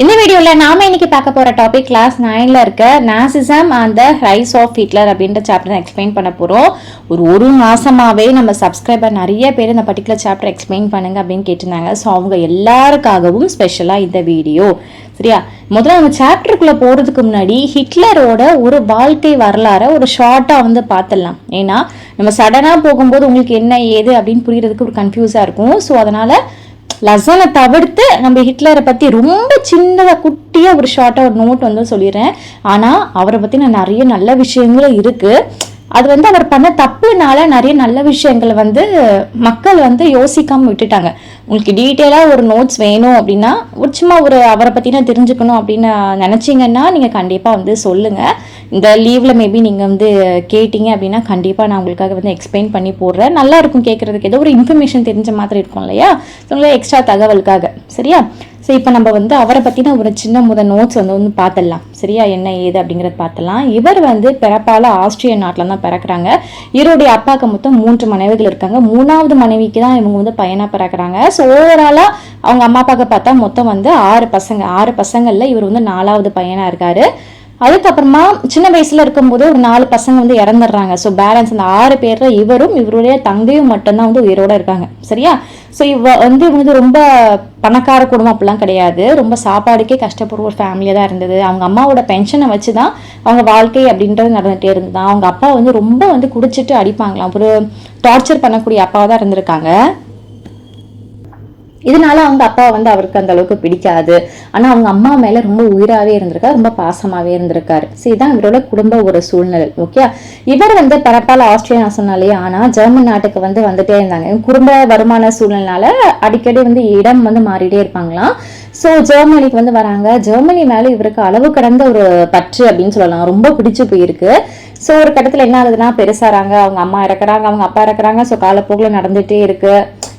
இந்த வீடியோல நாம இன்னைக்கு பார்க்க போற டாபிக் கிளாஸ் 9ல இருக்க Nazism and the rise of Hitler அப்படின்ற சாப்டர் எக்ஸ்பிளைன் பண்ண போறோம். ஒரு மாசமாவே நம்ம சப்ஸ்கிரைபர் நிறைய பேர் இந்த பர்டிகுலர் சாப்டர் எக்ஸ்பிளைன் பண்ணுங்க அப்படின்னு கேட்டிருந்தாங்க. ஸோ அவங்க எல்லாருக்காகவும் ஸ்பெஷலா இந்த வீடியோ. சரியா? முதல்ல நம்ம சாப்டருக்குள்ள போறதுக்கு முன்னாடி ஹிட்லரோட ஒரு வாழ்க்கை வரலாறை ஒரு ஷார்ட்டா வந்து பார்த்துடலாம். ஏன்னா நம்ம சடனா போகும்போது உங்களுக்கு என்ன ஏது அப்படின்னு புரியறதுக்கு ஒரு கன்ஃபியூஸா இருக்கும். ஸோ அதனால லெசனை தவிர்த்து நம்ம ஹிட்லரை பற்றி ரொம்ப சின்னதாக குட்டியாக ஒரு ஷார்ட்டாக ஒரு நோட் வந்து சொல்லிடுறேன். ஆனால் அவரை பற்றி நான் நிறைய நல்ல விஷயங்களும் இருக்குது. அது வந்து அவர் பண்ண தப்புனால நிறைய நல்ல விஷயங்களை வந்து மக்கள் வந்து யோசிக்காமல் விட்டுட்டாங்க. உங்களுக்கு டீட்டெயிலாக ஒரு நோட்ஸ் வேணும் அப்படின்னா சும்மா ஒரு அவரை பற்றி நான் தெரிஞ்சுக்கணும் அப்படின்னு நினச்சிங்கன்னா நீங்கள் கண்டிப்பாக வந்து சொல்லுங்கள். இந்த லீவில் மேபி நீங்கள் வந்து கேட்டிங்க அப்படின்னா கண்டிப்பாக நான் உங்களுக்காக வந்து எக்ஸ்பிளைன் பண்ணி போடுறேன். நல்லா இருக்கும் கேட்குறதுக்கு, ஏதோ ஒரு இன்ஃபர்மேஷன் தெரிஞ்ச மாதிரி இருக்கும் இல்லையா? ஸோ எக்ஸ்ட்ரா தகவலுக்காக. சரியா? ஸோ இப்போ நம்ம வந்து அவரை பற்றின ஒரு சின்ன நோட்ஸ் வந்து பார்த்துடலாம். சரியா? என்ன ஏது அப்படிங்கிறது பார்த்துடலாம். இவர் வந்து பிறப்பால் ஆஸ்திரிய நாட்டில் தான் பிறக்கிறாங்க. இவருடைய அப்பாவுக்கு மொத்தம் 3 மனைவிகள் இருக்காங்க. 3வது மனைவிக்கு தான் இவங்க வந்து பையனாக பிறக்கிறாங்க. ஸோ ஓவராலாக அவங்க அம்மா அப்பாவுக்கு பார்த்தா மொத்தம் வந்து 6 பசங்க. 6 பசங்களில் இவர் வந்து 4வது பையனாக இருக்காரு. அதுக்கப்புறமா சின்ன வயசுல இருக்கும்போது ஒரு 4 பசங்க வந்து இறந்துடுறாங்க. ஸோ பேலன்ஸ் அந்த 6 பேர்ல இவரும் இவருடைய தங்கையும் மட்டும்தான் வந்து உயிரோட இருக்காங்க. சரியா? ஸோ இவங்க ரொம்ப பணக்கார குடும்பம் அப்படிலாம் கிடையாது. ரொம்ப சாப்பாடுக்கே கஷ்டப்படுற ஒரு ஃபேமிலியாக தான் இருந்தது. அவங்க அம்மாவோட பென்ஷனை வச்சு தான் அவங்க வாழ்க்கை அப்படின்றது நடந்துகிட்டே இருந்தது. அவங்க அப்பா வந்து ரொம்ப வந்து குடிச்சிட்டு அடிப்பாங்களாம். ஒரு டார்ச்சர் பண்ணக்கூடிய அப்பாவாக தான் இருந்திருக்காங்க. இதனால அவங்க அப்பா வந்து அவருக்கு அந்த அளவுக்கு பிடிக்காது. ஆனால் அவங்க அம்மா மேலே ரொம்ப உயிராகவே இருந்திருக்காரு, ரொம்ப பாசமாகவே இருந்திருக்காரு. ஸோ இதுதான் இவரோட குடும்ப ஒரு சூழ்நிலை. ஓகே, இவர் வந்து பிறப்பால் ஆஸ்திரியா சொன்னாலே, ஆனால் ஜெர்மன் நாட்டுக்கு வந்து வந்துட்டே இருந்தாங்க. குடும்ப வருமான சூழ்நிலைனால அடிக்கடி வந்து இடம் வந்து மாறிட்டே இருப்பாங்களாம். ஸோ ஜெர்மனிக்கு வந்து வராங்க. ஜெர்மனி மேலே இவருக்கு அளவு கடந்த ஒரு பற்று அப்படின்னு சொல்லலாம். ரொம்ப பிடிச்சு போயிருக்கு. ஸோ ஒரு கட்டத்தில் என்ன ஆகுதுன்னா, பெருசாகிறாங்க, அவங்க அம்மா இறக்குறாங்க, அவங்க அப்பா இறக்குறாங்க. ஸோ காலப்போக்கில் நடந்துகிட்டே இருக்கு.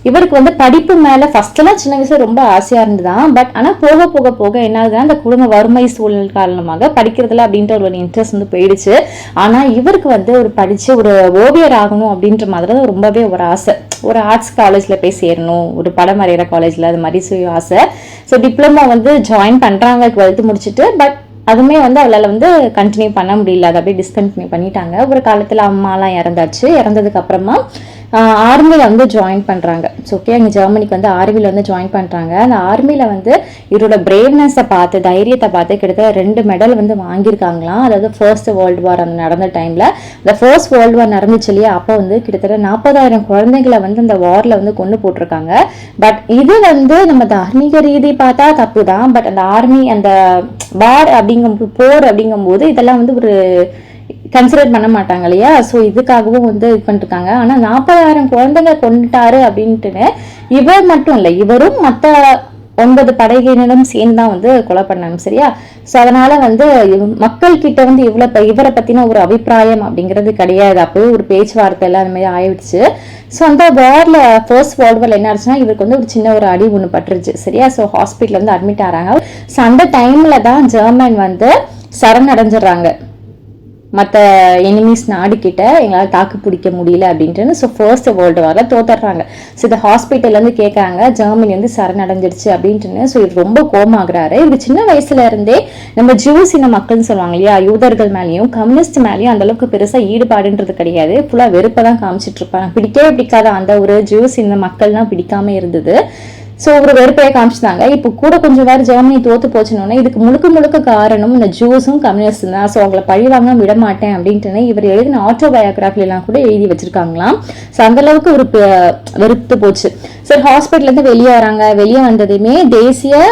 இவருக்கு வந்து படிப்பு மேலே ஃபர்ஸ்ட்லாம் சின்ன வயசுல ரொம்ப ஆசையாக இருந்துதான். பட் ஆனால் போக போக என்ன ஆகுதுன்னா, அந்த குடும்ப வறுமை சூழல் காரணமாக படிக்கிறதுல அப்படின்ற ஒரு இன்ட்ரெஸ்ட் வந்து போயிடுச்சு. ஆனால் இவருக்கு வந்து ஒரு படித்து ஒரு ஓவியர் ஆகணும் அப்படின்ற மாதிரி தான் ரொம்பவே ஒரு ஆசை. ஒரு ஆர்ட்ஸ் காலேஜில் போய் சேரணும், ஒரு படம் வரைகிற காலேஜில், அது மாதிரி ஆசை. ஸோ டிப்ளமோ வந்து ஜாயின் பண்ணுறாங்க 12th முடிச்சுட்டு. பட் அதுவுமே வந்து அவளால் வந்து கண்டினியூ பண்ண முடியல. அதை அப்படியே டிஸ்கண்டினியூ பண்ணிட்டாங்க. ஒரு காலத்தில் அம்மாலாம் இறந்தாச்சு. இறந்ததுக்கு அப்புறமா ஆர்மியில் வந்து ஜாயின் பண்ணுறாங்க. ஸோ ஓகே, அங்கே ஜெர்மனிக்கு வந்து ஆர்மியில் வந்து ஜாயின் பண்ணுறாங்க. அந்த ஆர்மியில் வந்து இவரோட பிரேவ்னஸை பார்த்து, தைரியத்தை பார்த்து கிட்டத்தட்ட 2 மெடல் வந்து வாங்கியிருக்காங்களாம். அதாவது ஃபர்ஸ்ட் வேர்ல்டு வார் அந்த நடந்த டைமில், இந்த ஃபர்ஸ்ட் வேர்ல்டு வார் நடந்துச்சு இல்லையா, அப்போ வந்து கிட்டத்தட்ட 40,000 குழந்தைகளை வந்து இந்த வாரில் வந்து கொண்டு போட்டிருக்காங்க. பட் இது வந்து நம்ம தார்மீக ரீதி பார்த்தா தப்பு தான். பட் அந்த ஆர்மி அந்த வார் அப்படிங்கும்போது, போர் அப்படிங்கும்போது இதெல்லாம் வந்து ஒரு கன்சிடர் பண்ண மாட்டாங்க இல்லையா? ஸோ இதுக்காகவும் வந்து இது பண்ணிருக்காங்க. ஆனால் 40,000 குழந்தைங்க கொண்டுட்டாரு அப்படின்ட்டுன்னு இவர் மட்டும் இல்லை, இவரும் மற்ற 9 படையினரும் சேர்ந்து தான் வந்து கொலை பண்ணாங்க. சரியா? ஸோ அதனால வந்து மக்கள் கிட்ட வந்து இவரை பத்தின ஒரு அபிப்பிராயம் அப்படிங்கிறது கிடையாது. அப்போவே ஒரு பேச்சுவார்த்தை எல்லாம் அந்த மாதிரி ஆயிடுச்சு. ஸோ அந்த வார்ல ஃபர்ஸ்ட் வேர்ல்டு வார்ல என்ன ஆச்சுன்னா, இவருக்கு வந்து ஒரு சின்ன ஒரு அடி ஒன்று பட்டுருச்சு. சரியா? ஸோ ஹாஸ்பிட்டல் வந்து அட்மிட் ஆகிறாங்க. ஸோ அந்த டைம்ல தான் ஜெர்மன் வந்து சரணடைஞ்சிடறாங்க. மற்ற எனிமீஸ் நாடுகிட்ட எங்களால் தாக்கு பிடிக்க முடியல அப்படின்ட்டு. ஸோ ஃபர்ஸ்ட் வேர்ல்டு வாரில் தோத்துடுறாங்க. ஸோ இந்த ஹாஸ்பிட்டல்லேருந்து கேட்குறாங்க, ஜெர்மனி வந்து சரணடைஞ்சிடுச்சு அப்படின்ட்டு. ஸோ இது ரொம்ப கோமாகிறாரு. இது சின்ன வயசுல இருந்தே நம்ம ஜூஸ் இன மக்கள்னு சொல்லுவாங்க இல்லையா, யூதர்கள் மேலேயும் கம்யூனிஸ்ட் மேலேயும் அந்த அளவுக்கு பெருசாக ஈடுபாடுன்றது கிடையாது. ஃபுல்லாக வெறுப்பை தான் காமிச்சிட்டு இருப்பாங்க. பிடிக்கவே பிடிக்காத அந்த ஒரு ஜூஸ் இன மக்கள்லாம் பிடிக்காம இருந்தது. ஸோ ஒரு வெறுப்பையை காமிச்சிட்டாங்க. இப்போ கூட கொஞ்சம் வேறு ஜெர்மனி தோத்து போச்சுனோன்னே இதுக்கு முழுக்க காரணம் இந்த ஜூஸும் கம்யூனிஸ்ட் தான். ஸோ அவங்களை பழிவாங்க விட மாட்டேன் அப்படின்ட்டு இவர் எழுதின ஆட்டோபயோகிராஃபிலாம் கூட எழுதி வச்சிருக்காங்களாம். ஸோ அந்த அளவுக்கு ஒரு வெறுத்து போச்சு. சரி, ஹாஸ்பிட்டல்லேருந்து வெளியே வராங்க. வெளியே வந்ததுமே தேசிய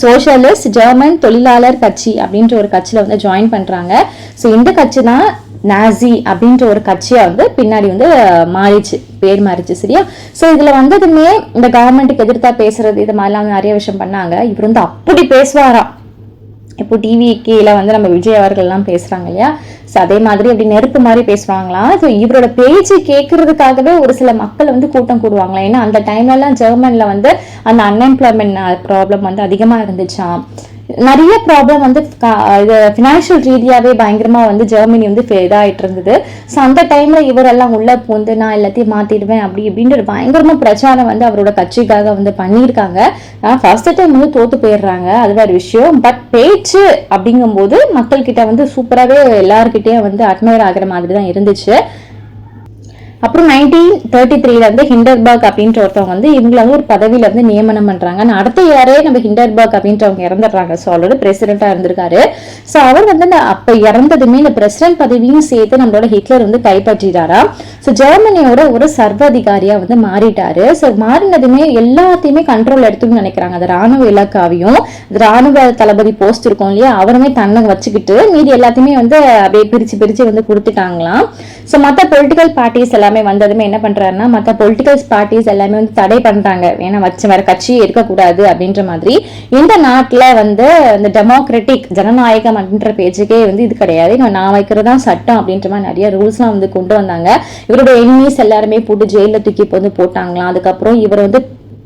சோஷலிஸ்ட் ஜெர்மன் தொழிலாளர் கட்சி அப்படின்ற ஒரு கட்சியில் வந்து ஜாயின் பண்ணுறாங்க. ஸோ இந்த கட்சி தான் நாசி அப்படின்ற ஒரு கட்சியா வந்து பின்னாடி வந்து மாறிச்சு, பேர் மாறிச்சு. சரியா? ஸோ இதுல வந்ததுமே இந்த கவர்மெண்ட்டுக்கு எதிர்த்தா பேசுறது, இது மாதிரிலாம் நிறைய விஷயம் பண்ணாங்க. இவர் வந்து அப்படி பேசுவாராம். இப்போ டிவி கீழே வந்து நம்ம விஜய் அவர்கள்லாம் பேசுறாங்க இல்லையா, ஸோ அதே மாதிரி அப்படி நெருப்பு மாதிரி பேசுவாங்களாம். ஸோ இவரோட பேச்சு கேட்கறதுக்காகவே ஒரு சில மக்கள் வந்து கூட்டம் கூடுவாங்களாம். ஏன்னா அந்த டைம்லலாம் ஜெர்மன்ல வந்து அந்த அன்எம்ப்ளாய்மெண்ட் ப்ராப்ளம் வந்து அதிகமாக இருந்துச்சாம். நிறைய ப்ராப்ளம் வந்து இது ஃபினான்ஷியல் ரீதியாகவே பயங்கரமாக வந்து ஜெர்மனி வந்து இதாகிட்டு இருந்தது. ஸோ அந்த டைமில் இவரெல்லாம் உள்ளே பூந்து நான் எல்லாத்தையும் மாற்றிடுவேன் அப்படி இப்படின்ற பயங்கரமாக பிரச்சாரம் வந்து அவரோட கட்சிக்காக வந்து பண்ணியிருக்காங்க. ஃபர்ஸ்ட் டைம் வந்து தோத்து போயிடுறாங்க, அது வேறு விஷயம். பட் பேச்சு அப்படிங்கும்போது மக்கள்கிட்ட வந்து சூப்பராகவே எல்லாருக்கிட்டேயும் வந்து அட்மையர் ஆகிற மாதிரி தான் இருந்துச்சு. அப்புறம் 1933 வந்து ஹிண்டர்பர்க் அப்படின்ற ஒருத்தவங்க வந்து இவங்களை வந்து ஒரு பதவியில வந்து நியமனம் பண்றாங்க. அடுத்த இயரே நம்ம ஹிண்டர்பர்க் அப்படின்றவங்க இறந்துடுறாங்க. ஸோ ஆல்ரெடி பிரசிடென்டா இருந்திருக்காரு. ஸோ அவர் வந்து அப்ப இறந்ததுமே இந்த பிரசிடென்ட் பதவியும் சேர்த்து நம்மளோட ஹிட்லர் வந்து கைப்பற்றிட்டாரா. ஸோ ஜெர்மனியோட ஒரு சர்வாதிகாரியா வந்து மாறிட்டாரு. ஸோ மாறினதுமே எல்லாத்தையுமே கண்ட்ரோல் எடுத்துன்னு நினைக்கிறாங்க. அது ராணுவ இலக்காவையும் ராணுவ தளபதி போஸ்ட் இருக்கும் இல்லையா, அவருமே தன்னை வச்சுக்கிட்டு மீதி எல்லாத்தையுமே வந்து அப்படியே பிரிச்சு பிரிச்சு வந்து கொடுத்துட்டாங்களாம். ஸோ மற்ற பொலிட்டிக்கல் பார்ட்டிஸ் எல்லாமே வந்ததுமே என்ன பண்றாருன்னா மற்ற பொலிட்டிக்கல் பார்ட்டிஸ் எல்லாமே வந்து தடை பண்றாங்க, ஏன்னா வச்சு வேற கட்சி இருக்கக்கூடாது அப்படின்ற மாதிரி. இந்த நாட்டுல வந்து இந்த டெமோக்ராட்டிக் ஜனநாயகம் அப்படின்ற பேச்சுக்கே வந்து இது கிடையாது, நான் வைக்கிறதா சட்டம் அப்படின்ற மாதிரி நிறைய ரூல்ஸ்லாம் வந்து கொண்டு வந்தாங்க. இவரோட எனிமீஸ் எல்லாருமே போட்டு ஜெயில தூக்கி வந்து போட்டாங்களாம். அதுக்கப்புறம் இவர் வந்து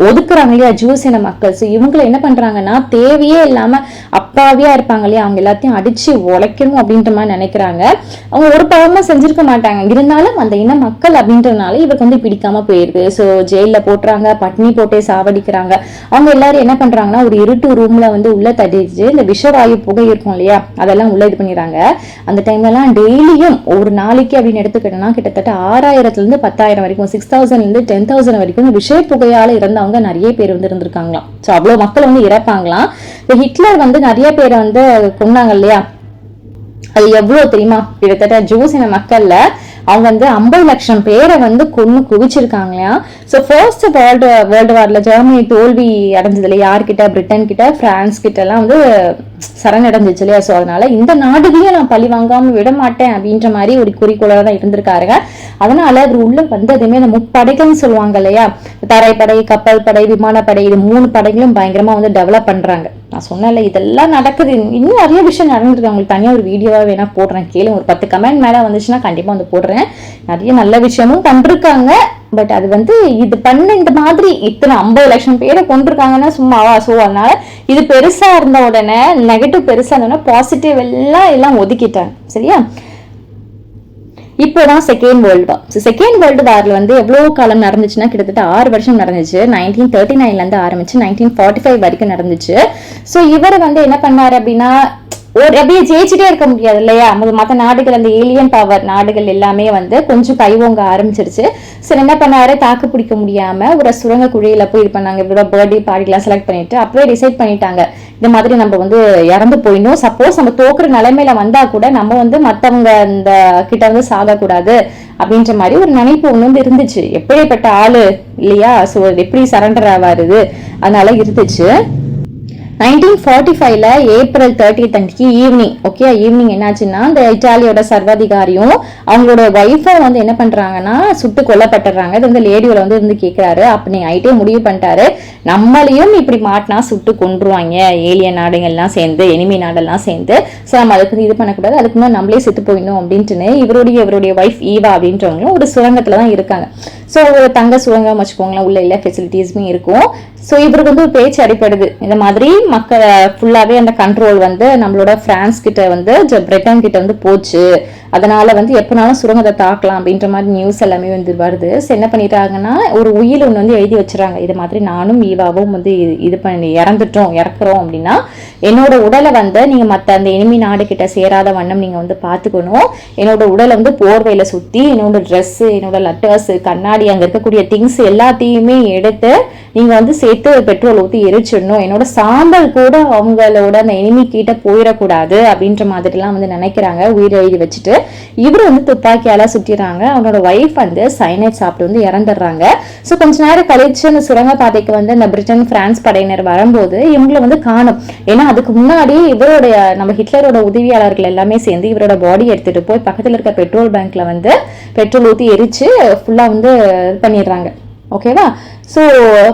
ஒதுக்குறாங்க இல்லையா ஜூஸ் இன மக்கள். ஸோ இவங்களை என்ன பண்றாங்கன்னா தேவையே இல்லாம அப்பாவியா இருப்பாங்க இல்லையா, அவங்க எல்லாத்தையும் அடிச்சு உழைக்கணும் அப்படின்ற மாதிரி நினைக்கிறாங்க. அவங்க ஒரு பாவமா செஞ்சிருக்க மாட்டாங்க, இருந்தாலும் அந்த இன மக்கள் அப்படின்றதுனால இவருக்கு வந்து பிடிக்காம போயிருக்கு. ஸோ ஜெயில போட்டுறாங்க, பட்னி போட்டே சாவடிக்கிறாங்க. அவங்க எல்லாரும் என்ன பண்றாங்கன்னா ஒரு இருட்டு ரூம்ல வந்து உள்ள தடிச்சு இந்த விஷவாயு புகை இருக்கும் இல்லையா, அதெல்லாம் உள்ள இது பண்ணிடுறாங்க. அந்த டைம்ல எல்லாம் டெய்லியும் ஒரு நாளைக்கு அப்படின்னு எடுத்துக்கிட்டோம்னா கிட்டத்தட்ட 6000 இருந்து 10,000 வரைக்கும் 6000 இருந்து 10,000 வரைக்கும் விஷ புகையால இறந்த நிறைய பேர் வந்து இருந்திருக்காங்களாம். சோ அவ்வளவு மக்கள் வந்து இறப்பாங்களாம். ஹிட்லர் வந்து நிறைய பேரை வந்து கொன்னாங்க இல்லையா, அது எவ்வளவு தெரியுமா, கிட்டத்தட்ட ஜூஸ் இன மக்கள்ல அவங்க வந்து 50 லட்சம் பேரை வந்து கொன்னு குவிச்சிருக்காங்களையா. ஸோ ஃபர்ஸ்ட் வேர்ல்டு வார்ல ஜெர்மனி தோல்வி அடைஞ்சது இல்லையா, யார்கிட்ட, பிரிட்டன் கிட்ட, பிரான்ஸ் கிட்ட எல்லாம் வந்து சரணடைஞ்சிச்சு இல்லையா. ஸோ அதனால இந்த நாடுகளையும் நான் பழி வாங்காம விட மாட்டேன் அப்படின்ற மாதிரி ஒரு குறிக்கோளா தான் இருந்திருக்காருங்க. அதனால அவர் உள்ள வந்ததுமே இந்த முப்படைகள்னு சொல்லுவாங்க இல்லையா, தரைப்படை, கப்பல் படை, விமானப்படை, இது 3 படைகளும் பயங்கரமா வந்து டெவலப் பண்றாங்க. நான் சொன்னல இதெல்லாம் நடக்குது, இன்னும் நிறைய விஷயம் நடந்துருக்கு. அவங்களுக்கு தனியா ஒரு வீடியோவா வேணா போடுறேன், கேளு. ஒரு 10 கமெண்ட் மேல வந்துச்சுன்னா கண்டிப்பா வந்து போடுறேன். நிறைய நல்ல விஷயமும் பண்ணிருக்காங்க. பட் அது வந்து இது பண்ண இந்த மாதிரி இத்தனை 50 லட்சம் பேரை கொண்டிருக்காங்கன்னா சும்மாவா. ஸோ அதனால இது பெருசா இருந்த உடனே நெகட்டிவ் பெருசா இருந்தோடனே பாசிட்டிவ் எல்லாம் ஒதுக்கிட்டாங்க. சரியா. இப்போதான் second world war. Second world வார்ல வந்து எவ்வளவு காலம் நடந்துச்சுன்னா கிட்டத்தட்ட 6 வருஷம் நடந்துச்சு. 1939 இருந்து ஆரம்பிச்சு 1945 வரைக்கும் நடந்துச்சு. ஸோ இவர் வந்து என்ன பண்ணாரு அப்படின்னா ஒரு அப்படியே ஜெயிச்சுட்டே இருக்க முடியாது இல்லையா. மற்ற நாடுகள் அந்த ஏலியன் பவர் நாடுகள் எல்லாமே வந்து கொஞ்சம் கைவோங்க ஆரம்பிச்சிருச்சு. சரி என்ன பண்ணாரு, தாக்கு பிடிக்க முடியாம ஒரு சுரங்க குழியில போய் இது பண்ணாங்க. இவரோட பர்த்டே பார்ட்டிலாம் செலக்ட் பண்ணிட்டு அப்பவே டிசைட் பண்ணிட்டாங்க, இந்த மாதிரி நம்ம வந்து இறந்து போயிடணும். சப்போஸ் நம்ம தோக்குற நிலைமையில வந்தா கூட நம்ம வந்து மத்தவங்க இந்த கிட்ட வந்து சாகக்கூடாது அப்படின்ற மாதிரி ஒரு நினைப்பு ஒண்ணு வந்து இருந்துச்சு. எப்படிப்பட்ட ஆளு இல்லையா. ஸோ எப்படி சரண்டர் ஆவாருது, அதனால இருந்துச்சு. 1945ல ஏப்ரல் 30 அன்னைக்கு ஈவினிங், ஓகே ஈவினிங் என்னாச்சுன்னா இந்த இட்டாலியோட சர்வாதிகாரியும் அவங்களோட ஒய்ஃபும் வந்து என்ன பண்றாங்கன்னா சுட்டு கொல்லப்பட்டுறாங்க. இது வந்து லேடியோட வந்து இருந்து கேட்கிறாரு. அப்ப நீங்க ஐட்டே முடிவு பண்ணிட்டாரு, நம்மளையும் இப்படி மாட்டினா சுட்டு கொன்றுவாங்க ஏலியன் நாடுகள்லாம் சேர்ந்து, எனிமி நாடெல்லாம் சேர்ந்து. ஸோ நம்ம அதுக்கு இது பண்ணக்கூடாது, அதுக்கு முன்னாடி நம்மளே செத்து போயிடணும் அப்படின்ட்டுன்னு இவருடைய ஒய்ஃப் ஈவா அப்படின்றவங்களும் ஒரு சுரங்கத்துல தான் இருக்காங்க. ஸோ ஒரு தங்க சுரங்கம் வச்சுக்கோங்களேன், உள்ள எல்லா ஃபெசிலிட்டிஸுமே இருக்கும். ஸோ இவருக்கு வந்து ஒரு பேச்சு அடிப்படுது, இந்த மாதிரி மக்களை ஃபுல்லாவே அந்த கண்ட்ரோல் வந்து நம்மளோட பிரான்ஸ் கிட்ட வந்து பிரிட்டன் கிட்ட வந்து போச்சு, அதனால வந்து எப்பனாலும் சுரங்கத்தை தாக்கலாம் அப்படின்ற மாதிரி நியூஸ் எல்லாமே வந்து வருது. ஸோ என்ன பண்ணிட்டாங்கன்னா ஒரு உயில் ஒன்று வந்து எழுதி வச்சுறாங்க, இது மாதிரி நானும் ஈவாவும் வந்து இது பண்ணி இறக்குறோம் அப்படின்னா என்னோட உடலை வந்து நீங்க மற்ற அந்த எனிமி நாடு கிட்ட சேராத வண்ணம் நீங்க வந்து பாத்துக்கணும். என்னோட உடலை வந்து போர்வையில சுத்தி என்னோட ட்ரெஸ், என்னோட லெட்டர்ஸ், கண்ணாடி, அங்க இருக்கக்கூடிய திங்ஸ் எல்லாத்தையுமே எடுத்து நீங்க வந்து சேர்த்து பெட்ரோல் ஊற்றி எரிச்சிடணும். என்னோட சாம்பல் கூட அவங்களோட அந்த எனிமி கிட்ட போயிடக்கூடாது அப்படின்ற மாதிரிலாம் வந்து நினைக்கிறாங்க. உயிர் எழுதி வச்சுட்டு இவர் வந்து துப்பாக்கியால சுத்திடுறாங்க. அவனோட ஒய்ஃப் வந்து சைனைட் சாப்பிட்டு வந்து இறந்துடுறாங்க. ஸோ கொஞ்ச நேரம் கழிச்சு அந்த சுரங்க பாதைக்கு வந்து இந்த பிரிட்டன் பிரான்ஸ் படையினர் வரும்போது இவங்களை வந்து காணும். ஏன்னா அதுக்கு முன்னாடி இவருடைய நம்ம ஹிட்லரோட உதவியாளர்கள் எல்லாமே சேர்ந்து இவரோட பாடி எடுத்துட்டு போய் பக்கத்துல இருக்க பெட்ரோல் பேங்க்ல வந்து பெட்ரோல் ஊற்றி எரிச்சு ஃபுல்லா வந்து இது பண்ணிடுறாங்க. ஓகேவா. ஸோ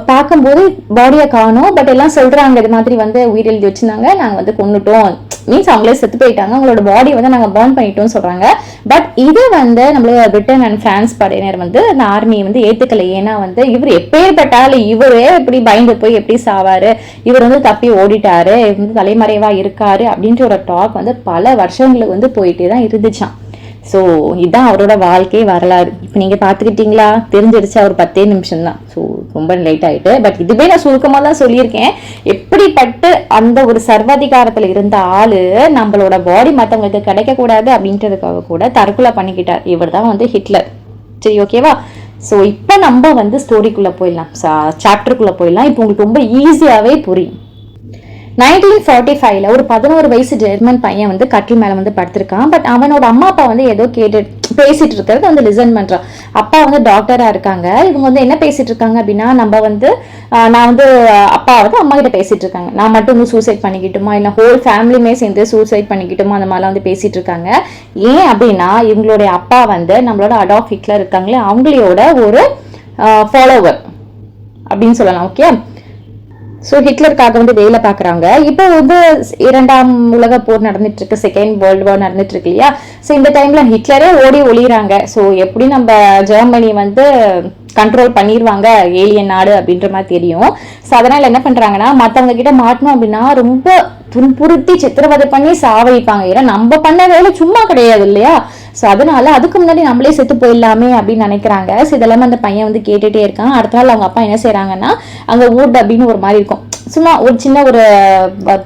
பார்க்கும்போது பாடியை காணும், பட் எல்லாம் சொல்றாங்க இது மாதிரி வந்து உயிர் எழுதி வச்சிருந்தாங்க, நாங்கள் வந்து கொண்டுட்டோம், மீன்ஸ் அவங்களே செத்து போயிட்டாங்க, அவங்களோட பாடி வந்து நாங்கள் பர்ன் பண்ணிட்டோம்னு சொல்றாங்க. பட் இது வந்து நம்மளோட பிரிட்டன் அண்ட் பிரான்ஸ் படையினர் வந்து அந்த ஆர்மியை வந்து ஏத்துக்கல. ஏன்னா வந்து இவர் எப்பேற்பட்டாலும் இவரே எப்படி பயந்து போய் எப்படி சாவாரு, இவர் வந்து தப்பி ஓடிட்டாரு, இவர் வந்து தலைமறைவா இருக்காரு அப்படின்ற ஒரு டாக் வந்து பல வருஷங்களுக்கு வந்து போயிட்டே தான் இருந்துச்சான். ஸோ இதுதான் அவரோட வாழ்க்கை வரலாறு. இப்போ நீங்கள் பார்த்துக்கிட்டீங்களா, தெரிஞ்சிருச்சு அவர் 10 நிமிஷம் தான். ஸோ ரொம்ப லேட் ஆகிட்டு, பட் இதுவே நான் சுருக்கமாக தான் சொல்லியிருக்கேன். எப்படிப்பட்டு அந்த ஒரு சர்வாதிகாரத்தில் இருந்த ஆள் நம்மளோட பாடி மற்றவங்களுக்கு கிடைக்கக்கூடாது அப்படின்றதுக்காக கூட தற்கொலை பண்ணிக்கிட்டார். இவர் தான் வந்து ஹிட்லர். சரி, ஓகேவா. ஸோ இப்போ நம்ம வந்து ஸ்டோரிக்குள்ளே போயிடலாம், சாப்டருக்குள்ளே போயிடலாம். இப்போ உங்களுக்கு ரொம்ப ஈஸியாகவே புரியும். 1945 ஒரு 11 வயசு ஜெர்மன் பையன் வந்து கட்டில் மேல வந்து படுத்திருக்கான். பட் அவனோட அம்மா அப்பா வந்து ஏதோ பேசிட்டு இருக்கிறது வந்து லிசன் பண்றான். அப்பா வந்து டாக்டரா இருக்காங்க. இவங்க வந்து என்ன பேசிட்டு இருக்காங்க அப்படின்னா, நம்ம வந்து நான் வந்து அப்பா வந்து அம்மா கிட்ட பேசிட்டு இருக்காங்க, நான் மட்டும் வந்து சூசைட் பண்ணிக்கிட்டுமா, இல்லை ஹோல் ஃபேமிலியுமே சேர்ந்து சூசைட் பண்ணிக்கிட்டுமா, அந்த மாதிரிலாம் வந்து பேசிட்டு இருக்காங்க. ஏன் அப்படின்னா இவங்களுடைய அப்பா வந்து நம்மளோட அடால்ஃப் ஹிட்லர் இருக்காங்களே அவங்களோட ஒரு ஃபாலோவர் அப்படின்னு சொல்லலாம். ஓகே. ஸோ ஹிட்லருக்காக வந்து வேலை பார்க்குறாங்க. இப்போ வந்து 2ஆம் உலக போர் நடந்துட்டு இருக்கு, செகண்ட் வேர்ல்டு வார் நடந்துட்டு இருக்கு இல்லையா. ஸோ இந்த டைம்ல ஹிட்லரே ஓடி ஒளிகிறாங்க. ஸோ எப்படி நம்ம ஜெர்மனி வந்து கண்ட்ரோல் பண்ணிடுவாங்க, ஏலியன் நாடு அப்படின்ற மாதிரி தெரியும். ஸோ அதனால என்ன பண்றாங்கன்னா, மற்றவங்க கிட்ட மாட்டணும் அப்படின்னா ரொம்ப துன்புறுத்தி சித்திரவதை பண்ணி சாவடிப்பாங்க. ஏன்னா நம்ம பண்ண வேலை சும்மா கிடையாது இல்லையா. ஸோ அதனால அதுக்கு முன்னாடி நம்மளே செத்து போயிடலாமே அப்படின்னு நினைக்கிறாங்க. ஸோ இதெல்லாமே அந்த பையன் வந்து கேட்டுட்டே இருக்கான். அடுத்த நாள் அவங்க அப்பா என்ன செய்யறாங்கன்னா, அங்கே வுட் அப்படின்னு ஒரு மாதிரி இருக்கும், சும்மா ஒரு சின்ன ஒரு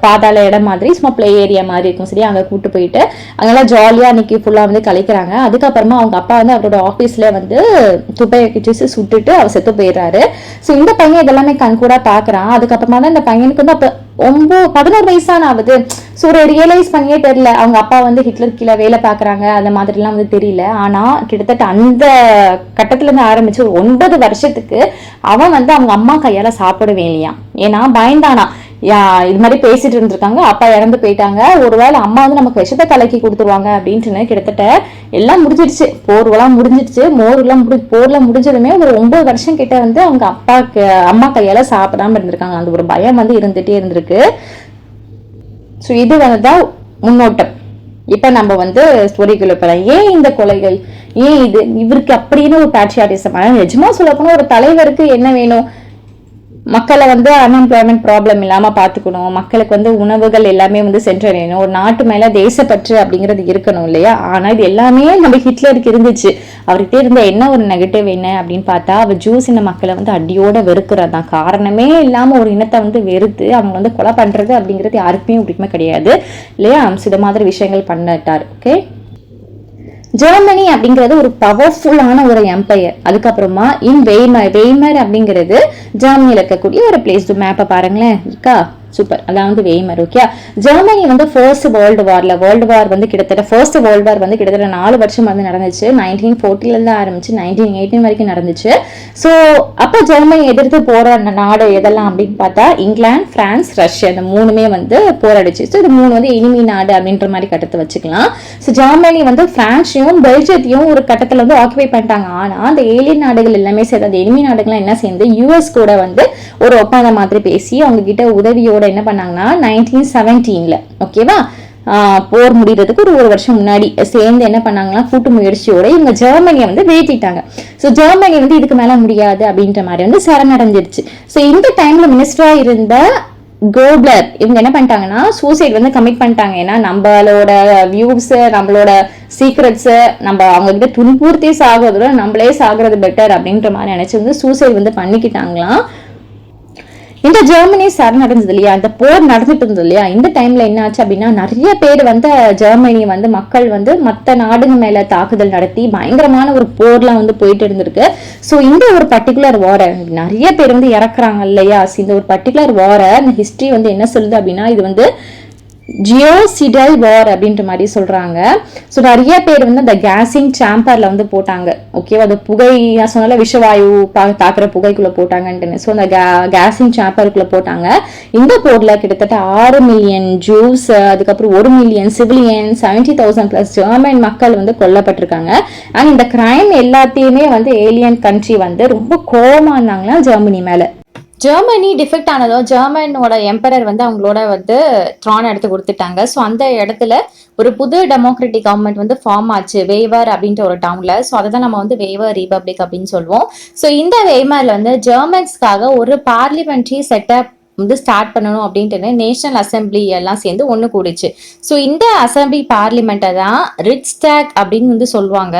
பாதாள இடம் மாதிரி, சும்மா பிளே ஏரியா மாதிரி இருக்கும், சரியா. அங்கே கூப்பிட்டு போயிட்டு அங்கெல்லாம் ஜாலியாக அன்னைக்கு ஃபுல்லாக வந்து கழிக்கிறாங்க. அதுக்கப்புறமா அவங்க அப்பா வந்து அவரோட ஆஃபீஸில் வந்து துப்பையை கிச்சு சுட்டுட்டு அவர் செத்து போயிடுறாரு. ஸோ இந்த பையன் இதெல்லாமே கண்கூடா பார்க்குறான். அதுக்கப்புறமா தான் இந்த பையனுக்கு வந்து அப்போ 11 வயசான ஆகுது. ஸோ ஒரு ரியலைஸ் பண்ணியே தெரியல, அவங்க அப்பா வந்து ஹிட்லர் கீழே வேலை பார்க்குறாங்க அந்த மாதிரிலாம் வந்து தெரியல. ஆனால் கிட்டத்தட்ட அந்த கட்டத்துலேருந்து ஆரம்பிச்சு ஒரு 9 வருஷத்துக்கு அவன் வந்து அவங்க அம்மா கையால் சாப்பிடவே இல்லையா. ஏன்னா பயந்தானா, இது மாதிரி பேசிட்டு இருந்திருக்காங்க, அப்பா இறந்து போயிட்டாங்க, ஒருவேளை அம்மா வந்து நமக்கு விஷத்தை கலக்கி கொடுத்துருவாங்க அப்படின்ட்டுன்னு கிட்டத்தட்ட எல்லாம் முடிஞ்சிடுச்சு, போர்வெல்லாம் முடிஞ்சிடுச்சு. போர்ல முடிஞ்சதுமே ஒரு 9 வருஷம் கிட்ட வந்து அவங்க அம்மா கையால சாப்பிடாம இருந்திருக்காங்க. அந்த ஒரு பயம் வந்து இருந்துட்டே இருந்திருக்கு. ஸோ இது வந்துதான் முன்னோட்டம். இப்ப நம்ம வந்து ஸ்டோரிக்குள்ள போறோம். ஏன் இந்த கொலைகள், ஏன் இது இவருக்கு அப்படின்னு ஒரு பேட்ரியாட்டிசம். நிஜமா சொல்ல போனா ஒரு தலைவருக்கு என்ன வேணும், மக்களை வந்து அன்எம்ப்ளாய்மெண்ட் ப்ராப்ளம் இல்லாமல் பார்த்துக்கணும், மக்களுக்கு வந்து உணவுகள் எல்லாமே வந்து சென்றடையணும், ஒரு நாட்டு மேலே தேசப்பற்று அப்படிங்கிறது இருக்கணும் இல்லையா. ஆனால் இது எல்லாமே நம்ம ஹிட்லருக்கு இருந்துச்சு. அவர்கிட்ட இருந்த என்ன ஒரு நெகட்டிவ் என்ன அப்படின்னு பார்த்தா, அவர் ஜூஸ் இன மக்களை வந்து அடியோட வெறுக்கிறது தான். காரணமே இல்லாமல் ஒரு இனத்தை வந்து வெறுத்து அவங்க வந்து கொலை பண்ணுறது அப்படிங்கிறது யாருக்குமே பிடிக்குமே கிடையாது இல்லையா. இது மாதிரி விஷயங்கள் பண்ணிட்டார். ஓகே. ஜெர்மனி அப்படிங்கிறது ஒரு பவர்ஃபுல்லான ஒரு எம்பையர். அதுக்கப்புறமா வெய்மர் அப்படிங்கிறது ஜெர்மனியில் இருக்கக்கூடிய ஒரு பிளேஸ். மேப்பை பாருங்களேன், இருக்கா, சூப்பர், அதான் வந்து வெய்மர். ஓகே. ஜெர்மனி வந்து ஃபர்ஸ்ட் வேர்ல்டு வார் வந்து கிட்டத்தட்ட 4 வருஷம் வந்து நடந்துச்சு. 1940 ஆரம்பிச்சு 1918 வரைக்கும் நடந்துச்சு. ஸோ அப்போ ஜெர்மனி எதிர்த்து போராடின நாடு எதெல்லாம் அப்படின்னு பார்த்தா, இங்கிலாந்து, பிரான்ஸ், ரஷ்யா, இந்த 3மே வந்து போராடிச்சு. ஸோ இது 3 வந்து எனிமி நாடு அப்படின்ற மாதிரி கட்டத்தை வச்சுக்கலாம். ஸோ ஜெர்மனி வந்து பிரான்ஸையும் பெல்ஜியத்தையும் ஒரு கட்டத்தில் வந்து ஆக்குபை பண்ணிட்டாங்க. ஆனால் அந்த ஏலியன் நாடுகள் எல்லாமே சேர்ந்து, அந்த எனிமி நாடுகள்லாம் என்ன சேர்ந்து யூஎஸ் கூட வந்து ஒரு ஒப்பந்தம் மாதிரி பேசி அவங்க கிட்ட உதவியோட என்ன பண்ணாங்கன்னா 1917 ஓகேவா, போர் முடிகிறதுக்கு ஒரு வருஷம் முன்னாடி சேர்ந்து என்ன பண்ணாங்கன்னா கூட்டு முயற்சியோட இவங்க ஜெர்மனியை வந்து வீழ்த்திட்டாங்க. ஸோ ஜெர்மனி வந்து இதுக்கு மேல முடியாது அப்படின்ற மாதிரி வந்து சரணடைஞ்சிருச்சு. ஸோ இந்த டைம்ல மினிஸ்டரா இருந்த கோப்லர் இவங்க என்ன பண்ணிட்டாங்கன்னா சூசைட் வந்து கமிட் பண்ணிட்டாங்க. ஏன்னா நம்மளோட வியூஸ், நம்மளோட சீக்ரெட்ஸ் நம்ம அவங்க கிட்ட துன்பூர்த்தி சாகிறதோட நம்மளே சாகிறது பெட்டர் அப்படின்ற மாதிரி நினைச்சு வந்து சூசைட் வந்து பண்ணிக்கிட்டாங்களாம். இந்த ஜெர்மனி சரணடைஞ்சது இல்லையா, இந்த போர் நடந்துட்டு இருந்தது இல்லையா, இந்த டைம்ல என்ன ஆச்சு அப்படின்னா நிறைய பேர் வந்து ஜெர்மனி வந்து மக்கள் வந்து மற்ற நாடுங்க மேல தாக்குதல் நடத்தி பயங்கரமான ஒரு போர்லாம் வந்து போயிட்டு இருந்திருக்கு. ஸோ இந்த ஒரு பர்டிகுலர் வாரை நிறைய பேர் வந்து இறக்குறாங்க இல்லையா. இந்த ஒரு பர்டிகுலர் வாரை இந்த ஹிஸ்டரி வந்து என்ன சொல்லுது அப்படின்னா, இது வந்து ஜியோசிடல் வார் அப்படின்ற மாதிரி சொல்றாங்க. ஸோ நிறைய பேர் வந்து அந்த கேசிங் சாம்பர்ல வந்து போட்டாங்க. ஓகேவா, அது புகை நான் சொன்னால விஷவாயு தாக்குற புகைக்குள்ள போட்டாங்கன்ட்டு. ஸோ அந்த கேசிங் சாம்பருக்குள்ள போட்டாங்க. இந்த போர்ல கிட்டத்தட்ட 6 மில்லியன் ஜூஸ், அதுக்கப்புறம் 1 மில்லியன் சிவிலியன், 70,000+ ஜெர்மன் மக்கள் வந்து கொல்லப்பட்டிருக்காங்க. அண்ட் இந்த கிரைம் எல்லாத்தையுமே வந்து ஏலியன் கண்ட்ரி வந்து ரொம்ப கோவமா இருந்தாங்களா ஜெர்மனி மேல. ஜெர்மனி டிஃபெக்ட் ஆனதோ ஜெர்மனோட எம்பரர் வந்து அவங்களோட வந்து த்ரான் எடுத்து கொடுத்துட்டாங்க. ஸோ அந்த இடத்துல ஒரு புது டெமோக்ராட்டிக் கவர்மெண்ட் வந்து ஃபார்ம் ஆச்சு வேவர் அப்படின்ற ஒரு டவுன்ல. ஸோ அதை தான் நம்ம வந்து வேவர் ரிபப்ளிக் அப்படின்னு சொல்லுவோம். ஸோ இந்த வேமர்ல வந்து ஜெர்மன்ஸ்க்காக ஒரு பார்லிமெண்ட்ரி செட்டப் வந்து ஸ்டார்ட் பண்ணணும் அப்படின்ட்டு நேஷனல் அசம்பிளி எல்லாம் சேர்ந்து ஒன்று கூடிச்சு. ஸோ இந்த அசம்பிளி பார்லிமெண்ட்டை தான் ரிட்ஸ்டாக் அப்படின்னு வந்து சொல்லுவாங்க.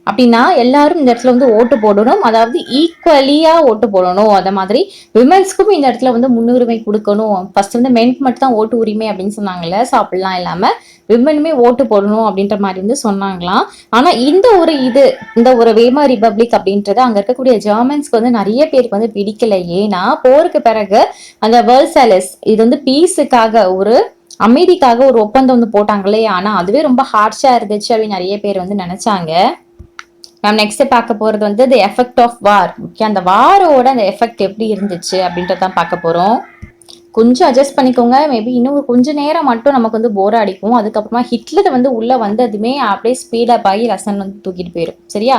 அப்படின்னா எல்லாரும் இந்த இடத்துல வந்து ஓட்டு போடணும், அதாவது ஈக்குவலியா ஓட்டு போடணும். அந்த மாதிரி விமென்ஸ்க்கும் இந்த இடத்துல வந்து முன்னுரிமை கொடுக்கணும். ஃபர்ஸ்ட் வந்து மென்க்கு மட்டும் தான் ஓட்டு உரிமை அப்படின்னு சொன்னாங்கல்ல. ஸோ அப்படிலாம் இல்லாம விமனுமே ஓட்டு போடணும் அப்படின்ற மாதிரி வந்து சொன்னாங்களாம். ஆனா இந்த ஒரு வேமர் ரிபப்ளிக் அப்படின்றது அங்க இருக்கக்கூடிய ஜெர்மன்ஸ்க்கு வந்து நிறைய பேருக்கு வந்து பிடிக்கல. ஏன்னா போருக்கு பிறகு அந்த வெர்சைலஸ் இது வந்து பீஸுக்காக ஒரு அமைதிக்காக ஒரு ஒப்பந்தம் வந்து போட்டாங்களே. ஆனா அதுவே ரொம்ப ஹார்ஷா இருந்துச்சு அப்படின்னு நிறைய பேர் வந்து நினைச்சாங்க. மேம் நெக்ஸ்ட் பார்க்க போறது வந்து the effect of war. Okay, அந்த வாரோட அந்த எஃபெக்ட் எப்படி இருந்துச்சு அப்படின்றதான் பார்க்க போறோம். கொஞ்சம் அட்ஜஸ்ட் பண்ணிக்கோங்க. மேபி இன்னும் கொஞ்சம் நேரம் மட்டும் நமக்கு வந்து போர் அடிக்கும். அதுக்கப்புறமா ஹிட்லர் வந்து உள்ள வந்ததுமே அப்படியே ஸ்பீடப் ஆகி லெசன் வந்து தூக்கிட்டு போயிடும். சரியா?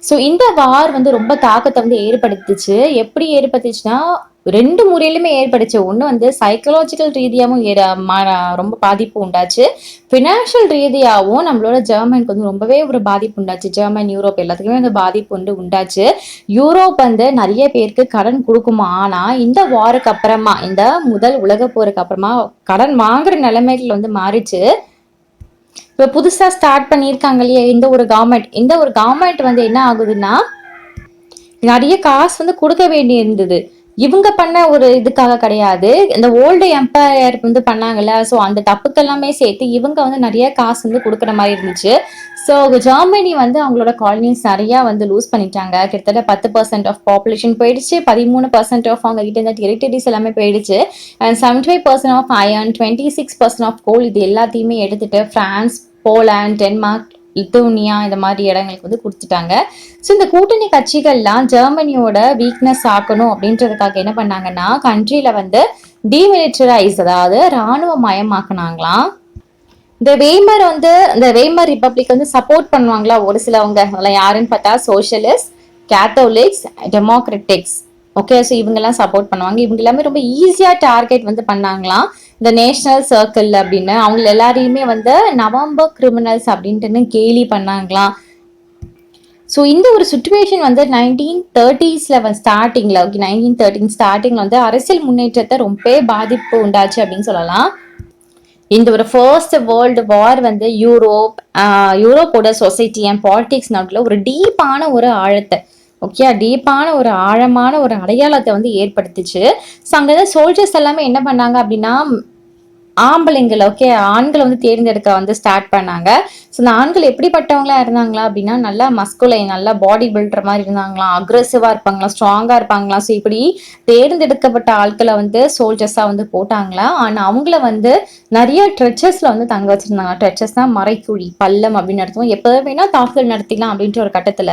ஸோ இந்த வார் வந்து ரொம்ப தாக்கத்தை வந்து ஏற்படுத்துச்சு. எப்படி ஏற்படுத்துச்சுன்னா 2 முறையிலுமே ஏற்படுச்சு. ஒன்று வந்து சைக்கலாஜிக்கல் ரீதியாகவும் ரொம்ப பாதிப்பு உண்டாச்சு. ஃபினான்ஷியல் ரீதியாகவும் நம்மளோட ஜெர்மனுக்கு வந்து ரொம்பவே ஒரு பாதிப்பு உண்டாச்சு. ஜெர்மன் யூரோப் எல்லாத்துக்குமே வந்து பாதிப்பு வந்து உண்டாச்சு. யூரோப் வந்து நிறைய பேருக்கு கடன் கொடுக்குமா. ஆனா இந்த வாருக்கு அப்புறமா, இந்த முதல் உலக போருக்கு அப்புறமா கடன் வாங்குற நிலைமைகள் வந்து மாறிச்சு. இப்போ புதுசா ஸ்டார்ட் பண்ணியிருக்காங்க இல்லையா இந்த ஒரு கவர்மெண்ட் வந்து என்ன ஆகுதுன்னா நிறைய காசு வந்து கொடுக்க வேண்டி இருந்தது. இவங்க பண்ண ஒரு இதுக்காக கிடையாது, இந்த ஓல்டு எம்பையர் வந்து பண்ணாங்கல்ல. ஸோ அந்த தப்புக்கு எல்லாமே சேர்த்து இவங்க வந்து நிறைய காசு வந்து கொடுக்குற மாதிரி இருந்துச்சு. ஸோ ஜெர்மனி வந்து அவங்களோட காலனிஸ் நிறைய வந்து லூஸ் பண்ணிட்டாங்க. கிட்டத்தட்ட 10% ஆஃப் பாப்புலேஷன் போயிடுச்சு. 13% ஆஃப் அவங்க கிட்ட இருந்த டெரிட்டரிஸ் எல்லாமே போயிடுச்சு. அண்ட் 75% ஆஃப் அயர்ன், 26% ஆஃப் கோல், இது எல்லாத்தையுமே எடுத்துட்டு பிரான்ஸ், போலாந்து, டென்மார்க், லித்துவேனியா இந்த மாதிரி இடங்களுக்கு வந்து கொடுத்துட்டாங்க. ஸோ இந்த கூட்டணி கட்சிகள்லாம் ஜெர்மனியோட வீக்னஸ் ஆக்கணும் அப்படின்றதுக்காக என்ன பண்ணாங்கன்னா கண்ட்ரியில வந்து டிமிலிட்டரைஸ், அதாவது ராணுவ மயமாக்குனாங்களாம். இந்த வேமர் ரிபப்ளிக் வந்து சப்போர்ட் பண்ணுவாங்களா ஒரு சிலவங்க, அதெல்லாம் யாருன்னு பார்த்தா சோஷியலிஸ்ட், கேத்தோலிக்ஸ், டெமோக்ராட்டிக்ஸ். ஓகே, ஸோ இவங்கெல்லாம் சப்போர்ட் பண்ணுவாங்க. இவங்க எல்லாமே ரொம்ப ஈஸியா டார்கெட் வந்து பண்ணாங்களாம் இந்த நேஷனல் சர்க்கிள் அப்படின்னு. அவங்க எல்லாரையுமே வந்து நவம்பர் கிரிமினல்ஸ் அப்படின்ட்டு கேலி பண்ணாங்களாம். ஸோ இந்த ஒரு சுச்சுவேஷன் வந்து 1930s ஸ்டார்டிங்ல 1913 ஸ்டார்டிங்ல வந்து அரசியல் முன்னேற்றத்தை ரொம்ப பாதிப்பு உண்டாச்சு அப்படின்னு சொல்லலாம். இந்த ஒரு ஃபர்ஸ்ட் வேர்ல்டு வார் வந்து யூரோப்போட சொசைட்டி அண்ட் பாலிடிக்ஸ் நாட்டில் ஒரு டீப்பான ஒரு ஆழத்தை, ஓகே, டீப்பான ஒரு ஆழமான ஒரு அடையாளத்தை வந்து ஏற்படுத்துச்சு. ஸோ அங்கே சோல்ஜர்ஸ் எல்லாமே என்ன பண்ணாங்க அப்படின்னா ஆம்பளைங்களை, ஓகே, ஆண்களை வந்து தேர்ந்தெடுக்க வந்து ஸ்டார்ட் பண்ணாங்க. ஸோ இந்த ஆண்கள் எப்படிப்பட்டவங்களா இருந்தாங்களா அப்படின்னா நல்லா மஸ்குலைன், நல்லா பாடி பில்டர் மாதிரி இருந்தாங்களாம், அக்ரெசிவா இருப்பாங்களாம், ஸ்ட்ராங்கா இருப்பாங்களாம். ஸோ இப்படி தேர்ந்தெடுக்கப்பட்ட ஆட்களை வந்து சோல்ஜர்ஸா வந்து போட்டாங்களா. ஆனா அவங்கள வந்து நிறைய ட்ரெச்சஸ்ல வந்து தங்க வச்சிருந்தாங்க. ட்ரெச்சஸ்னா மறைக்குழி, பள்ளம் அப்படின்னு அர்த்தம். எப்போ வேணா தாக்குதல் நடத்திக்கலாம் அப்படின்ற ஒரு கட்டத்துல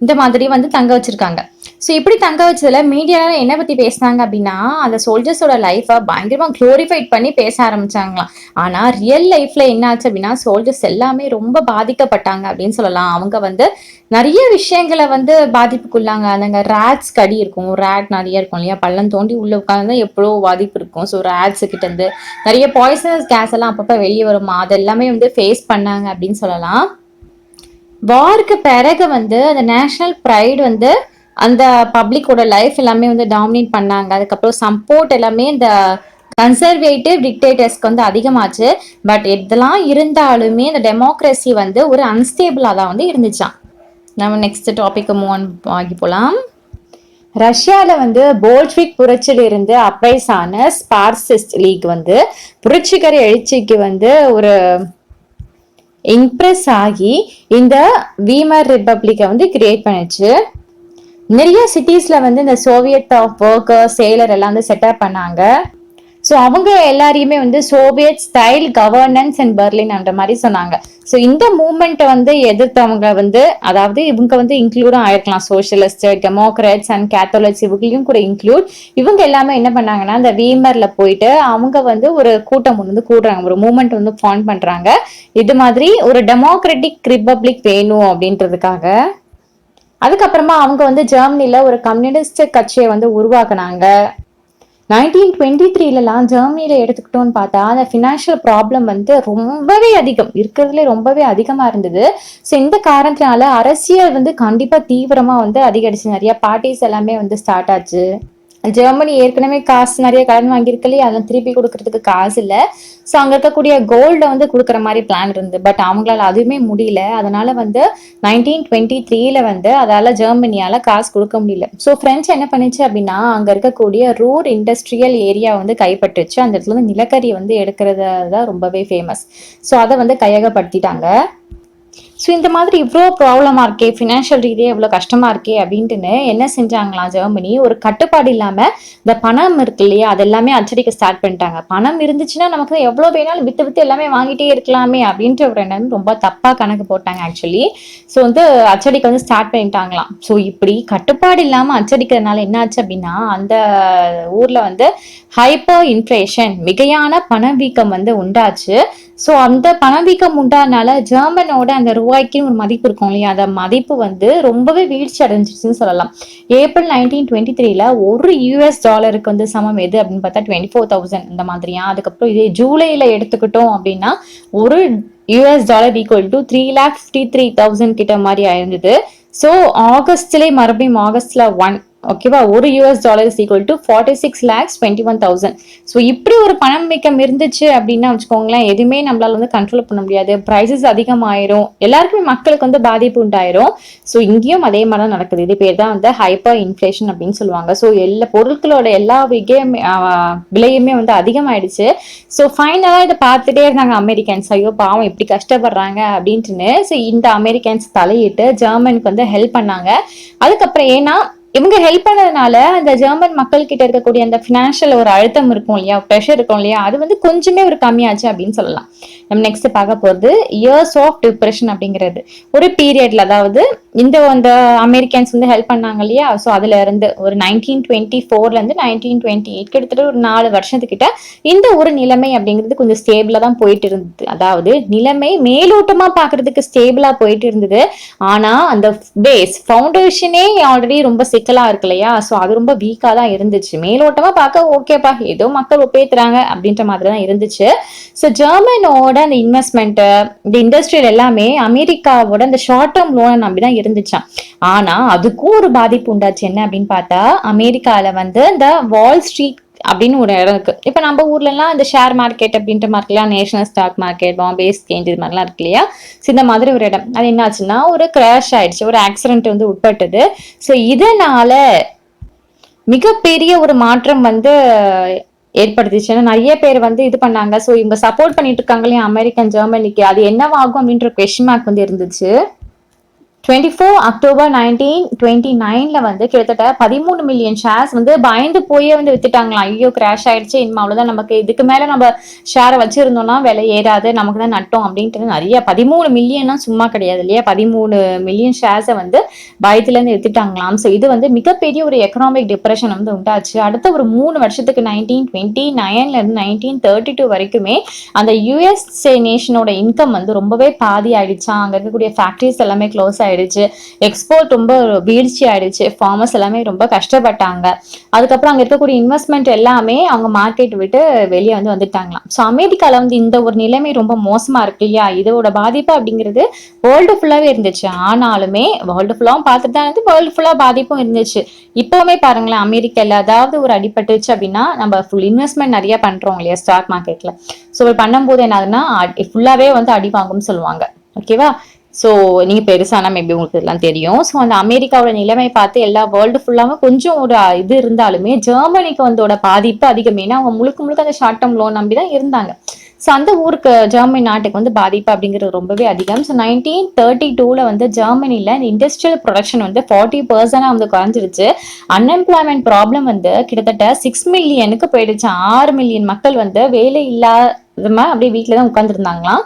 இந்த மாதிரி வந்து தங்க வச்சிருக்காங்க. ஸோ இப்படி தங்க வச்சதுல மீடியால என்ன பத்தி பேசினாங்க அப்படின்னா அந்த சோல்ஜர்ஸோட லைஃபை பயங்கரமா குளோரிஃபைட் பண்ணி பேச ஆரம்பிச்சாங்களாம். ஆனா ரியல் லைஃப்ல என்ன ஆச்சு அப்படின்னா சோல்ஜர்ஸ் எல்லாமே ரொம்ப பாதிக்கப்பட்டாங்க அப்படின்னு சொல்லலாம். அவங்க வந்து நிறைய விஷயங்களை வந்து பாதிப்புக்குள்ளாங்க. அந்த ரேட்ஸ் கடி இருக்கும், ரேட் நிறைய இருக்கும் இல்லையா, பள்ளம் தோண்டி உள்ள உட்காந்து எவ்வளோ பாதிப்பு இருக்கும். ஸோ ரேட்ஸ் கிட்ட இருந்து நிறைய பாய்சனஸ் கேஸ் எல்லாம் அப்பப்போ வெளியே வருமா, அதெல்லாமே வந்து ஃபேஸ் பண்ணாங்க அப்படின்னு சொல்லலாம். வாருக்கு பிறகு வந்து அந்த நேஷனல் ப்ரைடு வந்து அந்த பப்ளிக்கோட லைஃப் எல்லாமே வந்து டாமினேட் பண்ணாங்க. அதுக்கப்புறம் சப்போர்ட் எல்லாமே இந்த கன்சர்வேட்டிவ் டிக்டேட்டர்ஸ்க்கு வந்து அதிகமாச்சு. பட் இதெல்லாம் இருந்தாலுமே இந்த டெமோக்ரஸி வந்து ஒரு அன்ஸ்டேபிளா தான் வந்து இருந்துச்சான். நம்ம நெக்ஸ்ட் டாபிக் மூவ் ஆகி போலாம். ரஷ்யாவில் வந்து போல்ஷ்விக் புரட்சியில இருந்து அப்ரைஸ் ஆன ஸ்பார்சிஸ்ட் லீக் வந்து புரட்சிகர எழுச்சிக்கு வந்து ஒரு இம்ப்ரெஸ் ஆகி இந்த வீமர் ரிபப்ளிக்கை வந்து கிரியேட் பண்ணிச்சு. நிறைய சிட்டிஸ்ல வந்து இந்த சோவியத் ஆஃப் ஒர்க்கர், சேலர் எல்லாம் வந்து செட்டப் பண்ணாங்க. ஸோ அவங்க எல்லாரையுமே வந்து Soviet style governance and Berlin அந்த மாதிரி சொன்னாங்க. ஸோ இந்த மூவ்மெண்ட்டை வந்து எதிர்த்தவங்க வந்து, அதாவது இவங்க வந்து இன்க்ளூடும் ஆயிருக்கலாம், சோசியலிஸ்ட், டெமோக்ராட்ஸ் அண்ட் கேத்தலிக்ஸ் இவங்களையும் கூட இன்க்ளூட். இவங்க எல்லாமே என்ன பண்ணாங்கன்னா இந்த வீமர்ல போயிட்டு அவங்க வந்து ஒரு கூட்டம் வந்து கூடுறாங்க, ஒரு மூவ்மெண்ட் வந்து ஃபார்ம் பண்றாங்க. இது மாதிரி ஒரு டெமோக்ராட்டிக் ரிப்பப்ளிக் வேணும் அப்படின்றதுக்காக. அதுக்கப்புறமா அவங்க வந்து ஜெர்மனில ஒரு கம்யூனிஸ்ட் கட்சியை வந்து உருவாக்குனாங்க. 1923 ஜெர்மனியில எடுத்துக்கிட்டோம்னு பார்த்தா அந்த ஃபினான்ஷியல் ப்ராப்ளம் வந்து ரொம்பவே அதிகம், இருக்கிறதுல ரொம்பவே அதிகமா இருந்தது. ஸோ இந்த காரணத்தினால அரசியல் வந்து கண்டிப்பா தீவிரமா வந்து அதிகரிச்சு, நிறைய பார்ட்டிஸ் எல்லாமே வந்து ஸ்டார்ட் ஆச்சு. ஜெர்மனி ஏற்கனவே காசு நிறைய கடன் வாங்கியிருக்கு இல்லையா, அதெல்லாம் திருப்பி கொடுக்கறதுக்கு காசு இல்லை. ஸோ அங்க இருக்கக்கூடிய கோல்டை வந்து கொடுக்குற மாதிரி பிளான் இருந்து, பட் அவங்களால அதுவுமே முடியல. அதனால வந்து 1923 வந்து அதால ஜெர்மனியால காசு கொடுக்க முடியல. ஸோ பிரெஞ்சு என்ன பண்ணுச்சு அப்படின்னா அங்க இருக்கக்கூடிய ரூர் இண்டஸ்ட்ரியல் ஏரியா வந்து கைப்பற்றுச்சு. அந்த இடத்துல வந்து நிலக்கரி வந்து எடுக்கிறது தான் ரொம்பவே ஃபேமஸ். ஸோ அதை வந்து கையகப்படுத்திட்டாங்க. ஸோ இந்த மாதிரி இவ்வளோ ப்ராப்ளமா இருக்கே, ஃபினான்ஷியல் ரீதியாக இவ்வளோ கஷ்டமா இருக்கே அப்படின்ட்டுன்னு என்ன செஞ்சாங்களாம், ஜெர்மனி ஒரு கட்டுப்பாடு இல்லாமல் இந்த பணம் இருக்கு இல்லையா அது எல்லாமே அச்சடிக்க ஸ்டார்ட் பண்ணிட்டாங்க. பணம் இருந்துச்சுன்னா நமக்கு எவ்வளோ வேணாலும் வித்து வித்து எல்லாமே வாங்கிட்டே இருக்கலாமே அப்படின்ற ஒரு எண்ணம் ரொம்ப தப்பாக கணக்கு போட்டாங்க ஆக்சுவலி. ஸோ வந்து அச்சடிக்க வந்து ஸ்டார்ட் பண்ணிட்டாங்களாம். ஸோ இப்படி கட்டுப்பாடு இல்லாமல் அச்சடிக்கிறதுனால என்ன ஆச்சு அப்படின்னா அந்த ஊரில் வந்து ஹைப்பர் இன்ஃப்ளேஷன், மிகையான பணவீக்கம் வந்து உண்டாச்சு. ஸோ அந்த பணவீக்கம் உண்டானால ஜெர்மனோட அந்த ரூபாய்க்கு ஒரு மதிப்பு இருக்கும் இல்லையா, அந்த மதிப்பு வந்து ரொம்பவே வீழ்ச்சி அடைஞ்சிச்சுன்னு சொல்லலாம். ஏப்ரல் 1923 ஒரு US$ வந்து சமம் எது அப்படின்னு பார்த்தா 24,000 இந்த மாதிரியா. அதுக்கப்புறம் இதே ஜூலைல எடுத்துக்கிட்டோம் அப்படின்னா ஒரு US$ ஈக்குவல் டு 3,53,000 கிட்ட மாதிரி ஆயிருந்தது. ஸோ ஆகஸ்ட்லேயே மறுபடியும் ஆகஸ்ட்ல 1 ஓகேவா, ஒரு US$ ஈக்குவல் டு 46,21,000. ஸோ இப்படி ஒரு பணம் வீக்கம் இருந்துச்சு அப்படின்னா வச்சுக்கோங்களேன், எதுவுமே நம்மளால வந்து கண்ட்ரோல் பண்ண முடியாது, ப்ரைசஸ் அதிகமாயிரும், எல்லாருக்குமே மக்களுக்கு வந்து பாதிப்பு உண்டாயிரும். ஸோ இங்கேயும் அதே மாதிரி தான் நடக்குது. இது பேர் தான் வந்து ஹைப்பர் இன்ஃப்ளேஷன் அப்படின்னு சொல்லுவாங்க. ஸோ எல்லா பொருட்களோட எல்லா விலையுமே வந்து அதிகமாயிடுச்சு. ஸோ ஃபைனலா இதை பார்த்துட்டே இருந்தாங்க அமெரிக்கன்ஸ், ஐயோ பாவம் இப்படி கஷ்டப்படுறாங்க அப்படின்ட்டுன்னு. ஸோ இந்த அமெரிக்கன்ஸ் தலையிட்டு ஜெர்மனுக்கு வந்து ஹெல்ப் பண்ணாங்க. அதுக்கப்புறம் ஏன்னா இவங்க ஹெல்ப் பண்ணதுனால அந்த ஜெர்மன் மக்கள் கிட்ட இருக்கக்கூடிய அந்த பினான்சியல் ஒரு அழுத்தம் இருக்கும் இல்லையா, ப்ரெஷர் இருக்கும் இல்லையா, அது வந்து கொஞ்சமே ஒரு கம்மியாச்சு அப்படின்னு சொல்லலாம். நம்ம நெக்ஸ்ட் பார்க்க போறது இயர்ஸ் ஆஃப் டிப்ரெஷன் அப்படிங்கிறது ஒரு பீரியட்ல, அதாவது இந்த அமெரிக்கன்ஸ் வந்து ஹெல்ப் பண்ணாங்க இல்லையா, ஸோ அதுல இருந்து ஒரு 1924 இருந்து 1928 கிட்டத்தட்ட ஒரு 4 வருஷத்துக்கிட்ட இந்த ஒரு நிலைமை அப்படிங்கிறது கொஞ்சம் ஸ்டேபிளா தான் போயிட்டு இருந்தது. அதாவது நிலைமை மேலோட்டமா பாக்குறதுக்கு ஸ்டேபிளா போயிட்டு இருந்தது. ஆனா அந்த பேஸ் ஃபவுண்டேஷனே ஆல்ரெடி ரொம்ப சிக்கலா இருக்கு இல்லையா, ஸோ அது ரொம்ப வீக்கா தான் இருந்துச்சு. மேலோட்டமா பார்க்க ஓகேப்பா ஏதோ மக்கள் ஒப்பேத்துறாங்க அப்படின்ற மாதிரி தான் இருந்துச்சு. ஸோ ஜெர்மனோட அந்த இன்வெஸ்ட்மெண்ட், இந்த இண்டஸ்ட்ரியல் எல்லாமே அமெரிக்காவோட அந்த ஷார்ட் டேர்ம் லோனை நம்பிதான் இருந்துச்சான். ஆனா அதுக்கும் ஒரு பாதிப்பு உண்டாச்சு. என்ன அப்படின்னு பார்த்தா அமெரிக்கால வந்து இந்த வால் ஸ்ட்ரீட் அப்படின்னு ஒரு இடம் இருக்கு. இப்ப நம்ம ஊர்ல எல்லாம் இந்த ஷேர் மார்க்கெட் அப்படின்ற மாதிரிலாம் national stock market, Bombay exchange இது மாதிரிலாம் இருக்கு இல்லையா, இந்த மாதிரி ஒரு இடம். அது என்ன ஆச்சுன்னா ஒரு கிராஷ் ஆயிடுச்சு, ஒரு ஆக்சிடென்ட் வந்து உட்பட்டது. ஸோ இதனால மிகப்பெரிய ஒரு மாற்றம் வந்து ஏற்படுத்திச்சு. ஏன்னா நிறைய பேர் வந்து இது பண்ணாங்க. ஸோ இவங்க சப்போர்ட் பண்ணிட்டு இருக்காங்க இல்லையா அமெரிக்கன் ஜெர்மனிக்கு, அது என்னவாகும் அப்படின்ற கொஸ்டின் மார்க் வந்து இருந்துச்சு. 24 அக்டோபர் 1929 வந்து கிட்டத்தட்ட 13 மில்லியன் ஷேர்ஸ் வந்து பயந்து போயே வந்து வித்துட்டாங்களாம். ஐயோ கிராஷ் ஆயிடுச்சு, இனிமே அவ்வளவுதான், நமக்கு இதுக்கு மேல நம்ம ஷேரை வச்சிருந்தோம்னா விலை ஏறாது, நமக்கு தான் நட்டோம் அப்படின்ட்டு நிறைய 13 மில்லியன்னா சும்மா கிடையாது இல்லையா, 13 மில்லியன் ஷேர்ஸை வந்து பயத்துல இருந்து வித்துட்டாங்களாம். ஸோ இது வந்து மிகப்பெரிய ஒரு எக்கனாமிக் டிப்ரெஷன் வந்து உண்டாச்சு. அடுத்த ஒரு 3 வருஷத்துக்கு 1929 இருந்து 1932 வரைக்குமே அந்த யுஎஸ்ஏ நேஷனோட இன்கம் வந்து ரொம்பவே பாதி ஆயிடுச்சா. அங்க இருக்கக்கூடிய ஃபேக்டரிஸ் எல்லாமே க்ளோஸ் ஆயிடுச்சு, எக்ஸ்போர்ட் ரொம்ப வீழ்ச்சி ஆயிடுச்சு, ஃபார்மர்ஸ் எல்லாமே ரொம்ப கஷ்டப்பட்டாங்க. அதுக்கப்புறம் அங்க இருக்கக்கூடிய இன்வெஸ்ட்மெண்ட் எல்லாமே அவங்க மார்க்கெட் விட்டு வெளியே வந்து வந்துட்டாங்களாம். ஸோ அமெரிக்கால வந்து இந்த ஒரு நிலைமை ரொம்ப மோசமா இருக்கு இல்லையா, இதோட பாதிப்பு அப்படிங்கிறது வேர்ல்டு ஃபுல்லாவே இருந்துச்சு. ஆனாலுமே வேர்ல்டு ஃபுல்லாவும் பார்த்துட்டு தான் இருந்து வேர்ல்டு ஃபுல்லா பாதிப்பும் இருந்துச்சு. இப்பவுமே பாருங்களேன் அமெரிக்கால ஏதாவது ஒரு அடிபட்டுச்சு அப்படின்னா நம்ம ஃபுல் இன்வெஸ்ட்மெண்ட் நிறைய பண்றோம் இல்லையா ஸ்டாக் மார்க்கெட்ல, ஸோ பண்ணும்போது என்ன ஆகுதுன்னா ஃபுல்லாவே வந்து அடி வாங்கும்னு சொல்லுவாங்க. ஓகேவா, ஸோ நீங்க பெருசானா மேபி உங்களுக்கு இதெல்லாம் தெரியும். ஸோ அந்த அமெரிக்காவோட நிலைமை பார்த்து எல்லா வேர்ல்டு ஃபுல்லாவும் கொஞ்சம் ஒரு இது இருந்தாலுமே ஜெர்மனிக்கு வந்தோட பாதிப்பு அதிகம். ஏன்னா அவங்க முழுக்க முழுக்க அந்த ஷார்ட் டேர்ம் லோன் நம்பி தான் இருந்தாங்க. ஸோ அந்த ஊருக்கு ஜெர்மனி நாட்டுக்கு வந்து பாதிப்பு அப்படிங்கிறது ரொம்பவே அதிகம். ஸோ 1932 வந்து ஜெர்மனியில் இந்த இண்டஸ்ட்ரியல் ப்ரொடக்ஷன் வந்து 40% வந்து குறைஞ்சிருச்சு. அன்எம்ப்ளாய்மெண்ட் ப்ராப்ளம் வந்து கிட்டத்தட்ட 6 மில்லியனுக்கு போயிடுச்சு. 6 மில்லியன் மக்கள் வந்து வேலை இல்லாத அப்படியே வீட்டில தான் உட்காந்துருந்தாங்களாம்.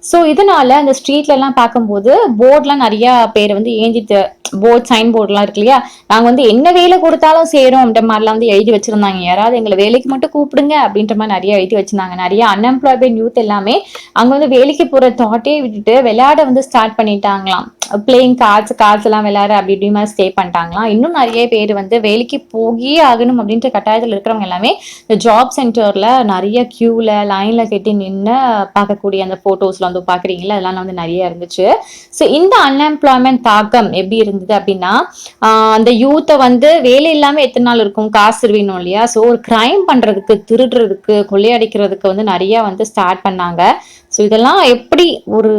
ஸோ இதனால அந்த ஸ்ட்ரீட்ல எல்லாம் பார்க்கும்போது போர்ட்லாம் நிறைய பேர் வந்து ஏந்திட்டு போர்ட் சைன் போர்ட்லாம் இருக்கு இல்லையா, நாங்க வந்து என்ன வேலை கொடுத்தாலும் செய்யறோம் அப்படின்ற மாதிரிலாம் வந்து எழுதி வச்சிருந்தாங்க. யாராவது எங்களை வேலைக்கு மட்டும் கூப்பிடுங்க அப்படின்ற மாதிரி நிறைய எழுதி வச்சிருந்தாங்க. நிறைய அன்எம்ப்ளாய்மெண்ட் யூத் எல்லாமே அங்க வந்து வேலைக்கு போற தாட்டே விட்டுட்டு விளையாட வந்து ஸ்டார்ட் பண்ணிட்டாங்களாம். பிளேயிங் கார்ட்ஸ் எல்லாம் விளையாட அப்படி இப்படி மாதிரி ஸ்டே பண்ணிட்டாங்களாம். இன்னும் நிறைய பேர் வந்து வேலைக்கு போயே ஆகணும் அப்படின்ற கட்டாயத்தில் இருக்கிறவங்க எல்லாமே இந்த ஜாப் சென்டர்ல நிறைய கியூல லைன்ல கட்டி நின்று பார்க்கக்கூடிய அந்த போட்டோஸ்ல வந்து பாக்குறீங்களா, அதெல்லாம் வந்து நிறைய இருந்துச்சு. ஸோ இந்த அன்எம்ப்ளாய்மெண்ட் தாக்கம் எப்படி இருந்தது அப்படின்னா, அந்த யூத்தை வந்து வேலை இல்லாம எத்தனை நாள் இருக்கும், காசு வேணும் இல்லையா, ஸோ ஒரு கிரைம் பண்றதுக்கு, திருடுறதுக்கு, கொள்ளையடிக்கிறதுக்கு வந்து நிறைய வந்து ஸ்டார்ட் பண்ணாங்க. ஸோ இதெல்லாம் எப்படி ஒரு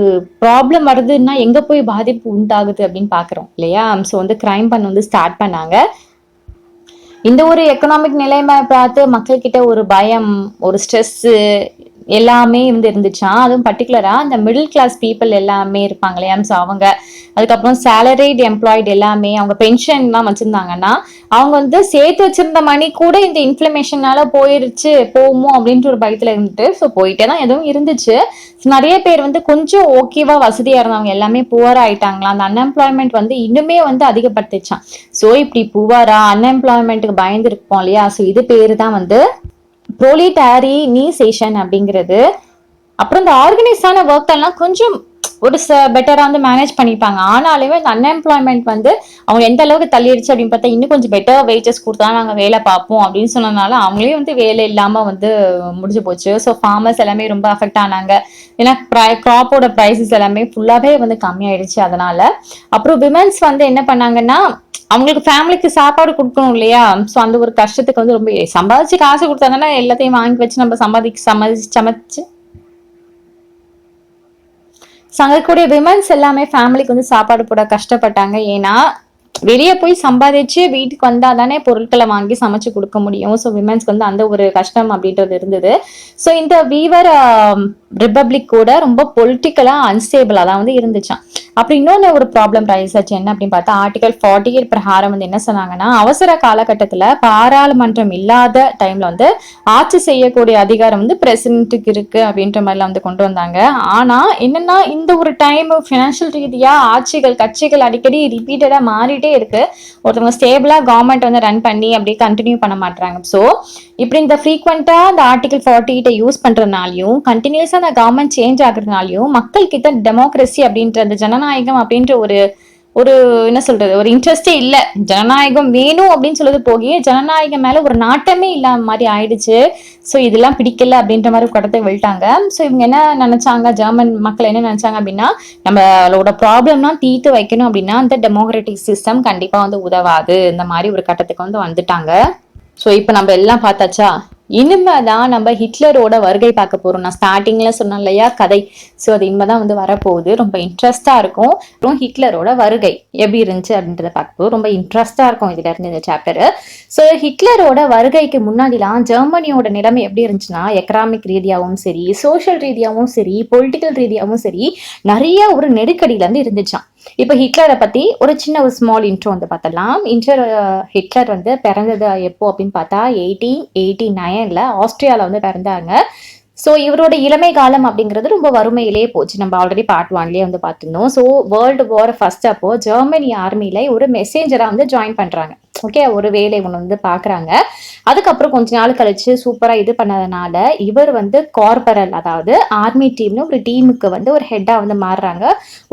ப்ராப்ளம் வருதுன்னா எங்க போய் பாதிப்பு உண்டாகுது அப்படின்னு பாக்குறோம் இல்லையா. ஸோ வந்து கிரைம் பண்ண வந்து ஸ்டார்ட் பண்ணாங்க. இந்த ஒரு எக்கனாமிக் நிலைமை பார்த்து மக்கள் கிட்ட ஒரு பயம், ஒரு ஸ்ட்ரெஸ் எல்லாமே வந்து இருந்துச்சான். அதுவும் பர்டிகுலரா இந்த மிடில் கிளாஸ் பீப்புள் எல்லாமே இருப்பாங்க இல்லையா, ஸோ அவங்க அதுக்கப்புறம் சேலரிட் எம்ப்ளாய்டு எல்லாமே அவங்க பென்ஷன்லாம் வச்சிருந்தாங்கன்னா அவங்க வந்து சேர்த்து வச்சிருந்த மணி கூட இந்த இன்ஃப்ளமேஷனால போகுமோ அப்படின்ற ஒரு பயத்துல இருந்துட்டு ஸோ போயிட்டே தான் எதுவும் இருந்துச்சு. நிறைய பேர் வந்து கொஞ்சம் ஓகேவா வசதியா இருந்தவங்க எல்லாமே புவரா ஆயிட்டாங்களா. அந்த அன்எம்ப்ளாய்மெண்ட் வந்து இன்னுமே வந்து அதிகப்படுத்திச்சான். ஸோ இப்படி புவரா அன்எம்ப்ளாய்மெண்ட்டுக்கு பயந்து இருப்போம் இல்லையா, ஸோ இது பேரு தான் வந்து ப்ரோலிட்டாரினேஷன் அப்படிங்கிறது. அப்புறம் இந்த ஆர்கனைஸான ஒர்க் எல்லாம் கொஞ்சம் ஒரு பெட்டரா வந்து மேனேஜ் பண்ணிப்பாங்க. ஆனாலுமே இந்த அன்எம்ப்ளாய்மெண்ட் வந்து அவங்க எந்த அளவுக்கு தள்ளிடுச்சு அப்படின்னு பார்த்தா இன்னும் கொஞ்சம் பெட்டர் வேஜஸ் கொடுத்தா நாங்கள் வேலை பார்ப்போம் அப்படின்னு சொன்னதுனால அவங்களே வந்து வேலை இல்லாம வந்து முடிஞ்சு போச்சு. ஸோ ஃபார்மர்ஸ் எல்லாமே ரொம்ப அஃபெக்ட் ஆனாங்க. ஏன்னா கிராப்போட ப்ரைஸஸ் எல்லாமே ஃபுல்லாவே வந்து கம்மியாயிடுச்சு. அதனால அப்புறம் விமென்ஸ் வந்து என்ன பண்ணாங்கன்னா அவங்களுக்கு ஃபேமிலிக்கு சாப்பாடு கொடுக்கணும் இல்லையா, ஸோ அந்த ஒரு கஷ்டத்துக்கு வந்து ரொம்ப சம்பாதிச்சு காசு கொடுத்தாங்கன்னா எல்லாத்தையும் வாங்கி வச்சு நம்ம சமைச்சு சங்கக்கூடிய விமன்ஸ் எல்லாமே ஃபேமிலிக்கு வந்து சாப்பாடு போட கஷ்டப்பட்டாங்க. ஏன்னா வெளியே போய் சம்பாதிச்சு வீட்டுக்கு வந்தா தானே பொருட்களை வாங்கி சமைச்சு கொடுக்க முடியும். ஸோ விமென்ஸ்க்கு வந்து அந்த ஒரு கஷ்டம் அப்படின்றது இருந்தது. ஸோ இந்த வீவர் ரிப்பப்ளிக் கூட ரொம்ப பொலிட்டிக்கலா அன்ஸ்டேபிளா தான் வந்து இருந்துச்சான். அப்படி இன்னொன்னு ஒரு ப்ராப்ளம் ரைஸ் ஆச்சு என்ன அப்படின்னு பார்த்தா, ஆர்டிகல் 48 பிரகாரம் வந்து என்ன சொன்னாங்கன்னா, அவசர காலகட்டத்துல பாராளுமன்றம் இல்லாத டைம்ல வந்து ஆட்சி செய்யக்கூடிய அதிகாரம் வந்து பிரசிடென்ட்டுக்கு இருக்கு அப்படின்ற மாதிரிலாம் வந்து கொண்டு வந்தாங்க. ஆனா என்னன்னா இந்த ஒரு டைம் பினான்சியல் ரீதியா கட்சிகள் அடிக்கடி ரிப்பீட்டடா மாறிட்டே இருக்கு. ஒருத்தவங்க ஸ்டேபிளா கவர்மெண்ட் வந்து ரன் பண்ணி அப்படியே கண்டினியூ பண்ண மாட்டாங்க. ஸோ இப்படி இந்த ஃப்ரீக்வெண்டா இந்த ஆர்டிகல் 48 யூஸ் பண்றதுனாலையும் கண்டினியூஸா அந்த கவர்மெண்ட் சேஞ்ச் ஆகுறதுனாலையும் மக்கள் கிட்ட டெமோக்ரஸி அப்படின்ற அந்த ஜனநாயகம் அப்படின்ற ஒரு ஒரு என்ன சொல்றது ஒரு இன்ட்ரெஸ்டே இல்ல. ஜனநாயகம் வேணும் அப்படின்னு சொல்றது போகவே ஜனநாயகம் மேல ஒரு நாட்டமே இல்லாம மாதிரி ஆயிடுச்சு. ஸோ இதெல்லாம் பிடிக்கல அப்படின்ற மாதிரி கடத்தை விட்டாங்க. ஸோ இவங்க என்ன நினைச்சாங்க, ஜெர்மன் மக்கள் என்ன நினைச்சாங்க அப்படின்னா, நம்மளோட ப்ராப்ளம்லாம் தீர்த்து வைக்கணும் அப்படின்னா அந்த டெமோக்ராட்டிக் சிஸ்டம் கண்டிப்பா வந்து உதவாது, இந்த மாதிரி ஒரு கட்டத்துக்கு வந்து வந்துட்டாங்க. ஸோ இப்போ நம்ம எல்லாம் பார்த்தாச்சா, இனிமேதான் நம்ம ஹிட்லரோட வருகை பார்க்க போறோம். நான் ஸ்டார்டிங்ல சொன்னேன் இல்லையா கதை, ஸோ அது இனிமேதான் வந்து வரப்போகுது. ரொம்ப இன்ட்ரெஸ்டா இருக்கும். ஹிட்லரோட வருகை எப்படி இருந்துச்சு அப்படின்றத பார்க்க போறோம். ரொம்ப இன்ட்ரெஸ்டா இருக்கும் இதுல இருந்து இந்த சாப்டர். ஸோ ஹிட்லரோட வருகைக்கு முன்னாடிலாம் ஜெர்மனியோட நிலைமை எப்படி இருந்துச்சுன்னா, எக்கனாமிக் ரீதியாகவும் சரி, சோசியல் ரீதியாகவும் சரி, பொலிட்டிக்கல் ரீதியாகவும் சரி, நிறைய ஒரு நெருக்கடியில இருந்து இருந்துச்சான். இப்ப ஹிட்லரை பத்தி ஒரு சின்ன ஒரு ஸ்மால் இன்ட்ரோ வந்து பார்த்தலாம். ஹிட்லர் வந்து பிறந்தது எப்போ அப்படின்னு பார்த்தா 1889 ஆஸ்திரியால வந்து பிறந்தாங்க. ஸோ இவரோட இளமை காலம் அப்படிங்கிறது ரொம்ப வறுமையிலே போச்சு. நம்ம ஆல்ரெடி பார்ட் 1லயே வந்து பார்த்துருந்தோம். ஸோ வேர்ல்டு வார் ஃபர்ஸ்ட் அப்போ ஜெர்மனி ஆர்மியில ஒரு மெசேஞ்சரா வந்து ஜாயின் பண்றாங்க. ஓகே, ஒரு வேலை ஒன்று வந்து பாக்குறாங்க. அதுக்கப்புறம் கொஞ்ச நாள் கழிச்சு சூப்பரா இது பண்ணதுனால இவர் வந்து கார்பரல், அதாவது ஆர்மி டீம்னு ஒரு டீமுக்கு வந்து ஒரு ஹெட்டா வந்து மாறுறாங்க.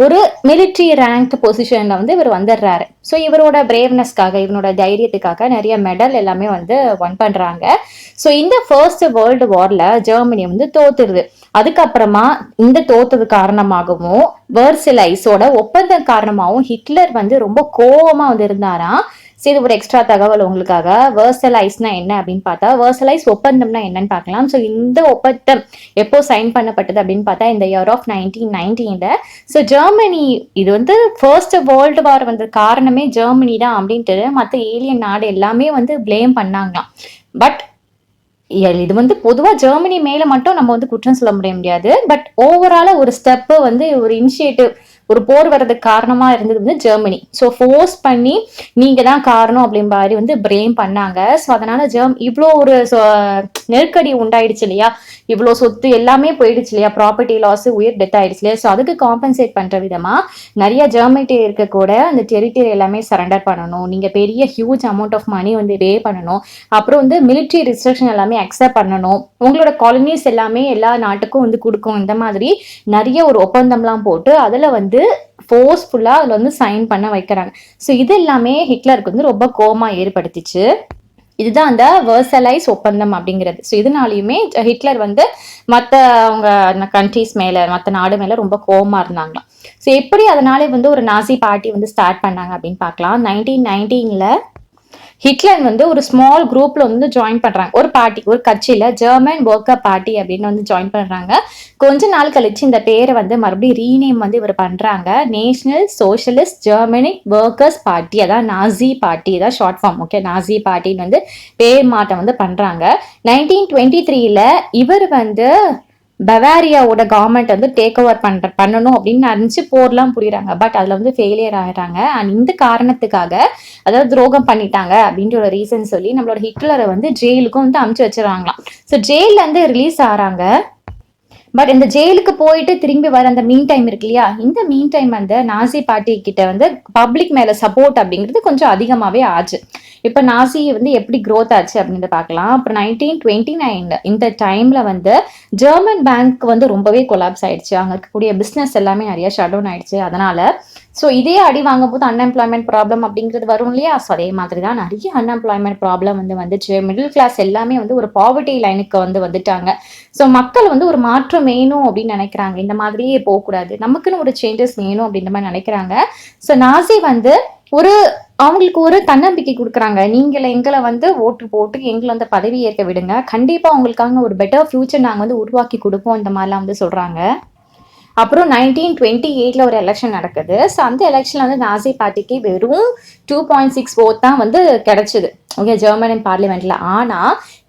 ஒரு மிலிட்ரி ரேங்க் பொசிஷன்ல வந்து இவர் வந்துடுறாரு. ஸோ இவரோட பிரேவ்னஸ்க்காக, இவனோட தைரியத்துக்காக நிறைய மெடல் எல்லாமே வந்து ஒன் பண்றாங்க. ஸோ இந்த ஃபர்ஸ்ட் வேர்ல்டு வார்ல ஜெர்மனி வந்து தோத்துருது. அதுக்கப்புறமா இந்த தோத்தது காரணமாகவும் வெர்சலைஸோட ஒப்பந்தம் காரணமாகவும் ஹிட்லர் வந்து ரொம்ப கோபமா வந்து இருந்தாராம். சரி, ஒரு எக்ஸ்ட்ரா தகவல் உங்களுக்காக. வெர்சலைஸ்னா என்ன அப்படின்னு பார்த்தா, வெர்சலைஸ் ஒப்பந்தம்னா என்னன்னு பார்க்கலாம். ஸோ இந்த ஒப்பந்தம் எப்போ சைன் பண்ணப்பட்டது அப்படின்னு பார்த்தா இந்த இயர் ஆஃப் 1919. ஸோ ஜெர்மனி இது வந்து ஃபர்ஸ்ட் வேர்ல்டு வார் வந்த காரணமே ஜெர்மனி தான் அப்படின்ட்டு மற்ற ஏலியன் நாடு எல்லாமே வந்து பிளேம் பண்ணாங்களாம். பட் இது வந்து பொதுவா ஜெர்மனி மேல மட்டும் நம்ம வந்து குற்றம் சொல்ல முடியாது. பட் ஓவராலா ஒரு ஸ்டெப் வந்து ஒரு இனிஷியேட்டிவ் ஒரு போர் வர்றதுக்கு காரணமா இருந்தது வந்து ஜெர்மனி. ஸோ ஃபோர்ஸ் பண்ணி நீங்க தான் காரணம் அப்படின்ற மாதிரி வந்து பிரேம் பண்ணாங்க. ஸோ அதனால இவ்வளோ ஒரு நெருக்கடி உண்டாயிடுச்சு இல்லையா, இவ்வளோ சொத்து எல்லாமே போயிடுச்சு இல்லையா, ப்ராப்பர்ட்டி லாஸ், உயிர் டெத் ஆயிடுச்சு இல்லையா. ஸோ அதுக்கு காம்பன்சேட் பண்ற விதமா நிறைய ஜெர்மனி இருக்க கூட அந்த டெரிட்டரி எல்லாமே சரண்டர் பண்ணணும், நீங்க பெரிய ஹியூஜ் அமௌண்ட் ஆஃப் மணி வந்து பே பண்ணணும், அப்புறம் வந்து மிலிட்ரி ரிஸ்ட்ரிக்ஷன் எல்லாமே அக்செப்ட் பண்ணணும், உங்களோட காலனிஸ் எல்லாமே எல்லா நாட்டுக்கும் வந்து கொடுக்கும், இந்த மாதிரி நிறைய ஒரு ஒப்பந்தம்லாம் போட்டு அதுல வந்து ஃபோர்ஸ்ஃபுல்லா அதுல வந்து சைன் பண்ண வைக்கிறாங்க. ஸோ இது எல்லாமே ஹிட்லருக்கு வந்து ரொம்ப கோமா ஏற்படுத்திச்சு. இதுதான் அந்த வெர்சலைஸ் ஒப்பந்தம் அப்படிங்கிறது. ஸோ இதனாலையுமே ஹிட்லர் வந்து மற்ற அவங்க கண்ட்ரிஸ் மேல மற்ற நாடு மேல ரொம்ப கோவமா இருந்தாங்களாம். ஸோ எப்படி அதனாலே வந்து ஒரு நாசி பார்ட்டி வந்து ஸ்டார்ட் பண்ணாங்க அப்படின்னு பார்க்கலாம். 1919 ஹிட்லர் வந்து ஒரு ஸ்மால் குரூப்ல வந்து ஜாயின் பண்றாங்க, ஒரு பார்ட்டி, ஒரு கட்சியில ஜெர்மன் ஒர்க்கர் பார்ட்டி அப்படின்னு வந்து ஜாயின் பண்றாங்க. கொஞ்ச நாள் கழிச்சு இந்த பேரை வந்து மறுபடியும் ரீநேம் வந்து இவர் பண்றாங்க, national socialist Germany workers party, அதான் நாசி பார்ட்டி தான் ஷார்ட் ஃபார்ம். ஓகே, நாசி பார்ட்டின்னு வந்து பேர் மாற்றம் வந்து பண்றாங்க. 1923 இவர் வந்து பவாரியாவோட கவர்மெண்ட் வந்து டேக் ஓவர் பண்ணணும் அப்படின்னு நினைச்சு போர்லாம் புரியுறாங்க. பட் அதுல வந்து ஃபெயிலியர் ஆயிடுறாங்க. அண்ட் இந்த காரணத்துக்காக, அதாவது துரோகம் பண்ணிட்டாங்க அப்படின்ற ஒரு ரீசன் சொல்லி நம்மளோட ஹிட்லரை வந்து ஜெயிலுக்கும் வந்து அமுச்சு வச்சிருவாங்களாம். ஸோ ஜெயில இருந்து ரிலீஸ் ஆறாங்க. பட் இந்த ஜெயிலுக்கு போயிட்டு திரும்பி வர அந்த மீன் டைம் இருக்கு இல்லையா, இந்த மீன் டைம் வந்து நாசி பார்ட்டி கிட்ட வந்து பப்ளிக் மேல சப்போர்ட் அப்படிங்கிறது கொஞ்சம் அதிகமாவே ஆச்சு. இப்ப நாசி வந்து எப்படி க்ரோத் ஆச்சு அப்படின்னு பார்க்கலாம். அப்புறம் 1929 இந்த டைம்ல வந்து ஜெர்மன் பேங்க் வந்து ரொம்பவே கொலாப்ஸ் ஆயிடுச்சு, அங்க இருக்கக்கூடிய பிசினஸ் எல்லாமே நிறைய ஷட் டவுன் ஆயிடுச்சு. அதனால ஸோ இதே அடி வாங்கும் போது அன்எம்ப்ளாய்மெண்ட் ப்ராப்ளம் அப்படிங்கிறது வரும் இல்லையா. ஸோ அதே மாதிரி தான் நிறைய அன்எம்ப்ளாய்மெண்ட் ப்ராப்ளம் வந்து வந்துச்சு. மிடில் கிளாஸ் எல்லாமே வந்து ஒரு பாவர்ட்டி லைனுக்கு வந்து வந்துட்டாங்க. ஸோ மக்கள் வந்து ஒரு மாற்றம் வேணும் அப்படின்னு நினைக்கிறாங்க, இந்த மாதிரியே போகக்கூடாது, நமக்குன்னு ஒரு சேஞ்சஸ் வேணும் அப்படின்ற மாதிரி நினைக்கிறாங்க. ஸோ நாசி வந்து அவங்களுக்கு ஒரு தன்னம்பிக்கை கொடுக்குறாங்க, நீங்களை எங்களை வந்து ஓட்டு போட்டு எங்களை வந்து பதவி ஏற்க விடுங்க, கண்டிப்பா அவங்களுக்காக ஒரு பெட்டர் ஃபியூச்சர் நாங்கள் வந்து உருவாக்கி கொடுப்போம், இந்த மாதிரிலாம் வந்து சொல்றாங்க. அப்புறம் 1928 ஒரு எலெக்ஷன் நடக்குது. ஸோ அந்த எலெக்ஷன்ல வந்து நாசி பார்ட்டிக்கு வெறும் 2.6 vote தான் வந்து கிடைச்சது, ஓகே, ஜெர்மன் பார்லிமெண்ட்ல. ஆனா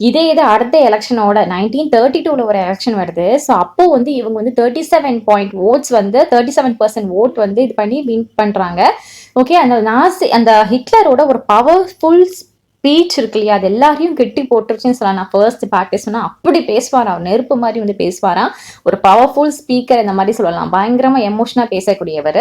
இதே அடுத்த எலெக்ஷனோட 1932 ஒரு எலெக்ஷன் வருது. ஸோ அப்போ வந்து இவங்க வந்து 37 votes வந்து 37% ஓட் வந்து இது பண்ணி வின் பண்றாங்க. ஓகே, அந்த ஹிட்லரோட ஒரு பவர்ஃபுல் ஸ்பீச் இருக்கு இல்லையா, அது எல்லாரையும் கெட்டி போட்டுருச்சுன்னு சொல்லலாம். நான் ஃபர்ஸ்ட் பார்ட்டி சொன்னா அப்படி பேசுவாராம், அவர் நெருப்பு மாதிரி வந்து பேசுவாராம், ஒரு பவர்ஃபுல் ஸ்பீக்கர் இந்த மாதிரி சொல்லலாம், பயங்கரமா எமோஷனா பேசக்கூடியவர்.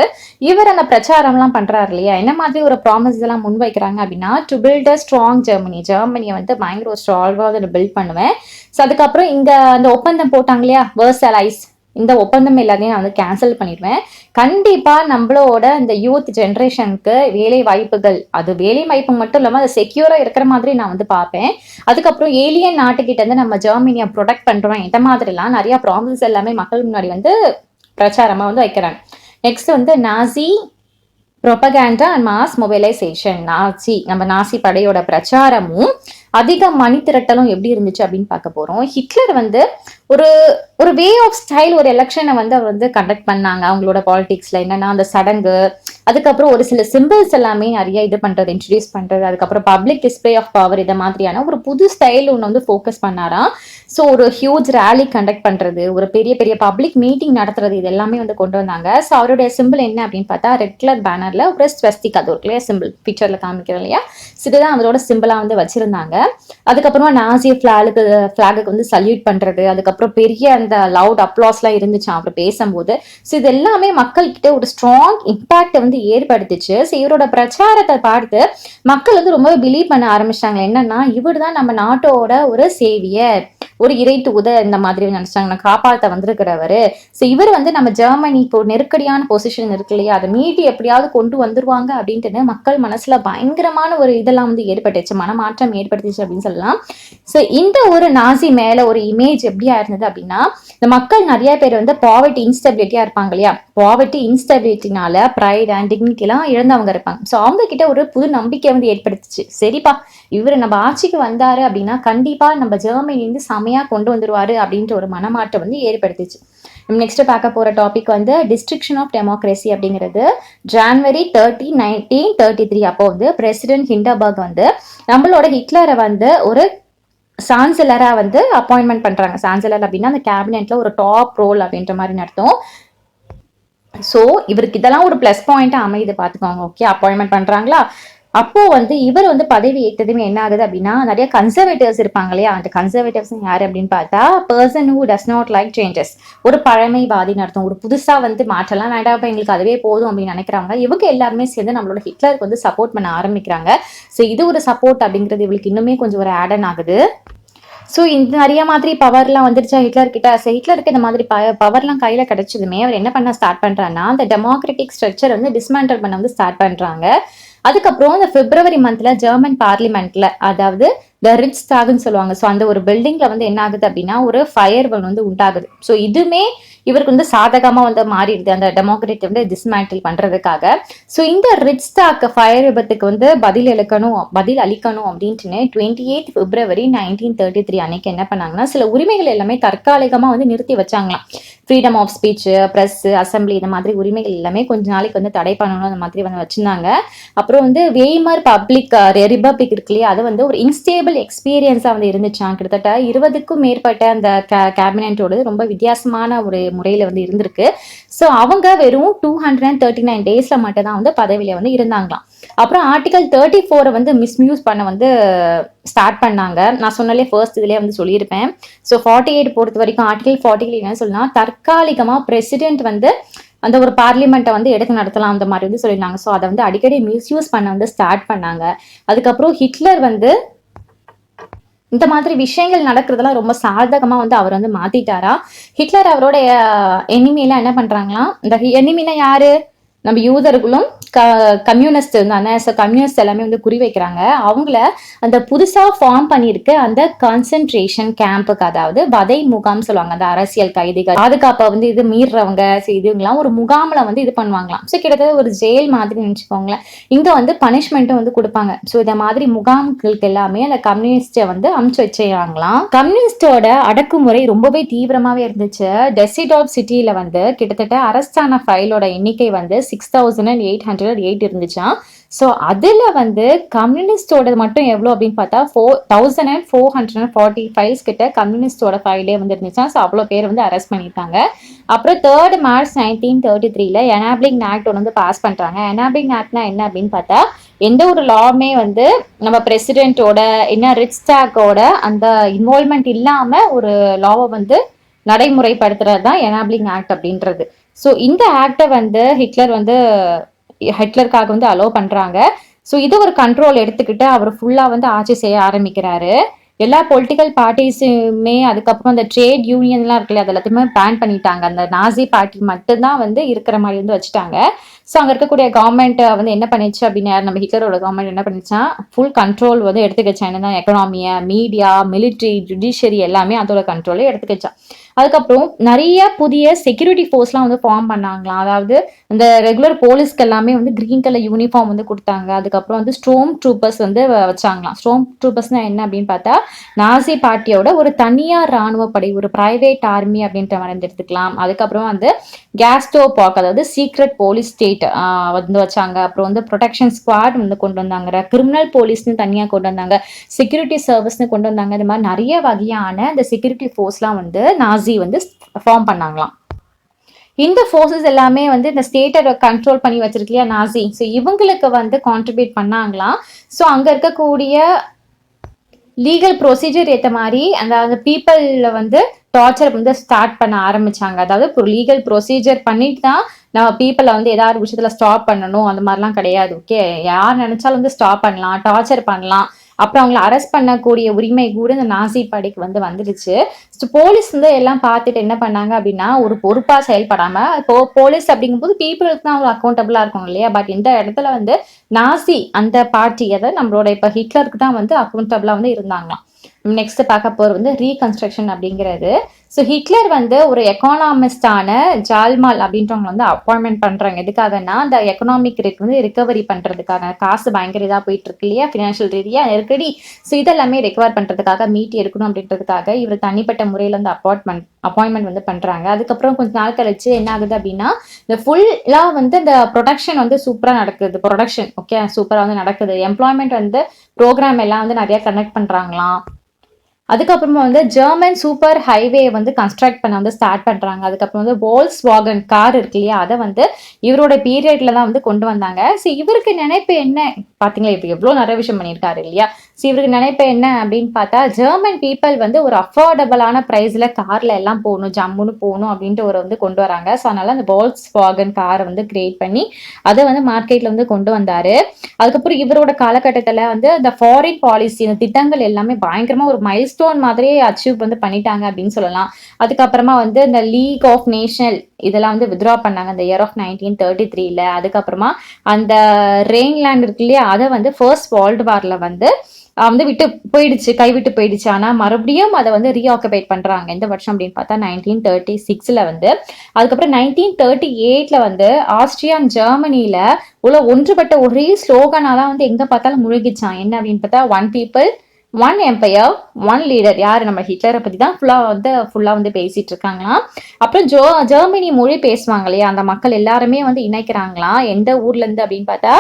இவர் அந்த பிரச்சாரம்லாம் பண்றாரு இல்லையா, என்ன மாதிரி ஒரு ப்ராமிஸ் எல்லாம் முன்வைக்கிறாங்க அப்படின்னா, to build a strong Germany, ஜெர்மனியை வந்து பயங்கர ஒரு ஸ்ட்ராங்கா வந்து பில்ட் பண்ணுவேன். ஸோ அதுக்கப்புறம் இங்க அந்த ஒப்பந்தம் போட்டாங்க இல்லையா, வெர்சலைஸ், இந்த ஒப்பந்தம் எல்லாத்தையும் நான் வந்து கேன்சல் பண்ணிடுவேன். கண்டிப்பா நம்மளோட இந்த யூத் ஜென்ரேஷனுக்கு வேலை வாய்ப்புகள், அது வேலை வாய்ப்பு மட்டும் இல்லாம அது செக்யூரா இருக்கிற மாதிரி நான் வந்து பார்ப்பேன். அதுக்கப்புறம் ஏலியன் நாட்டுக்கிட்ட இருந்து நம்ம ஜெர்மனியை ப்ரொடெக்ட் பண்றோம், இந்த மாதிரிலாம் நிறைய ப்ராமிசஸ் எல்லாமே மக்கள் முன்னாடி வந்து பிரச்சாரமா வந்து வைக்கிறாங்க. நெக்ஸ்ட் வந்து நாசி ப்ரொபகேண்டா அண்ட் மாஸ் மொபைலைசேஷன். நம்ம நாசி படையோட பிரச்சாரமும் அதிக மணி திரட்டலும் எப்படி இருந்துச்சு அப்படின்னு பார்க்க போறோம். ஹிட்லர் வந்து ஒரு வே ஆஃப் ஸ்டைல், ஒரு எலெக்ஷனை வந்து அவர் வந்து கண்டக்ட் பண்ணாங்க. அவங்களோட பாலிடிக்ஸ்ல என்னன்னா அந்த சடங்கு, அதுக்கப்புறம் ஒரு சில சிம்பிள்ஸ் எல்லாமே நிறைய இது பண்றது, இன்ட்ரடியூஸ் பண்றது, அதுக்கப்புறம் பப்ளிக் டிஸ்பிளே ஆஃப் பவர், இதை மாதிரியான ஒரு புது ஸ்டைல் ஒன்று வந்து ஃபோக்கஸ் பண்ணாராம். ஸோ ஒரு ஹியூஜ் ரேலி கண்டக்ட் பண்றது, ஒரு பெரிய பெரிய பப்ளிக் மீட்டிங் நடத்துறது, இது எல்லாமே வந்து கொண்டு வந்தாங்க. ஸோ அவருடைய சிம்பிள் என்ன அப்படின்னு பார்த்தா, ரெட் கலர் பேனர்ல ஒரு ஸ்வஸ்திக், அது ஒரு கிளியர் சிம்பிள், பிக்சர்ல காமிக்கிறோம் இல்லையா, இதுதான் அவரோட சிம்பிளா வந்து வச்சிருந்தாங்க. அதுக்கப்புறமா நாசி பிளாகுக்கு வந்து சல்யூட் பண்றது, அதுக்கப்புறம் பெரிய அந்த லவுட் அப்ளாஸ்லாம் இருந்துச்சு அவர் பேசும்போது. ஸோ இது எல்லாமே மக்கள் கிட்ட ஒரு ஸ்ட்ராங் இம்பாக்ட் வந்து ஏற்படுத்துச்சு. ஸோ இவரோட பிரச்சாரத்தை பார்த்து மக்கள் வந்து ரொம்ப பிலீவ் பண்ண ஆரம்பிச்சாங்க, என்னன்னா இவர் தான் நம்ம நாட்டோட ஒரு சேவியர், ஒரு இறை தூதர், இந்த மாதிரி நினைச்சாங்க, காப்பாற்ற வந்திருக்கிறவரு. ஸோ இவர் வந்து நம்ம ஜெர்மனி இப்போ நெருக்கடியான பொசிஷன் இருக்கு இல்லையா, அதை மீட்டி எப்படியாவது கொண்டு வந்துருவாங்க அப்படின்ட்டு மக்கள் மனசுல பயங்கரமான ஒரு இதெல்லாம் வந்து ஏற்பட்டுச்சு, மனமாற்றம் ஏற்படுத்துச்சு அப்படின்னு சொல்லலாம். ஸோ இந்த ஒரு நாசி மேல ஒரு இமேஜ் எப்படியா இருந்தது அப்படின்னா, இந்த மக்கள் நிறைய பேர் வந்து பாவர்ட்டி இன்ஸ்டபிலிட்டியா இருப்பாங்க இல்லையா, பாவர்ட்டி இன்ஸ்டபிலிட்டினால ப்ரைட் அண்ட் டிக்னிட்டி எல்லாம் இழந்தவங்க இருப்பாங்க. ஸோ அவங்க கிட்ட ஒரு புது நம்பிக்கை வந்து ஏற்படுத்துச்சு, சரிப்பா இவர் நம்ம ஆட்சிக்கு வந்தாரு அப்படின்னா கண்டிப்பா நம்ம ஜெர்மனி வந்து செமையா கொண்டு வந்துருவாரு அப்படின்ற ஒரு மனமாற்றம் வந்து ஏற்படுத்துச்சு. நெக்ஸ்ட் பார்க்க போற டாபிக் வந்து டிஸ்ட்ரிக்ஷன் ஆஃப் டெமோக்ரஸி அப்படிங்கிறது. January 30, 1933 அப்போ வந்து பிரசிடென்ட் ஹிண்டன்பர்க் வந்து நம்மளோட ஹிட்லரை வந்து ஒரு சான்சலரா வந்து அப்பாயின்மெண்ட் பண்றாங்க. சான்சலர் அப்படின்னா அந்த கேபினெட்ல ஒரு டாப் ரோல் அப்படின்ற மாதிரி அர்த்தம். ஸோ இவருக்கு இதெல்லாம் ஒரு பிளஸ் பாயிண்டா அமையுது பார்த்துக்கோங்க. ஓகே, அப்பாயின்மெண்ட் பண்றாங்களா. அப்போ வந்து இவர் வந்து பதவி ஏற்றதுமே என்ன ஆகுது அப்படின்னா, நிறைய கன்சர்வேட்டிவ்ஸ் இருப்பாங்க இல்லையா, அந்த கன்சர்வேட்டிவ்ஸ் யாரு அப்படின்னு பார்த்தா person who does not like changes. ஒரு பழமைவாதின்னு அர்த்தம். ஒரு புதுசா வந்து மாற்றலாம் வேண்டாம், எங்களுக்கு அதுவே போதும் அப்படின்னு நினைக்கிறாங்க. இவங்க எல்லாருமே சேர்ந்து நம்மளோட ஹிட்லருக்கு வந்து சப்போர்ட் பண்ண ஆரம்பிக்கிறாங்க. ஸோ இது ஒரு சப்போர்ட் அப்படிங்கிறது இவளுக்கு இன்னுமே கொஞ்சம் ஒரு ஆடன் ஆகுது. ஸோ இந்த நிறைய மாதிரி பவர்லாம் வந்துருச்சா ஹிட்லர் கிட்ட. ஹிட்லருக்கு இந்த மாதிரி பவர்லாம் கையில கிடைச்சதுமே அவர் என்ன பண்ண ஸ்டார்ட் பண்றாருன்னா, அந்த டெமோக்ராட்டிக் ஸ்ட்ரக்சர் வந்து டிஸ்மேண்டல் பண்ண வந்து ஸ்டார்ட் பண்றாங்க. அதுக்கப்புறம் இந்த பிப்ரவரி மந்த்ல ஜெர்மன் பார்லிமெண்ட்ல, அதாவது த ரிச் டாக்னு சொல்லுவாங்க. ஸோ அந்த ஒரு பில்டிங்ல வந்து என்ன ஆகுது அப்படின்னா ஒரு ஃபயர் வந்து உண்டாகுது. ஸோ இதுமே இவருக்கு வந்து சாதகமா வந்து மாறிடுது அந்த டெமோக்ரேட் வந்து டிஸ்மேண்டில் பண்றதுக்காக. ஸோ இந்த ரிச் டாக் ஃபயர் விபத்துக்கு வந்து பதில் அளிக்கணும் அப்படின்ட்டு 28 பிப்ரவரி 1933 அன்னைக்கு என்ன பண்ணாங்கன்னா, சில உரிமைகள் எல்லாமே தற்காலிகமா வந்து நிறுத்தி வச்சாங்களாம். Freedom of speech, press, assembly இந்த மாதிரி உரிமைகள் எல்லாமே கொஞ்ச நாளைக்கு வந்து தடை பண்ணணும் அந்த மாதிரி வந்து வச்சிருந்தாங்க. அப்புறம் வந்து வெய்மர் ரிபப்ளிக் இருக்கு இல்லையா, அது வந்து ஒரு இன்ஸ்டேபிள் எக்ஸ்பீரியன்ஸா வந்து இருந்துச்சான். கிட்டத்தட்ட 20க்கும் மேற்பட்ட அந்த கேபினெட்டோட ரொம்ப வித்தியாசமான ஒரு முறையில வந்து இருந்திருக்கு. ஸோ அவங்க வெறும் 239 டேஸ்ல மட்டும் தான் வந்து பதவியில வந்து இருந்தாங்களாம். அப்புறம் ஆர்டிகல் 34 வந்து மிஸ்யூஸ் பண்ண வந்து ஸ்டார்ட் பண்ணாங்க. நான் சொன்னாலே ஃபர்ஸ்ட் இதுலேயே வந்து சொல்லியிருப்பேன். ஸோ 48 பொறுத்த வரைக்கும் ஆர்டிகல் 40 என்ன சொல்லணும்னா, தற்காலிகமா பிரசிடென்ட் வந்து அந்த ஒரு பார்லிமெண்ட்டை வந்து எடுத்து நடத்தலாம் அந்த மாதிரி வந்து சொல்லியிருந்தாங்க. ஸோ அதை வந்து அடிக்கடி மிஸ்யூஸ் பண்ண வந்து ஸ்டார்ட் பண்ணாங்க. அதுக்கப்புறம் ஹிட்லர் வந்து இந்த மாதிரி விஷயங்கள் நடக்கிறதெல்லாம் ரொம்ப சாதகமா வந்து அவர் வந்து மாத்திட்டாரா. ஹிட்லர் அவரோட எனிமியெல்லாம் என்ன பண்றாங்களாம், இந்த எனிமினா யாரு, நம்ம யூதர்களும் கம்யூனிஸ்ட் தானே. ஸோ கம்யூனிஸ்ட் எல்லாமே வந்து குறி வைக்கிறாங்க. அவங்கள அந்த புதுசா ஃபார்ம் பண்ணியிருக்கு அந்த கான்சென்ட்ரேஷன் கேம்புக்கு, அதாவது வதை முகாம் சொல்லுவாங்க. அந்த அரசியல் கைதிகள் பாதுகாப்பை வந்து இது மீறவங்க இதுங்களாம் ஒரு முகாமில் வந்து இது பண்ணுவாங்களாம். ஸோ கிட்டத்தட்ட ஒரு ஜெயில் மாதிரி நினச்சிக்கோங்களேன். இங்க வந்து பனிஷ்மெண்ட்டும் வந்து கொடுப்பாங்க. ஸோ இந்த மாதிரி முகாம்களுக்கு எல்லாமே அந்த கம்யூனிஸ்டை வந்து அமுச்சு வச்சுறாங்களாம். கம்யூனிஸ்டோட அடக்குமுறை ரொம்பவே தீவிரமாவே இருந்துச்சு. டெசிடாப் சிட்டியில வந்து கிட்டத்தட்ட அரஸ்டான ஃபைலோட எண்ணிக்கை வந்து 6808 இருந்துச்சான். ஸோ அதில் வந்து கம்யூனிஸ்டோட மட்டும் எவ்வளோ அப்படின்னு பார்த்தா 4440 ஃபைல்ஸ் கிட்ட கம்யூனிஸ்டோட ஃபைலே வந்து இருந்துச்சான். ஸோ அவ்வளோ பேர் வந்து அரெஸ்ட் பண்ணிட்டாங்க. அப்புறம் 3 மார்ச் 1933 எனாபிளிங் ஆக்ட் ஒன்று வந்து பாஸ் பண்ணுறாங்க. எனாபிளிங் ஆக்ட்னா என்ன அப்படின்னு பார்த்தா, எந்த ஒரு லாவுமே வந்து நம்ம பிரசிடென்ட்டோட என்ன ரிச் டாக்கோட அந்த இன்வால்மெண்ட் இல்லாமல் ஒரு லாவை வந்து நடைமுறைப்படுத்துறது தான் எனாபிளிங் ஆக்ட் அப்படின்றது. ஸோ இந்த ஆக்டை வந்து ஹிட்லருக்காக வந்து அலோவ் பண்றாங்க. ஸோ இது ஒரு கண்ட்ரோல் எடுத்துக்கிட்டு அவர் ஃபுல்லா வந்து ஆட்சி செய்ய ஆரம்பிக்கிறாரு. எல்லா பொலிட்டிக்கல் பார்ட்டிஸுமே அதுக்கப்புறம் அந்த ட்ரேட் யூனியன்லாம் இருக்குல்ல, அது எல்லாத்தையுமே பேன் பண்ணிட்டாங்க. அந்த நாசி பார்ட்டி மட்டும்தான் வந்து இருக்கிற மாதிரி வந்து வச்சுட்டாங்க. ஸோ அங்கே இருக்கக்கூடிய கவர்மெண்ட் வந்து என்ன பண்ணிச்சு அப்படின்னா, நம்ம ஹிட்லரோட கவர்மெண்ட் என்ன பண்ணிச்சா, ஃபுல் கண்ட்ரோல் வந்து எடுத்துக்கிச்சா. என்னன்னா எக்கனாமியை, மீடியா, மிலிட்ரி, ஜுடிஷியரி எல்லாமே அதோட கண்ட்ரோலே எடுத்துக்கிச்சா. அதுக்கப்புறம் நிறைய புதிய செக்யூரிட்டி ஃபோர்ஸ்லாம் வந்து ஃபார்ம் பண்ணாங்களாம். அதாவது இந்த ரெகுலர் போலீஸ்க்கு எல்லாமே வந்து கிரீன் கலர் யூனிஃபார்ம் வந்து கொடுத்தாங்க. அதுக்கப்புறம் வந்து ஸ்ட்ரோம் ட்ரூப்பர்ஸ் வந்து வச்சாங்களாம். ஸ்ட்ரோம் ட்ரூப்பர்ஸ்னா என்ன அப்படின்னு பார்த்தா, நாசி பார்ட்டியோட ஒரு தனியார் ராணுவ படை, ஒரு பிரைவேட் ஆர்மி அப்படின்ற மாதிரி எடுத்துக்கலாம். அதுக்கப்புறம் வந்து கேஸ்டோ பாக், அதாவது சீக்ரெட் போலீஸ் ஸ்டேட் வந்து வச்சாங்க. அப்புறம் வந்து ப்ரொடெக்ஷன் ஸ்குவாட் வந்து கொண்டு வந்தாங்க. கிரிமினல் போலீஸ்னு தனியாக கொண்டு வந்தாங்க. செக்யூரிட்டி சர்வீஸ்னு கொண்டு வந்தாங்க. இந்த மாதிரி நிறைய வகையான இந்த செக்யூரிட்டி ஃபோர்ஸ்லாம் வந்து நாசி வந்து ஃபார்ம் பண்ணாங்களாம். இந்த ஃபோர்ஸஸ் எல்லாமே வந்து இந்த ஸ்டேட்டை கண்ட்ரோல் பண்ணி வச்சிருக்கு இல்லையா நாசி. ஸோ இவங்களுக்கு வந்து கான்ட்ரிபியூட் பண்ணாங்களாம். ஸோ அங்கே இருக்கக்கூடிய லீகல் ப்ரொசீஜர் ஏற்ற மாதிரி அந்த பீப்புளில் வந்து டார்ச்சர் வந்து ஸ்டார்ட் பண்ண ஆரம்பிச்சாங்க. அதாவது இப்போ லீகல் ப்ரொசீஜர் பண்ணிட்டு தான் நம்ம பீப்புளை வந்து ஏதாவது விஷயத்துல ஸ்டாப் பண்ணணும் அந்த மாதிரிலாம் கிடையாது. ஓகே, யார் நினைச்சாலும் வந்து ஸ்டாப் பண்ணலாம், டார்ச்சர் பண்ணலாம். அப்புறம் அவங்களை அரெஸ்ட் பண்ணக்கூடிய உரிமை கூட இந்த நாசி படைக்கு வந்து வந்துடுச்சு. ஸோ போலீஸ் வந்து எல்லாம் பார்த்துட்டு என்ன பண்ணாங்க அப்படின்னா, ஒரு பொறுப்பாக செயல்படாம, இப்போ போலீஸ் அப்படிங்கும்போது பீப்புளுக்கு தான் அவங்க அக்கௌண்டபிளா இருக்கும் இல்லையா. பட் இந்த இடத்துல வந்து நாசி அந்த பார்ட்டி, அதாவது நம்மளோட இப்போ ஹிட்லருக்கு தான் வந்து அக்கௌண்டபிளா வந்து இருந்தாங்களாம். நெக்ஸ்ட் பார்க்க போறது வந்து ரீகன்ஸ்ட்ரக்ஷன் அப்படிங்கிறது. ஸோ ஹிட்லர் வந்து ஒரு எக்கானமிஸ்டான ஜால்மால் அப்படின்றவங்க வந்து அப்பாயின்மெண்ட் பண்றாங்க. எதுக்காகனா, அந்த எக்கனாமிக் ரேட் வந்து ரிகவரி பண்றதுக்கான காசு பயங்கர இதாக போயிட்டு இருக்கு இல்லையா, ஃபினான்ஷியல் ரீதியா நெருக்கடி. ஸோ இதெல்லாமே ரெக்கவர் பண்றதுக்காக, மீட்டி எடுக்கணும் அப்படின்றதுக்காக இவர் தனிப்பட்ட முறையில் வந்து அப்பாயின்மெண்ட் வந்து பண்றாங்க. அதுக்கப்புறம் கொஞ்ச நாள் கழிச்சு என்ன ஆகுது அப்படின்னா, இந்த ஃபுல்லா வந்து இந்த ப்ரொடக்ஷன் வந்து சூப்பரா நடக்குது. ப்ரொடக்ஷன் ஓகே சூப்பரா வந்து நடக்குது. எம்ப்ளாய்மெண்ட் வந்து ப்ரோக்ராம் எல்லாம் வந்து நிறைய கனெக்ட் பண்றாங்களாம். அதுக்கப்புறமா வந்து ஜெர்மன் சூப்பர் ஹைவே வந்து கன்ஸ்ட்ரக்ட் பண்ண வந்து ஸ்டார்ட் பண்றாங்க. அதுக்கப்புறம் வந்து வோல்ஸ் வாகன் கார் இருக்கு இல்லையா, அதை வந்து இவரோட பீரியட்ல தான் வந்து கொண்டு வந்தாங்க. ஸோ இவருக்கு நினைப்பு என்ன பாத்தீங்களா, இப்போ எவ்வளோ நிறைய விஷயம் பண்ணியிருக்காரு இல்லையா. ஸோ இவருக்கு நினைப்பு என்ன அப்படின்னு பார்த்தா, ஜெர்மன் பீப்பிள் வந்து ஒரு அஃபோர்டபுளான ப்ரைஸ்ல கார்ல எல்லாம் போகணும், ஜம்முன்னு போகணும் அப்படின்ட்டு ஒரு வந்து கொண்டு வராங்க. ஸோ அதனால அந்த வோல்ஸ் வாகன் காரை வந்து கிரியேட் பண்ணி அதை வந்து மார்க்கெட்ல வந்து கொண்டு வந்தாரு. அதுக்கப்புறம் இவரோட காலகட்டத்தில் வந்து அந்த ஃபாரின் பாலிசி இந்த திட்டங்கள் எல்லாமே பயங்கரமா ஒரு மைல்ஸ்டோன் மாதிரியே அச்சீவ் வந்து பண்ணிட்டாங்க அப்படின்னு சொல்லலாம். அதுக்கப்புறமா வந்து இந்த லீக் ஆஃப் நேஷனல் இதெல்லாம் வந்து வித்ரா பண்ணாங்க இந்த இயர் ஆஃப் 1933ல. அதுக்கப்புறமா அந்த ரெயின்லேண்ட் இருக்கு இல்லையா, அதை வந்து ஃபர்ஸ்ட் வேர்ல்டு வார்ல வந்து விட்டு போயிடுச்சு, கைவிட்டு போயிடுச்சு. ஆனா மறுபடியும் அதை வந்து ரீஆக்குபைட் பண்றாங்க. எந்த வருஷம் அப்படின்னு பார்த்தா 1936ல வந்து. அதுக்கப்புறம் 1938ல வந்து ஆஸ்திரியா அண்ட் ஜெர்மனில உள்ள ஒன்றுபட்ட ஒரே ஸ்லோகனா தான் வந்து எங்க பார்த்தாலும் முழுகிச்சான். என்ன அப்படின்னு பார்த்தா, one people one empire one leader. யாரு, நம்ம ஹிட்லரை பத்தி தான் ஃபுல்லா வந்து பேசிட்டு இருக்காங்களாம். அப்புறம் ஜெர்மனி மொழி பேசுவாங்க இல்லையா, அந்த மக்கள் எல்லாருமே வந்து இணைக்கிறாங்களாம். எந்த ஊர்ல இருந்து அப்படின்னு பார்த்தா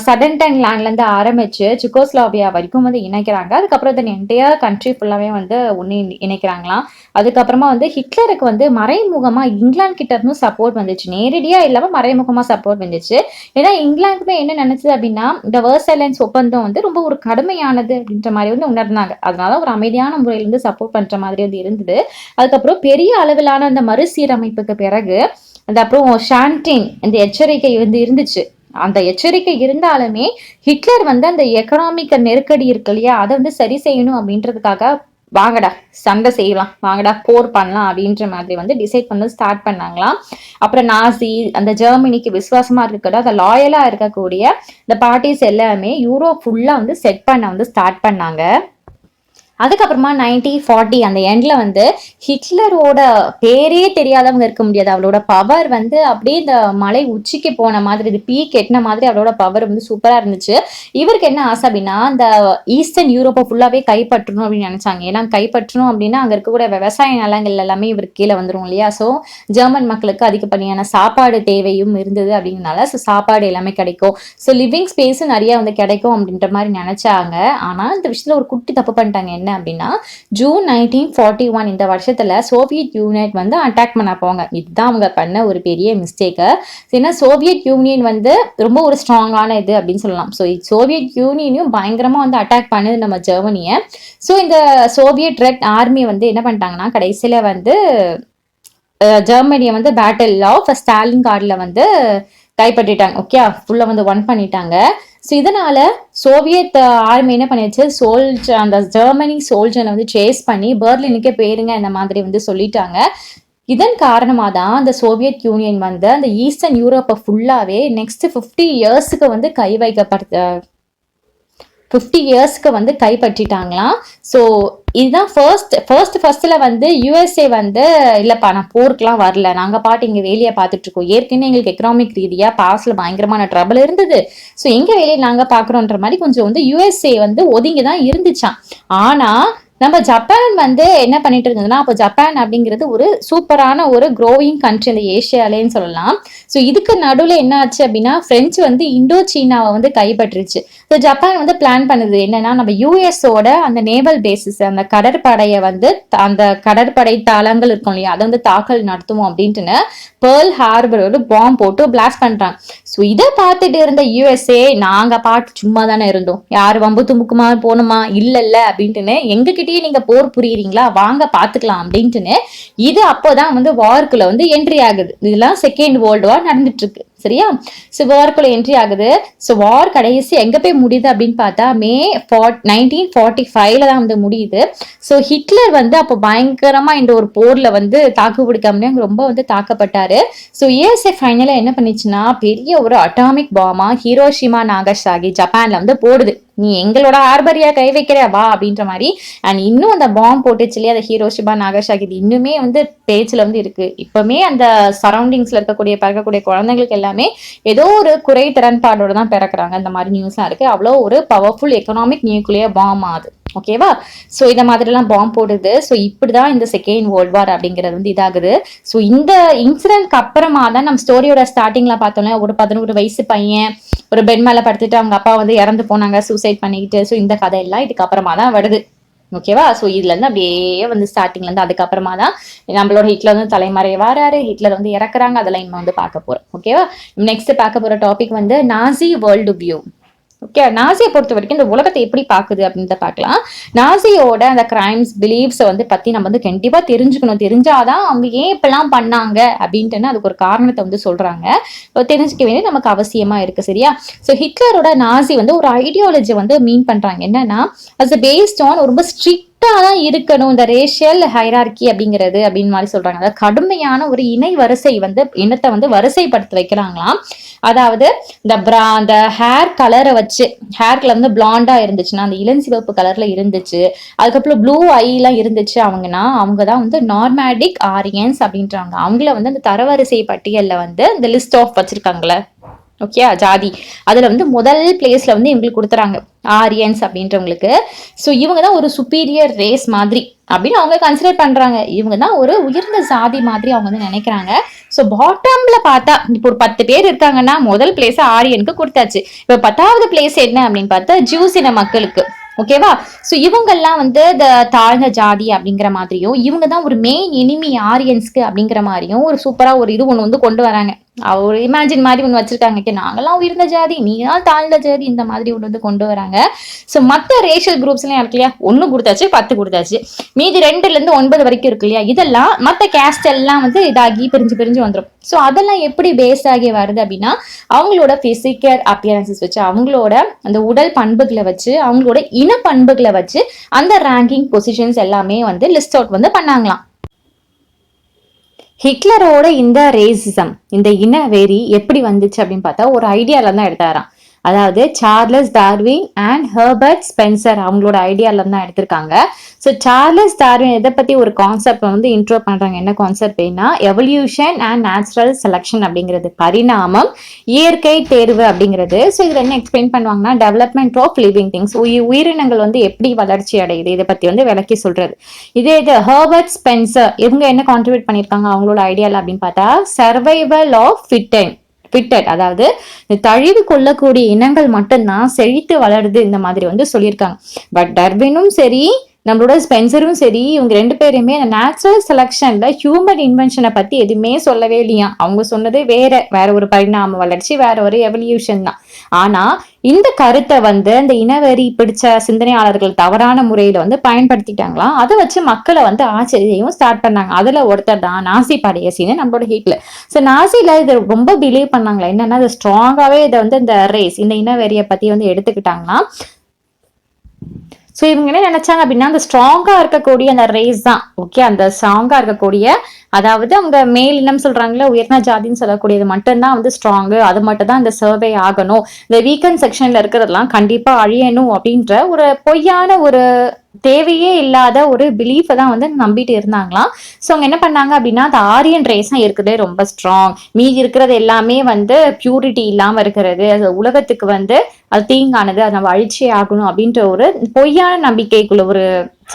சடன்டன் லேண்ட்ல இருந்து ஆரம்பிச்சு சுகோஸ்லாவியா வரைக்கும் வந்து இணைக்கிறாங்க. அதுக்கப்புறம் இந்த என்டையர் கண்ட்ரி ஃபுல்லாவே வந்து ஒன்னு இணைக்கிறாங்களாம். அதுக்கப்புறமா வந்து ஹிட்லருக்கு வந்து மறைமுகமா இங்கிலாந்து கிட்ட இருந்தும் சப்போர்ட் வந்துச்சு, நேரடியா இல்லாம மறைமுகமா சப்போர்ட் வந்துச்சு. ஏன்னா இங்கிலாந்துமே என்ன நினைச்சது அப்படின்னா, இந்த வேர்சைலன்ஸ் ஒப்பந்தம் வந்து ரொம்ப ஒரு கடுமையானது அப்படின்ற மாதிரி வந்து உணர்ந்தாங்க. அதனால ஒரு அமைதியான முறையில இருந்து சப்போர்ட் பண்ற மாதிரி வந்து இருந்தது. அதுக்கப்புறம் பெரிய அளவிலான அந்த மறுசீரமைப்புக்கு பிறகு அந்த அப்புறம் ஷான்டின் இந்த எச்சரிக்கை வந்து இருந்துச்சு. அந்த எச்சரிக்கை இருந்தாலுமே ஹிட்லர் வந்து அந்த எக்கனாமிக் நெருக்கடி இருக்கு இல்லையா, அதை வந்து சரி செய்யணும் அப்படின்றதுக்காக வாங்கடா சண்டை செய்யலாம், வாங்கடா போர் பண்ணலாம் அப்படின்ற மாதிரி வந்து டிசைட் பண்ண ஸ்டார்ட் பண்ணாங்களாம். அப்புறம் நாசி அந்த ஜெர்மனிக்கு விசுவாசமா இருக்கட்டும், அந்த லாயலா இருக்கக்கூடிய இந்த பார்ட்டிஸ் எல்லாமே யூரோப் ஃபுல்லா வந்து செட் பண்ண வந்து ஸ்டார்ட் பண்ணாங்க. அதுக்கப்புறமா 1940 அந்த எண்ட்ல வந்து ஹிட்லரோட பேரே தெரியாதவங்க இருக்க முடியாது. அவளோட பவர் வந்து அப்படியே இந்த மலை உச்சிக்கு போன மாதிரி, இது பீக் எட்டின மாதிரி அவளோட பவர் வந்து சூப்பரா இருந்துச்சு. இவருக்கு என்ன ஆசை அப்படின்னா, இந்த ஈஸ்டர்ன் யூரோப்பை ஃபுல்லாவே கைப்பற்றணும் அப்படின்னு நினைச்சாங்க. ஏன்னா கைப்பற்றணும் அப்படின்னா அங்க இருக்கக்கூடிய விவசாய நிலங்கள் எல்லாமே இவருக்கு கீழே வந்துடும் இல்லையா. ஸோ ஜெர்மன் மக்களுக்கு அதிகப்படியான சாப்பாடு தேவையும் இருந்தது அப்படிங்கிறனால ஸோ சாப்பாடு எல்லாமே கிடைக்கும், ஸோ லிவிங் ஸ்பேஸும் நிறைய வந்து கிடைக்கும் அப்படின்ற மாதிரி நினைச்சாங்க. ஆனா இந்த விஷயத்துல ஒரு குட்டி தப்பு பண்ணிட்டாங்க. என்ன அப்படின்னா, ஜூன் 1941 இந்த வருஷத்துல சோவியத் யூனியன் வந்து அட்டாக் பண்ண போங்க. இதுதான் அவங்க பண்ண ஒரு பெரிய மிஸ்டேக். ஏன்னா சோவியத் யூனியன் வந்து ரொம்ப ஒரு ஸ்ட்ராங்கான இது அப்படின்னு சொல்லலாம். ஸோ சோவியத் யூனியனையும் பயங்கரமா வந்து அட்டாக் பண்ணுது நம்ம ஜெர்மனியை. ஸோ இந்த சோவியட் ரெட் ஆர்மி வந்து என்ன பண்ணிட்டாங்கன்னா, கடைசியில வந்து ஜெர்மனியை வந்து பேட்டில் ஆஃப் ஸ்டாலின் கார்ட்ல வந்து கைப்பற்றிட்டாங்க. ஓகே, ஃபுல்லா வந்து ஒன் பண்ணிட்டாங்க. ஸோ இதனால சோவியத் ஆர்மி என்ன பண்ணிடுச்சு, அந்த ஜெர்மனி சோல்ஜரை வந்து சேஸ் பண்ணி பெர்லினுக்கே போயிருங்க இந்த மாதிரி வந்து சொல்லிட்டாங்க. இதன் காரணமாக தான் அந்த சோவியத் யூனியன் வந்து அந்த ஈஸ்டர்ன் யூரோப்பை ஃபுல்லாவே நெக்ஸ்ட் 50 இயர்ஸுக்கு வந்து 50 இயர்ஸ்க்கு வந்து கைப்பற்றிட்டாங்களாம். ஸோ இதுதான் ஃபர்ஸ்ட்ல வந்து யூஎஸ்ஏ வந்து இல்லப்பா நான் போருக்குலாம் வரல, நாங்க பாட்டு எங்க வேலையை பார்த்துட்டு இருக்கோம், ஏற்கனவே எங்களுக்கு எக்கனாமிக் ரீதியா பாஸ்ட்ல பயங்கரமான ட்ரபிள் இருந்தது, ஸோ எங்க வேலையை நாங்க பாக்குறோன்ற மாதிரி கொஞ்சம் வந்து யூஎஸ்ஏ வந்து ஒதுங்கி தான் இருந்துச்சான். ஆனா நம்ம ஜப்பான் வந்து என்ன பண்ணிட்டு இருந்ததுன்னா, அப்போ ஜப்பான் அப்படிங்கிறது ஒரு சூப்பரான ஒரு க்ரோவிங் கண்ட்ரி இந்த ஏஷியாலேன்னு சொல்லலாம். ஸோ இதுக்கு நடுவில் என்ன ஆச்சு அப்படின்னா, பிரெஞ்சு வந்து இண்டோ சீனாவை வந்து கைப்பற்றுச்சு. ஸோ ஜப்பான் வந்து பிளான் பண்ணுது என்னன்னா, நம்ம யூஎஸோட அந்த நேவல் பேசிஸ் அந்த கடற்படையை வந்து அந்த கடற்படை தளங்கள் இருக்கும் இல்லையா, அதை வந்து தாக்கல் நடத்துவோம் அப்படின்ட்டுன்னு பேர்ல் ஹார்பர் ஒரு பாம்பு போட்டு பிளாஸ்ட் பண்றாங்க. ஸோ இதை பார்த்துட்டு இருந்த யூஎஸ்ஏ, நாங்க பாட்டு சும்மா தானே இருந்தோம், யாரு வம்பு தும்புக்குமா போகணுமா, இல்ல அப்படின்ட்டுன்னு எங்ககிட்ட நீங்க போர் புரியுறீங்களா, வாங்க பாத்துக்கலாம் அப்படின்ட்டுன்னு இது அப்போதான் வந்து வார்க்குள்ள வந்து என்ட்ரி ஆகுது. இதெல்லாம் செகண்ட் வேர்ல்டு வார் நடந்துட்டு இருக்கு சரியா. ஸோ வார்க்குள்ள என்ட்ரி ஆகுது. ஸோ வார் கடைசி எங்க போய் முடியுது அப்படின்னு பார்த்தா மே 1945ல தான் வந்து முடியுது. ஸோ ஹிட்லர் வந்து அப்போ பயங்கரமா இந்த ஒரு போர்ல வந்து தாக்கு பிடிக்காம ரொம்ப வந்து தாக்கப்பட்டாரு. ஸோ யூஎஸ்ஏ ஃபைனலா என்ன பண்ணிச்சுன்னா, பெரிய ஒரு அட்டாமிக் பாமா ஹீரோஷிமா நாகசாகி ஜப்பான்ல வந்து போடுது. நீ எங்களோட ஆர்பரியா கை வைக்கிற வா அப்படின்ற மாதிரி. அண்ட் இன்னும் அந்த பாம்பு போட்டுச்சு இல்லையா, அந்த ஹீரோஷிமா நாகசாகி இன்னுமே வந்து பேச்சுல வந்து இருக்கு. இப்பவுமே அந்த சரௌண்டிங்ஸ்ல இருக்கக்கூடிய பிறக்கக்கூடிய குழந்தைங்களுக்கு எல்லாமே ஏதோ ஒரு குறை திறன்பாடோட தான் பிறக்கிறாங்க. இந்த மாதிரி நியூஸ்லாம் இருக்கு. அவ்வளோ ஒரு பவர்ஃபுல் எக்கனாமிக் நியூக்ளியர் பாம் அது. ஓகேவா. ஸோ இந்த மாதிரிலாம் பாம்பு போடுது. ஸோ இப்படிதான் இந்த செகண்ட் வேர்ல்ட் வார் அப்படிங்கிறது வந்து இதாகுது. ஸோ இந்த இன்சிடென்ட்க்கு அப்புறமா தான் நம்ம ஸ்டோரியோட ஸ்டார்டிங்ல பார்த்தோம்ல, ஒரு 11 வயசு பையன் ஒரு பெட் மேல படுத்துட்டு அவங்க அப்பா வந்து இறந்து போனாங்க சூசைட் பண்ணிக்கிட்டு. ஸோ இந்த கதையெல்லாம் இதுக்கு அப்புறமா தான் வருது. ஓகேவா? ஸோ இதுல இருந்து அப்படியே வந்து ஸ்டார்டிங்ல இருந்து அதுக்கப்புறமா தான் நம்மளோட ஹிட்லர் வந்து தலைமறை வராரு, ஹிட்லர் வந்து இறக்குறாங்க, அதெல்லாம் இன்னும் வந்து பார்க்க போறோம். ஓகேவா? நெக்ஸ்ட் பார்க்க போற டாபிக் வந்து நாசி வேர்ல்டு வியூ. ஓகே, நாசியை பொறுத்த வரைக்கும் இந்த உலகத்தை எப்படி பாக்குது அப்படின்னு பார்க்கலாம். நாசியோட அந்த கிரைம்ஸ் பிலீஃப்ஸ் வந்து பத்தி நம்ம வந்து கண்டிப்பா தெரிஞ்சுக்கணும். தெரிஞ்சாதான் அவங்க ஏன் இப்பெல்லாம் பண்ணாங்க அப்படின்ட்டு அதுக்கு ஒரு காரணத்தை வந்து சொல்றாங்க. தெரிஞ்சுக்க வேண்டிய நமக்கு அவசியமா இருக்கு. சரியா? ஸோ ஹிட்லரோட நாசி வந்து ஒரு ஐடியாலஜி வந்து மீன் பண்றாங்க. என்னன்னா அஸ் பேஸ்ட் ஆன் ரொம்ப ஸ்ட்ரிக்ட் தான் இருக்கணும் இந்த ரேஷியல் ஹைரார்கி அப்படிங்கிறது அப்படின்னு மாதிரி சொல்றாங்க. அதாவது கடுமையான ஒரு இணை வரிசை வந்து இனத்தை வந்து வரிசைப்படுத்த வைக்கிறாங்களாம். அதாவது இந்த ஹேர் கலரை வச்சு ஹேர் கலர் வந்து பிளாண்டா இருந்துச்சுன்னா அந்த இளஞ்சிவப்பு கலர்ல இருந்துச்சு, அதுக்கப்புறம் ப்ளூ ஐ எல்லாம் இருந்துச்சு அவங்கன்னா அவங்கதான் வந்து நார்மேடிக் ஆரியன்ஸ் அப்படின்றாங்க. அவங்கள வந்து அந்த தரவரிசை பட்டியல்ல வந்து இந்த லிஸ்ட் ஆஃப் வச்சிருக்காங்களே ஓகே ஜாதி, அதுல வந்து முதல் பிளேஸ்ல வந்து இவங்களுக்கு கொடுத்துறாங்க ஆரியன்ஸ் அப்படின்றவங்களுக்கு. ஸோ இவங்க தான் ஒரு சுப்பீரியர் ரேஸ் மாதிரி அப்படின்னு அவங்க கன்சிடர் பண்றாங்க. இவங்க தான் ஒரு உயர்ந்த சாதி மாதிரி அவங்க வந்து நினைக்கிறாங்க. ஸோ பாட்டம்ல பார்த்தா இப்போ ஒரு 10 பேர் இருக்காங்கன்னா முதல் பிளேஸ் ஆரியனுக்கு கொடுத்தாச்சு. இப்போ 10வது பிளேஸ் என்ன அப்படின்னு பார்த்தா ஜூஸ் இன மக்களுக்கு. ஓகேவா? ஸோ இவங்கெல்லாம் வந்து இந்த தாழ்ந்த ஜாதி அப்படிங்கிற மாதிரியும் இவங்க தான் ஒரு மெயின் எனிமி ஆரியன்ஸ்க்கு அப்படிங்கிற மாதிரியும் ஒரு சூப்பரா ஒரு இது ஒன்று வந்து கொண்டு வராங்க. ஒரு இமேஜின் மாதிரி ஒன்று வச்சிருக்காங்க. நாங்கெல்லாம் உயர்ந்த ஜாதி, நீங்களாம் தாழ்ந்த ஜாதி, இந்த மாதிரி ஒன்று வந்து கொண்டு வராங்க. ஸோ மற்ற ரேஷியல் குரூப்ஸ் எல்லாம் இருக்கு இல்லையா, 1 கொடுத்தாச்சு 10 கொடுத்தாச்சு, மீதி 2ல இருந்து 9 வரைக்கும் இருக்கு இல்லையா, இதெல்லாம் மற்ற கேஸ்ட் எல்லாம் வந்து இதாகி பிரிஞ்சு வந்துடும். ஸோ அதெல்லாம் எப்படி பேஸ் ஆகி வருது அப்படின்னா அவங்களோட பிசிக்கல் அப்பியரன்சஸ் வச்சு, அவங்களோட அந்த உடல் பண்புகளை வச்சு, அவங்களோட இன பண்புகளை வச்சு அந்த ரேங்கிங் பொசிஷன்ஸ் எல்லாமே வந்து லிஸ்ட் அவுட் வந்து பண்ணாங்களாம். ஹிட்லரோட இந்த ரேசிசம், இந்த இன வெறி எப்படி வந்துச்சு அப்படின்னு பார்த்தா ஒரு ஐடியால தான் எடுத்தாராம். அதாவது Charles Darwin and Herbert Spencer அவங்களோட ஐடியால தான் எடுத்திருக்காங்க. ஸோ சார்லஸ் டார்வின் இதை பத்தி ஒரு கான்செப்ட் வந்து இன்ட்ரோ பண்றாங்க. என்ன கான்செப்ட்னா எவல்யூஷன் அண்ட் நேச்சுரல் செலக்ஷன் அப்படிங்கிறது, பரிணாமம் இயற்கை தேர்வு அப்படிங்கிறது. ஸோ இதுல என்ன எக்ஸ்பிளைன் பண்ணுவாங்கன்னா டெவலப்மெண்ட் ஆஃப் லிவிங் திங்ஸ், உயிரினங்கள் வந்து எப்படி வளர்ச்சி அடையுது இதை பத்தி வந்து விளக்கி சொல்றது. இது ஹெர்பர்ட் ஸ்பென்சர் இவங்க என்ன கான்ட்ரிபியூட் பண்ணியிருக்காங்க அவங்களோட ஐடியால அப்படின்னு பார்த்தா சர்வைவல் ஆஃப் ஃபிட்டட், அதாவது தழிவு கொள்ளக்கூடிய இனங்கள் மட்டும்தான் செழித்து வளருது இந்த மாதிரி வந்து சொல்லியிருக்காங்க. பட் டார்வினும் சரி நம்மளோட ஸ்பென்சரும் சரி இவங்க 2 பேருமே அந்த நேச்சுரல் செலக்ஷன்ல ஹியூமன் இன்வென்ஷனை பத்தி எதுவுமே சொல்லவே இல்லையா. அவங்க சொன்னது வேற ஒரு பரிணாம வளர்ச்சி, வேற ஒரு எவல்யூஷன் தான். ஆனா இந்த கருத்தை வந்து இந்த இனவெறி பிடிச்ச சிந்தனையாளர்கள் தவறான முறையில வந்து பயன்படுத்திட்டாங்களாம். அதை வச்சு மக்களை வந்து ஆச்சரியவும் ஸ்டார்ட் பண்ணாங்க. அதுல ஒருத்தர் தான் நாசி படையசின்னு நம்மளோட ஹிட்லர். ஸோ நாசில இதை ரொம்ப பிலீவ் பண்ணாங்களா, என்னன்னா அது ஸ்ட்ராங்காவே இதை வந்து இந்த ரேஸ் இந்த இனவெறியை பத்தி வந்து எடுத்துக்கிட்டாங்களாம். ஸோ இவங்க என்ன நினைச்சாங்க அப்படின்னா அந்த ஸ்ட்ராங்கா இருக்கக்கூடிய அந்த ரேஸ் தான் ஓகே, அந்த ஸ்ட்ராங்கா இருக்கக்கூடிய அதாவது அவங்க மேல் இனம் சொல்றாங்களே உயர்ந்த ஜாதின்னு சொல்லக்கூடியது மட்டும்தான் வந்து ஸ்ட்ராங்கு, அது மட்டும் தான் இந்த சர்வே ஆகணும், இந்த வீக்கன் செக்ஷன்ல இருக்கிறதெல்லாம் கண்டிப்பா அழியணும் அப்படின்ற ஒரு பொய்யான ஒரு தேவையே இல்லாத ஒரு பிலீஃபை தான் வந்து நம்பிட்டு இருந்தாங்களாம். ஸோ அவங்க என்ன பண்ணாங்க அப்படின்னா அந்த ஆரியன் ரேஸ் தான் இருக்கிறதே ரொம்ப ஸ்ட்ராங், மீதி இருக்கிறது எல்லாமே வந்து பியூரிட்டி இல்லாம இருக்கிறது, அது உலகத்துக்கு வந்து அது தீங்கானது, அது நம்ம அழிச்சே ஆகணும் அப்படின்ற ஒரு பொய்யான நம்பிக்கைக்குள்ள, ஒரு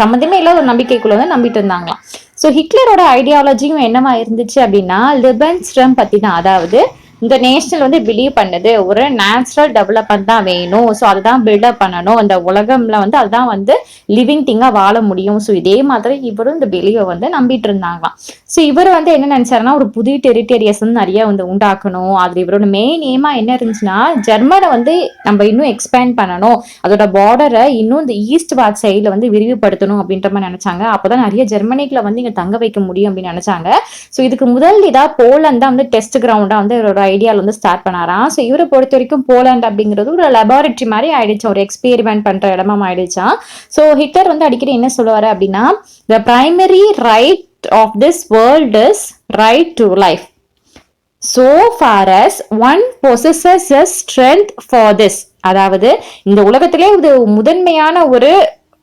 சம்மந்தமே இல்லாத ஒரு நம்பிக்கைக்குள்ள வந்து நம்பிட்டு இருந்தாங்களாம். ஸோ ஹிட்லரோட ஐடியாலஜியும் என்னவா இருந்துச்சு அப்படின்னா லிபன்ஸ்ட்ரம் பத்தி தான். அதாவது இந்த நேஷனல் வந்து பிலீவ் பண்ணது ஒரு நேச்சுரல் டெவலப்மெண்ட் தான் வேணும், ஸோ அதுதான் பில்டப் பண்ணணும், அந்த உலகம்ல வந்து அதுதான் வந்து லிவிங் திங்கா வாழ முடியும். ஸோ இதே மாதிரி இவரும் இந்த பிலீவை வந்து நம்பிட்டு இருந்தாங்களாம். ஸோ இவர் வந்து என்ன நினைச்சாருன்னா ஒரு புதிய டெரிட்டரியஸ் வந்து நிறைய வந்து உண்டாக்கணும். அது இவரோட மெயின் ஏமா என்ன இருந்துச்சுன்னா ஜெர்மனை வந்து நம்ம இன்னும் எக்ஸ்பேண்ட் பண்ணணும், அதோட பார்டரை இன்னும் இந்த ஈஸ்ட் வாட் சைட்ல வந்து விரிவுபடுத்தணும் அப்படின்ற மாதிரி நினைச்சாங்க. அப்போதான் நிறைய ஜெர்மனிக்குல வந்து இங்க தங்க வைக்க முடியும் அப்படின்னு நினைச்சாங்க. ஸோ இதுக்கு முதல் இதா போலந்து தான் வந்து டெஸ்ட் கிரவுண்டா வந்து இவரோட ஐடியால வந்து ஸ்டார்ட் பண்ணாராம். ஸோ இவரை பொறுத்த வரைக்கும் போலாண்ட் அப்படிங்கிறது ஒரு லெபார்டரி மாதிரி ஆயிடுச்சு, ஒரு எக்ஸ்பெரிமெண்ட் பண்ற இடமா ஆயிடுச்சான். ஸோ ஹிட்லர் வந்து அடிக்கடி என்ன சொல்லுவாரு அப்படின்னா the primary right of this world is right to life so far as one possesses a strength for this. அதாவது இந்த உலகத்திலே இது முதன்மையான ஒரு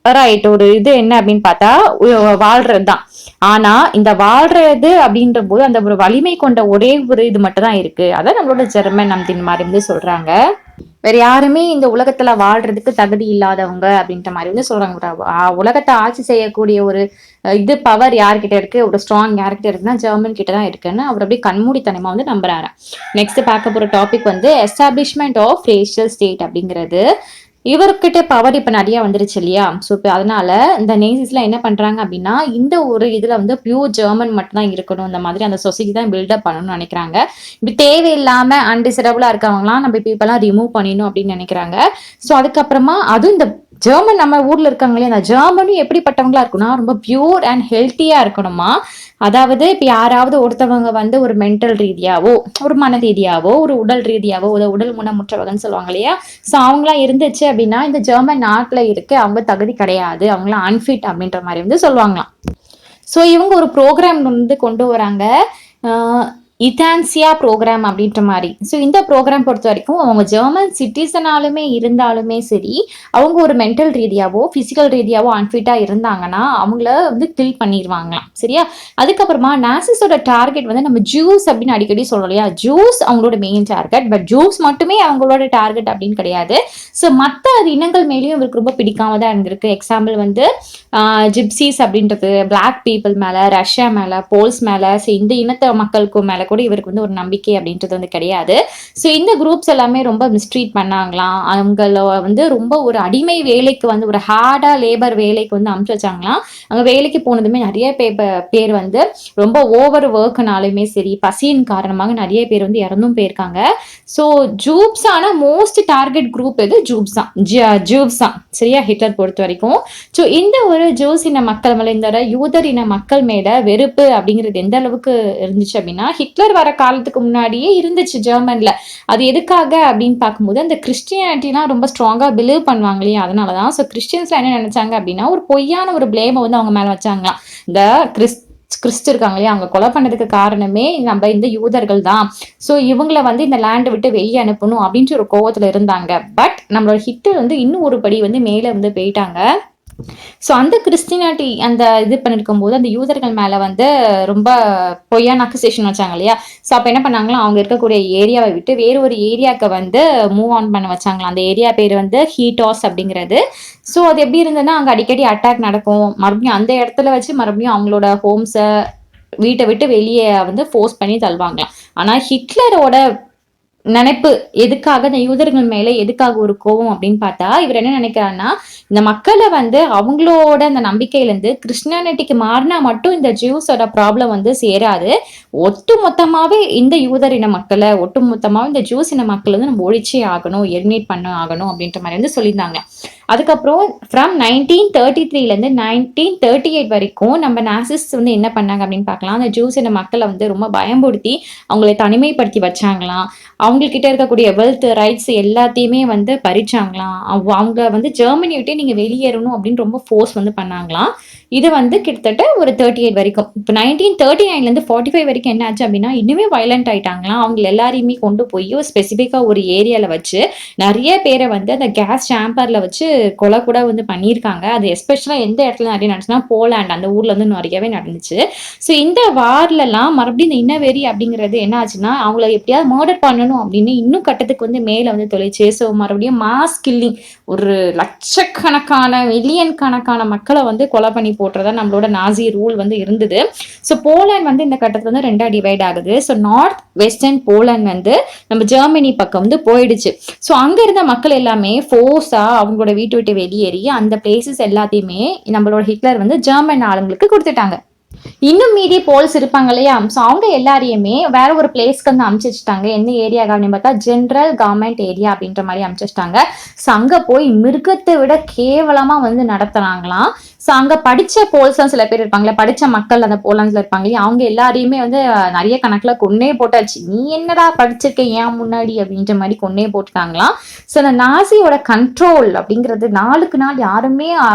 ரைட் ஒரு இது என்ன அப்படின்னு பார்த்தா வாழ்றது தான். ஆனா இந்த வாழ்றது அப்படின்ற போது அந்த ஒரு வலிமை கொண்ட ஒரே ஒரு இது மட்டும் தான் இருக்கு, அதான் நம்மளோட ஜெர்மன் அப்படின்னு மாதிரி வந்து சொல்றாங்க. வேற யாருமே இந்த உலகத்துல வாழ்றதுக்கு தகுதி இல்லாதவங்க அப்படின்ற மாதிரி வந்து சொல்றாங்க. உலகத்தை ஆட்சி செய்யக்கூடிய ஒரு இது பவர் யார்கிட்ட இருக்கு, ஒரு ஸ்ட்ராங் யார்கிட்ட இருக்குன்னா ஜெர்மன் கிட்ட தான் இருக்குன்னு அவர் அப்படியே கண்மூடித்தனமா வந்து நம்புறாரு. நெக்ஸ்ட் பார்க்க போற டாபிக் வந்து எஸ்டாப்ளிஷ்மெண்ட் ஆஃப் ரேஷியல் ஸ்டேட் அப்படிங்கிறது. இவர்கிட்ட பவர் இப்ப நிறைய வந்துருச்சு இல்லையா? ஸோ இப்ப அதனால இந்த நேசிஸ்லாம் என்ன பண்றாங்க அப்படின்னா, இந்த ஒரு இதுல வந்து பியூர் ஜெர்மன் மட்டும் தான் இருக்கணும். இந்த மாதிரி அந்த சொசைட்டி தான் பில்டப் பண்ணணும்னு நினைக்கிறாங்க. இப்ப தேவையில்லாம அன்டிசைரபிளா இருக்கவங்கலாம் நம்ம இப்ப ரிமூவ் பண்ணிடணும் அப்படின்னு நினைக்கிறாங்க. ஸோ அதுக்கப்புறமா அதுவும் இந்த ஜெர்மன் நம்ம ஊர்ல இருக்காங்களே, அந்த ஜெர்மனும் எப்படிப்பட்டவங்களா இருக்கும்னா, ரொம்ப பியூர் அண்ட் ஹெல்த்தியா இருக்கணுமா. அதாவது இப்ப யாராவது ஒருத்தவங்க வந்து ஒரு மென்டல் ரீதியாவோ, ஒரு மன ரீதியாவோ, ஒரு உடல் ரீதியாவோ, உடல் ஊனமுற்றவங்கன்னு சொல்லுவாங்க இல்லையா? ஸோ அவங்களாம் இருந்துச்சு அப்படின்னா, இந்த ஜெர்மன் நாட்டுல இருக்க அவங்க தகுதி கிடையாது. அவங்களாம் அன்ஃபிட் அப்படின்ற மாதிரி வந்து சொல்லுவாங்களாம். ஸோ இவங்க ஒரு ப்ரோக்ராம் வந்து கொண்டு வராங்க. இத்தான்சியா ப்ரோக்ராம் அப்படின்ற மாதிரி. ஸோ இந்த ப்ரோக்ராம் பொறுத்த வரைக்கும் அவங்க ஜெர்மன் சிட்டிசனாலுமே இருந்தாலுமே சரி, அவங்க ஒரு மென்டல் ரீதியாவோ பிசிக்கல் ரீதியாவோ அன்ஃபிட்டா இருந்தாங்கன்னா அவங்கள வந்து கில் பண்ணிடுவாங்களாம். சரியா? அதுக்கப்புறமா நாசிஸோட டார்கெட் வந்து நம்ம ஜூஸ் அப்படின்னு அடிக்கடி சொல்றோம் இல்லையா? ஜூஸ் அவங்களோட மெயின் டார்கெட். பட் ஜூஸ் மட்டுமே அவங்களோட டார்கெட் அப்படின்னு கிடையாது. ஸோ மற்ற இனங்கள் மேலேயும் இவருக்கு ரொம்ப பிடிக்காம தான் இருந்திருக்கு. எக்ஸாம்பிள் வந்து ஜிப்சிஸ் அப்படின்றது, பிளாக் பீப்புள் மேல, ரஷ்யா மேல, போல்ஸ் மேல, ஸோ இந்த இனத்த மக்களுக்கு மேல கூட இவருக்கு வந்து ஒரு நம்பிக்கை அப்படின்றது வந்து கிடையாது. ஸோ இந்த குரூப்ஸ் எல்லாமே ரொம்ப மிஸ்ட்ரீட் பண்ணாங்களாம். அவங்கள வந்து ரொம்ப ஒரு அடிமை வேலைக்கு வந்து ஒரு ஹார்டா லேபர் வேலைக்கு வந்து அமுச்சு வச்சாங்களாம். அங்க வேலைக்கு போனதுமே நிறைய பேர் வந்து ரொம்ப ஓவர் ஒர்க்னாலுமே சரி, பசியின் காரணமாக நிறைய பேர் வந்து இறந்தும் போயிருக்காங்க. ஸோ ஜூப்ஸ் ஆனா மோஸ்ட் டார்கெட் குரூப் எது? ஜூப்ஸ் தான். ஜூப்ஸ் தான். சரியா? ஹிட்லர் பொறுத்த வரைக்கும். ஸோ இந்த ஒரு ஜூஸ் இன மக்கள் மேல, இந்த யூதர் இன மக்கள் மேல வெறுப்பு அப்படிங்கிறது எந்த அளவுக்கு இருந்துச்சு அப்படின்னா, ஹிட்லர் வர காலத்துக்கு முன்னாடியே இருந்துச்சு ஜெர்மன்ல. அது எதுக்காக அப்படின்னு பார்க்கும்போது, அந்த கிறிஸ்டியானிட்டிலாம் ரொம்ப ஸ்ட்ராங்கா பிலீவ் பண்ணுவாங்க இல்லையா? அதனாலதான். ஸோ கிறிஸ்டியன்ஸ்லாம் என்ன நினைச்சாங்க அப்படின்னா, ஒரு பொய்யான ஒரு பிளேமை வந்து அவங்க மேல வச்சாங்களாம். இந்த கிறிஸ்து இருக்காங்க இல்லையா? அவங்க கொலை பண்ணதுக்கு காரணமே நம்ம இந்த யூதர்கள் தான். ஸோ இவங்கள வந்து இந்த லேண்டை விட்டு வெளியே அனுப்பணும் அப்படின்ற ஒரு கோவத்துல இருந்தாங்க. பட் நம்மளோட ஹிட்லர் வந்து இன்னும் ஒரு படி வந்து மேல வந்து போயிட்டாங்க. ஸோ அந்த கிறிஸ்டினாட்டி அந்த இது பண்ணிருக்கும் போது அந்த யூதர்கள் மேல வந்து ரொம்ப பொய்யான அக்யூசேஷன் வச்சாங்க இல்லையா? ஸோ அப்ப என்ன பண்ணாங்களா, அவங்க இருக்கக்கூடிய ஏரியாவை விட்டு வேற ஒரு ஏரியாவுக்கு வந்து மூவ் ஆன் பண்ண வச்சாங்களாம். அந்த ஏரியா பேர் வந்து ஹீட்டாஸ் அப்படிங்கிறது. ஸோ அது எப்படி இருந்ததுன்னா, அங்க அடிக்கடி அட்டாக் நடக்கும். மறுபடியும் அந்த இடத்துல வச்சு மறுபடியும் அவங்களோட ஹோம்ஸை வீட்டை விட்டு வெளியே வந்து ஃபோர்ஸ் பண்ணி தள்ளுவாங்களாம். ஆனா ஹிட்லரோட நினைப்பு எதுக்காக இந்த யூதர்கள் மேல எதுக்காக ஒரு கோவம் அப்படின்னு பார்த்தா, இவர் என்ன நினைக்கிறாருன்னா, இந்த மக்களை வந்து அவங்களோட அந்த நம்பிக்கையில இருந்து கிறிஸ்டியானிட்டிக்கு மாறினா மட்டும் இந்த ஜூஸோட ப்ராப்ளம் வந்து சேராது. ஒட்டு மொத்தமாவே இந்த யூதர் இன மக்களை, ஒட்டு மொத்தமாவே இந்த ஜூஸ் இன மக்களை வந்து நம்ம ஒழிச்சே ஆகணும், எலிமினேட் பண்ண ஆகணும் அப்படின்ற மாதிரி வந்து சொல்லியிருந்தாங்க. அதுக்கப்புறம் ஃப்ரம் 1933லேருந்து 1938 வரைக்கும் நம்ம நாசிஸ்ட் வந்து என்ன பண்ணாங்க அப்படின்னு பார்க்கலாம். அந்த ஜூஸ் இன மக்களை வந்து ரொம்ப பயம்படுத்தி அவங்களை தனிமைப்படுத்தி வச்சாங்களாம். அவங்கக்கிட்ட இருக்கக்கூடிய வெல்த் ரைட்ஸ் எல்லாத்தையுமே வந்து பறிச்சாங்களாம். அவங்க வந்து ஜெர்மனி விட்டு நீங்க வெளியேறணும் அப்படின்னு ரொம்ப ஃபோர்ஸ் வந்து பண்ணாங்களாம். இது வந்து கிட்டத்தட்ட ஒரு 38 வரைக்கும். இப்போ 1939லேருந்து 45 வரைக்கும் என்ன ஆச்சு அப்படின்னா, இன்னுமே வயலண்ட் ஆயிட்டாங்களாம். அவங்க எல்லாரையுமே கொண்டு போய் ஸ்பெசிஃபிக்காக ஒரு ஏரியாவில் வச்சு நிறைய பேரை வந்து அந்த கேஸ் சாம்பர்ல வச்சு கொலை கூட வந்து பண்ணியிருக்காங்க. அது எஸ்பெஷலாக எந்த இடத்துல நிறைய நடந்துச்சுன்னா, போலாண்ட் அந்த ஊர்ல வந்து நிறையவே நடந்துச்சு. ஸோ இந்த வார்லலாம் மறுபடியும் இந்த இன்னவெறி அப்படிங்கிறது என்ன ஆச்சுன்னா, அவங்கள எப்படியாவது மர்டர் பண்ணணும் அப்படின்னு இன்னும் கட்டத்துக்கு வந்து மேலே வந்து தொலைச்சு. ஸோ மறுபடியும் மாஸ் கில்லிங், ஒரு லட்சக்கணக்கான மில்லியன் கணக்கான மக்களை வந்து கொலை பண்ணி போட்டுறதா நம்மளோட நாசி ரூல் வந்து இருந்தது. ஸோ போலாண்ட் வந்து இந்த கட்டத்துல வந்து ரெண்டா டிவைட் ஆகுது. ஸோ நார்த் வெஸ்டர்ன் போலாண்ட் வந்து நம்ம ஜெர்மனி பக்கம் வந்து போயிடுச்சு. ஸோ அங்க இருந்த மக்கள் எல்லாமே ஃபோர்ஸா அவங்களோட வீட்டு விட்டு வெளியேறி அந்த பிளேசஸ் எல்லாத்தையுமே நம்மளோட ஹிட்லர் வந்து ஜெர்மன் ஆளுங்களுக்கு கொடுத்துட்டாங்க. இன்னும் மீதி போல்ஸ் இருப்பாங்க இல்லையா? ஸோ அவங்க எல்லாரையுமே வேற ஒரு பிளேஸ்க்கு வந்து அமுச்சு வச்சுட்டாங்க. எந்த ஏரியா அப்படின்னு பார்த்தா ஜென்ரல் கவர்மெண்ட் ஏரியா அப்படின்ற மாதிரி அமுச்சு வச்சுட்டாங்க. ஸோ அங்க போய் மிருகத்தை விட கேவலமா வந்து நடத்துறாங்களாம். ஸோ அங்க படிச்ச போல்ஸ் சில பேர் இருப்பாங்களே, படிச்ச மக்கள் அந்த போலாண்ட்ல இருப்பாங்க இல்லையா? அவங்க எல்லாரையுமே வந்து நிறைய கணக்குல கொன்னே போட்டாச்சு. நீ என்னடா படிச்சிருக்க ஏன் முன்னாடி அப்படின்ற மாதிரி கொன்னே போட்டுட்டாங்களாம். ஸோ அந்த நாசியோட கண்ட்ரோல் அப்படிங்கிறது நாளுக்கு நாள் யாருமே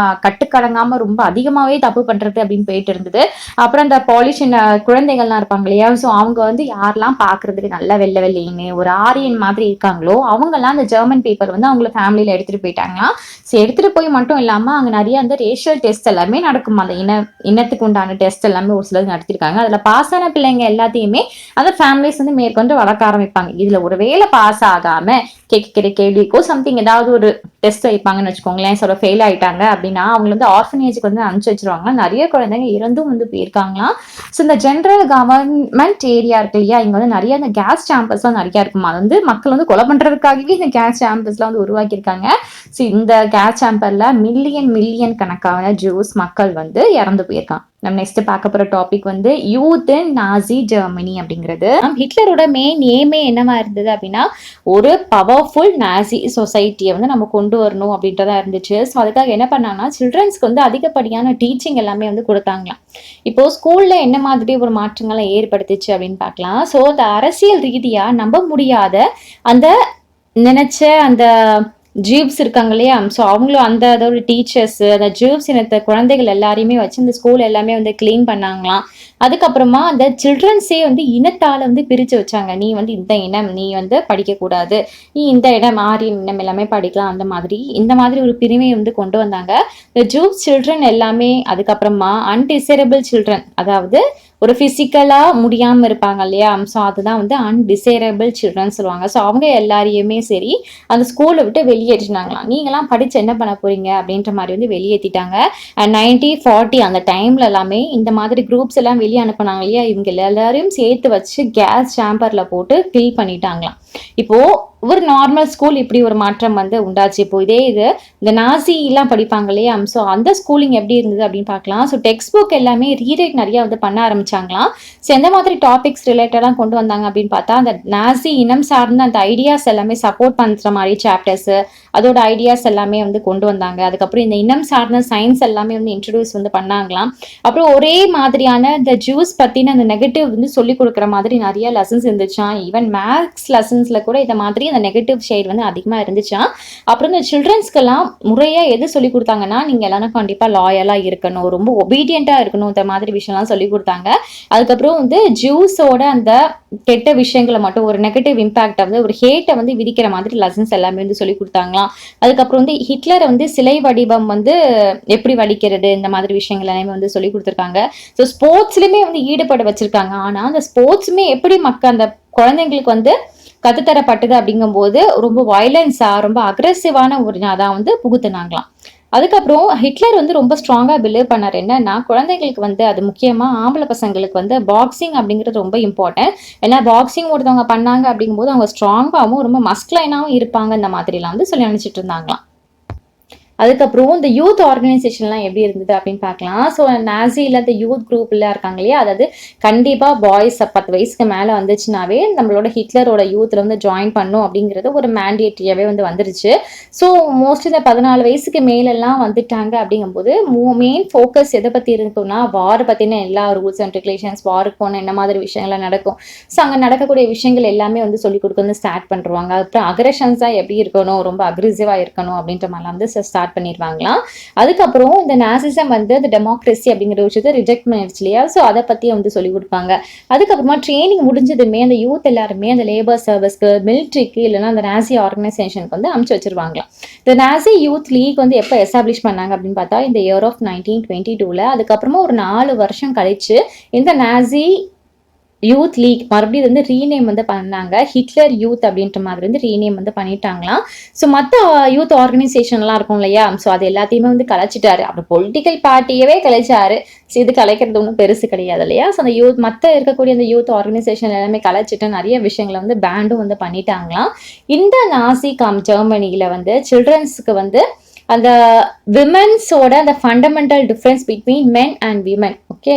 கட்டுக்கடங்காம ரொம்ப அதிகமாவே தப்பு பண்றது அப்படின்னு போயிட்டு இருந்தது. அப்புறம் இந்த பாலிஷன் குழந்தைகள்லாம் இருப்பாங்க இல்லையா? ஸோ அவங்க வந்து யாரெல்லாம் பார்க்கறதுக்கு நல்லா வெள்ளை வெள்ளைன்னு ஒரு ஆரியன் மாதிரி இருக்காங்களோ அவங்கெல்லாம் அந்த ஜெர்மன் பீப்புள் வந்து அவங்கள ஃபேமிலியில எடுத்துட்டு போயிட்டாங்களாம். ஸோ எடுத்துட்டு போய் மட்டும் இல்லாம அங்க நிறைய அந்த ரேஷியல் டெஸ்ட் எல்லாமே நடக்கும். அந்த இனத்துக்கு உண்டான டெஸ்ட் எல்லாமே ஒரு சிலர் நடத்திருக்காங்க. அதுல பாஸ் ஆன பிள்ளைங்க எல்லாத்தையுமே அந்த ஃபேமிலிஸ் வந்து மேற்கொண்டு வளர்க்க ஆரம்பிப்பாங்க. இதுல ஒருவேளை பாஸ் ஆகாம கேட்கிற கேள்விக்கோ சம்திங் ஏதாவது ஒரு டெஸ்ட் வைப்பாங்கன்னு வச்சுக்கோங்களேன். சொல்ல ஃபெயில் ஆயிட்டாங்க அப்படின்னா அவங்க வந்து ஆர்ஃபனேஜுக்கு வந்து அனுப்பிச்சு வச்சிருவாங்க. நிறைய குழந்தைங்க இறந்தும் வந்து போயிருக்காங்க. போயிருக்காங்களாம். ஸோ இந்த ஜென்ரல் கவர்மெண்ட் ஏரியா இருக்கு இல்லையா, இங்க வந்து நிறைய இந்த கேஸ் சாம்பர்ஸ்லாம் நிறைய இருக்குமா. அது வந்து மக்கள் வந்து கொலை பண்றதுக்காகவே இந்த கேஸ் சாம்பர்ஸ்லாம் வந்து உருவாக்கியிருக்காங்க. ஸோ இந்த கேஸ் சாம்பர்ல மில்லியன் கணக்கான ஜூஸ் மக்கள் வந்து இறந்து போயிருக்காங்க. நம்ம நெக்ஸ்ட் பார்க்க போற டாபிக் வந்து யூத் இன் நாசி ஜெர்மனி அப்படிங்கிறது. ஹிட்லரோட மெயின் ஏமே என்னவா இருந்தது அப்படின்னா, ஒரு பவர்ஃபுல் நாசி சொசைட்டியை வந்து நம்ம கொண்டு வரணும் அப்படின்றதா இருந்துச்சு. ஸோ அதுக்காக என்ன பண்ணாங்கன்னா, சில்ட்ரன்ஸ்க்கு வந்து அதிகப்படியான டீச்சிங் எல்லாமே வந்து கொடுத்தாங்களாம். இப்போ ஸ்கூல்ல என்ன மாதிரி ஒரு மாற்றங்களை ஏற்படுத்துச்சு அப்படின்னு பார்க்கலாம். ஸோ அந்த அரசியல் ரீதியா நம்ப முடியாத அந்த நினைச்ச அந்த ஜீவ்ஸ் இருக்காங்க இல்லையா, ஸோ அவங்களும் அந்த அதோட டீச்சர்ஸ் அந்த ஜீவ்ஸ் இனத்த குழந்தைகள் எல்லாரையுமே வச்சு இந்த ஸ்கூல் எல்லாமே வந்து கிளீன் பண்ணாங்களாம். அதுக்கப்புறமா அந்த சில்ட்ரன்ஸே வந்து இனத்தால வந்து பிரிச்சு வச்சாங்க. நீ வந்து இந்த இனம் நீ வந்து படிக்கக்கூடாது, நீ இந்த இடம் ஆரியன் இனம் எல்லாமே படிக்கலாம், அந்த மாதிரி இந்த மாதிரி ஒரு பிரிவை வந்து கொண்டு வந்தாங்க. இந்த ஜூஸ் சில்ட்ரன் எல்லாமே அதுக்கப்புறமா அன்டிசேரபிள் சில்ட்ரன், அதாவது ஒரு பிசிக்கலா முடியாம இருப்பாங்க இல்லையா, ஸோ அதுதான் வந்து அன்டிசேரபிள் சில்ட்ரன் சொல்லுவாங்க. ஸோ அவங்க எல்லாரையுமே சரி அந்த ஸ்கூலை விட்டு வெளியேற்றினாங்களாம். நீங்களாம் படிச்சு என்ன பண்ண போறீங்க அப்படின்ற மாதிரி வந்து வெளியேற்றிட்டாங்க. 1940 அந்த டைம்ல எல்லாமே இந்த மாதிரி குரூப்ஸ் எல்லாம் வெளியே அனுப்புனாங்க இல்லையா, இவங்க எல்லாரையும் சேர்த்து வச்சு கேஸ் சாம்பர்ல போட்டு கில் பண்ணிட்டாங்களாம். இப்போ ஒரு நார்மல் ஸ்கூல் இப்படி ஒரு மாற்றம் வந்து உண்டாச்சு. இப்போ இதே இது இந்த நாசி எல்லாம் படிப்பாங்க இல்லையா, ஸோ அந்த ஸ்கூலிங் எப்படி இருந்தது அப்படின்னு பார்க்கலாம். ஸோ டெக்ஸ்ட் புக் எல்லாமே ரீரைட் நிறைய வந்து பண்ண ஆரம்பிச்சாங்களாம். ஸோ எந்த மாதிரி டாபிக்ஸ் ரிலேட்டடாக கொண்டு வந்தாங்க அப்படின்னு பார்த்தா, அந்த நாசி இனம் சார்ந்த அந்த ஐடியாஸ் எல்லாமே சப்போர்ட் பண்ணுற மாதிரி சாப்டர்ஸ், அதோட ஐடியாஸ் எல்லாமே வந்து கொண்டு வந்தாங்க. அதுக்கப்புறம் இந்த இனம் சார்ந்த சயின்ஸ் எல்லாமே வந்து இன்ட்ரடியூஸ் வந்து பண்ணாங்களாம். அப்புறம் ஒரே மாதிரியான இந்த ஜூஸ் பத்தின அந்த நெகட்டிவ் வந்து சொல்லிக் கொடுக்குற மாதிரி நிறைய லெசன்ஸ் இருந்துச்சான். ஈவன் மேக்ஸ் லெசன்ஸ்ல கூட இந்த மாதிரி அந்த நெகட்டிவ் ஷேட் வந்து அதிகமாக இருந்துச்சான். அப்புறம் இந்த சில்ட்ரன்ஸ்க்கெல்லாம் முறையாக எது சொல்லி கொடுத்தாங்கன்னா, நீங்கள் எல்லாரும் கண்டிப்பாக லாயலாக இருக்கணும், ரொம்ப ஒபீடியண்ட்டாக இருக்கணும், இந்த மாதிரி விஷயம்லாம் சொல்லி கொடுத்தாங்க. அதுக்கப்புறம் வந்து ஜூஸோட அந்த கெட்ட விஷயங்களை மட்டும் ஒரு நெகட்டிவ் இம்பாக்டை வந்து ஒரு ஹேட்டை வந்து விதிக்கிற மாதிரி லெசன்ஸ் எல்லாமே வந்து சொல்லி கொடுத்தாங்களாம். அதுக்கப்புறம் வந்து ஹிட்லரை வந்து சிலை வடிவம் வந்து எப்படி வடிக்கிறது, இந்த மாதிரி விஷயங்கள் எல்லாமே வந்து சொல்லி கொடுத்துருக்காங்க. ஸோ ஸ்போர்ட்ஸ்லையுமே வந்து ஈடுபட வச்சிருக்காங்க. ஆனால் அந்த ஸ்போர்ட்ஸுமே எப்படி அந்த குழந்தைங்களுக்கு வந்து கத்துத்தரப்பட்டது அப்படிங்கும்போது ரொம்ப வயலன்ஸா ரொம்ப அக்ரெசிவான ஒரு அதான் வந்து புகுத்துனாங்களாம். அதுக்கப்புறம் ஹிட்லர் வந்து ரொம்ப ஸ்ட்ராங்கா பிலீவ் பண்ணார் என்னன்னா, குழந்தைங்களுக்கு வந்து அது முக்கியமா ஆம்பளை பசங்களுக்கு வந்து பாக்ஸிங் அப்படிங்கிறது ரொம்ப இம்பார்ட்டன்ட். ஏன்னா பாக்ஸிங் ஒருத்தவங்க பண்ணாங்க அப்படிங்கும்போது அவங்க ஸ்ட்ராங்காகவும் ரொம்ப மஸ்குலைனாகவும் இருப்பாங்க, இந்த மாதிரிலாம் வந்து சொல்லி நினைச்சிட்டு இருந்தாங்களாம். அதுக்கப்புறம் இந்த யூத் ஆர்கனைசேஷன்லாம் எப்படி இருந்தது அப்படின்னு பார்க்கலாம். ஸோ நாசியில் இந்த யூத் குரூப்ல இருக்காங்க இல்லையா, அதாவது கண்டிப்பாக பாய்ஸ் 10 வயசுக்கு மேலே வந்துச்சுனாவே நம்மளோட ஹிட்லரோட யூத்தில் வந்து ஜாயின் பண்ணும் அப்படிங்கிறது ஒரு மேண்டேட்ரியாகவே வந்து வந்துருச்சு. ஸோ மோஸ்ட்லி இந்த 14 வயசுக்கு மேலெல்லாம் வந்துட்டாங்க அப்படிங்கும்போது மெயின் ஃபோக்கஸ் எதை பற்றி இருக்குன்னா, வார் பற்றின எல்லா ரூல்ஸ் அண்ட் ரெகுலேஷன்ஸ், வாருக்கு போன என்ன மாதிரி விஷயங்கள்லாம் நடக்கும், ஸோ அங்கே நடக்கக்கூடிய விஷயங்கள் எல்லாமே வந்து சொல்லிக் கொடுக்க ஸ்டார்ட் பண்ணுவாங்க. அப்புறம் அக்ரெஷன்ஸாக எப்படி இருக்கணும், ரொம்ப அக்ரெசிவாக இருக்கணும் அப்படின்ற மாதிரிலாம் வந்து ஸ்டார்ட் பண்ணிடுவாங்களாம். அதுக்கப்புறம் இந்த நாசிசம் வந்து இந்த டெமோக்ரஸி அப்படிங்கிற விஷயத்தை ரிஜெக்ட் பண்ணிடுச்சு இல்லையா, ஸோ அதை பற்றி வந்து சொல்லி கொடுப்பாங்க. அதுக்கப்புறமா ட்ரைனிங் முடிஞ்சதுமே அந்த யூத் எல்லாருமே அந்த லேபர் சர்வீஸ்க்கு, மிலிட்ரிக்கு, இல்லைன்னா அந்த நாசி ஆர்கனைசேஷனுக்கு வந்து அனுப்பிச்சு வச்சிருவாங்களாம். இந்த நாசி யூத் லீக் வந்து எப்போ எஸ்டாப்ளிஷ் பண்ணாங்க அப்படின்னு பார்த்தா இந்த இயர் ஆஃப் 1922. அதுக்கப்புறமா ஒரு 4 வருஷம் கழிச்சு இந்த நாசி யூத் லீக் மறுபடியும் வந்து ரீநேம் வந்து பண்ணாங்க. ஹிட்லர் யூத் அப்படின்ற மாதிரி வந்து ரீநேம் வந்து பண்ணிட்டாங்களாம். ஸோ மற்ற யூத் ஆர்கனைசேஷன்லாம் இருக்கும் இல்லையா, ஸோ அது எல்லாத்தையுமே வந்து கலைச்சிட்டாரு. அப்புறம் பொலிட்டிக்கல் பார்ட்டியவே கலைச்சாரு. ஸோ இது கலைக்கிறது ஒன்றும் பெருசு கிடையாது இல்லையா. ஸோ அந்த யூத் மற்ற இருக்கக்கூடிய அந்த யூத் ஆர்கனைசேஷன் எல்லாமே கலைச்சிட்டு நிறைய விஷயங்களை வந்து பேண்டும் வந்து பண்ணிட்டாங்களாம். இந்த நாசி ஜெர்மனியில வந்து சில்ட்ரன்ஸுக்கு வந்து அந்த விமென்ஸோட அந்த fundamental difference between men and women, okay,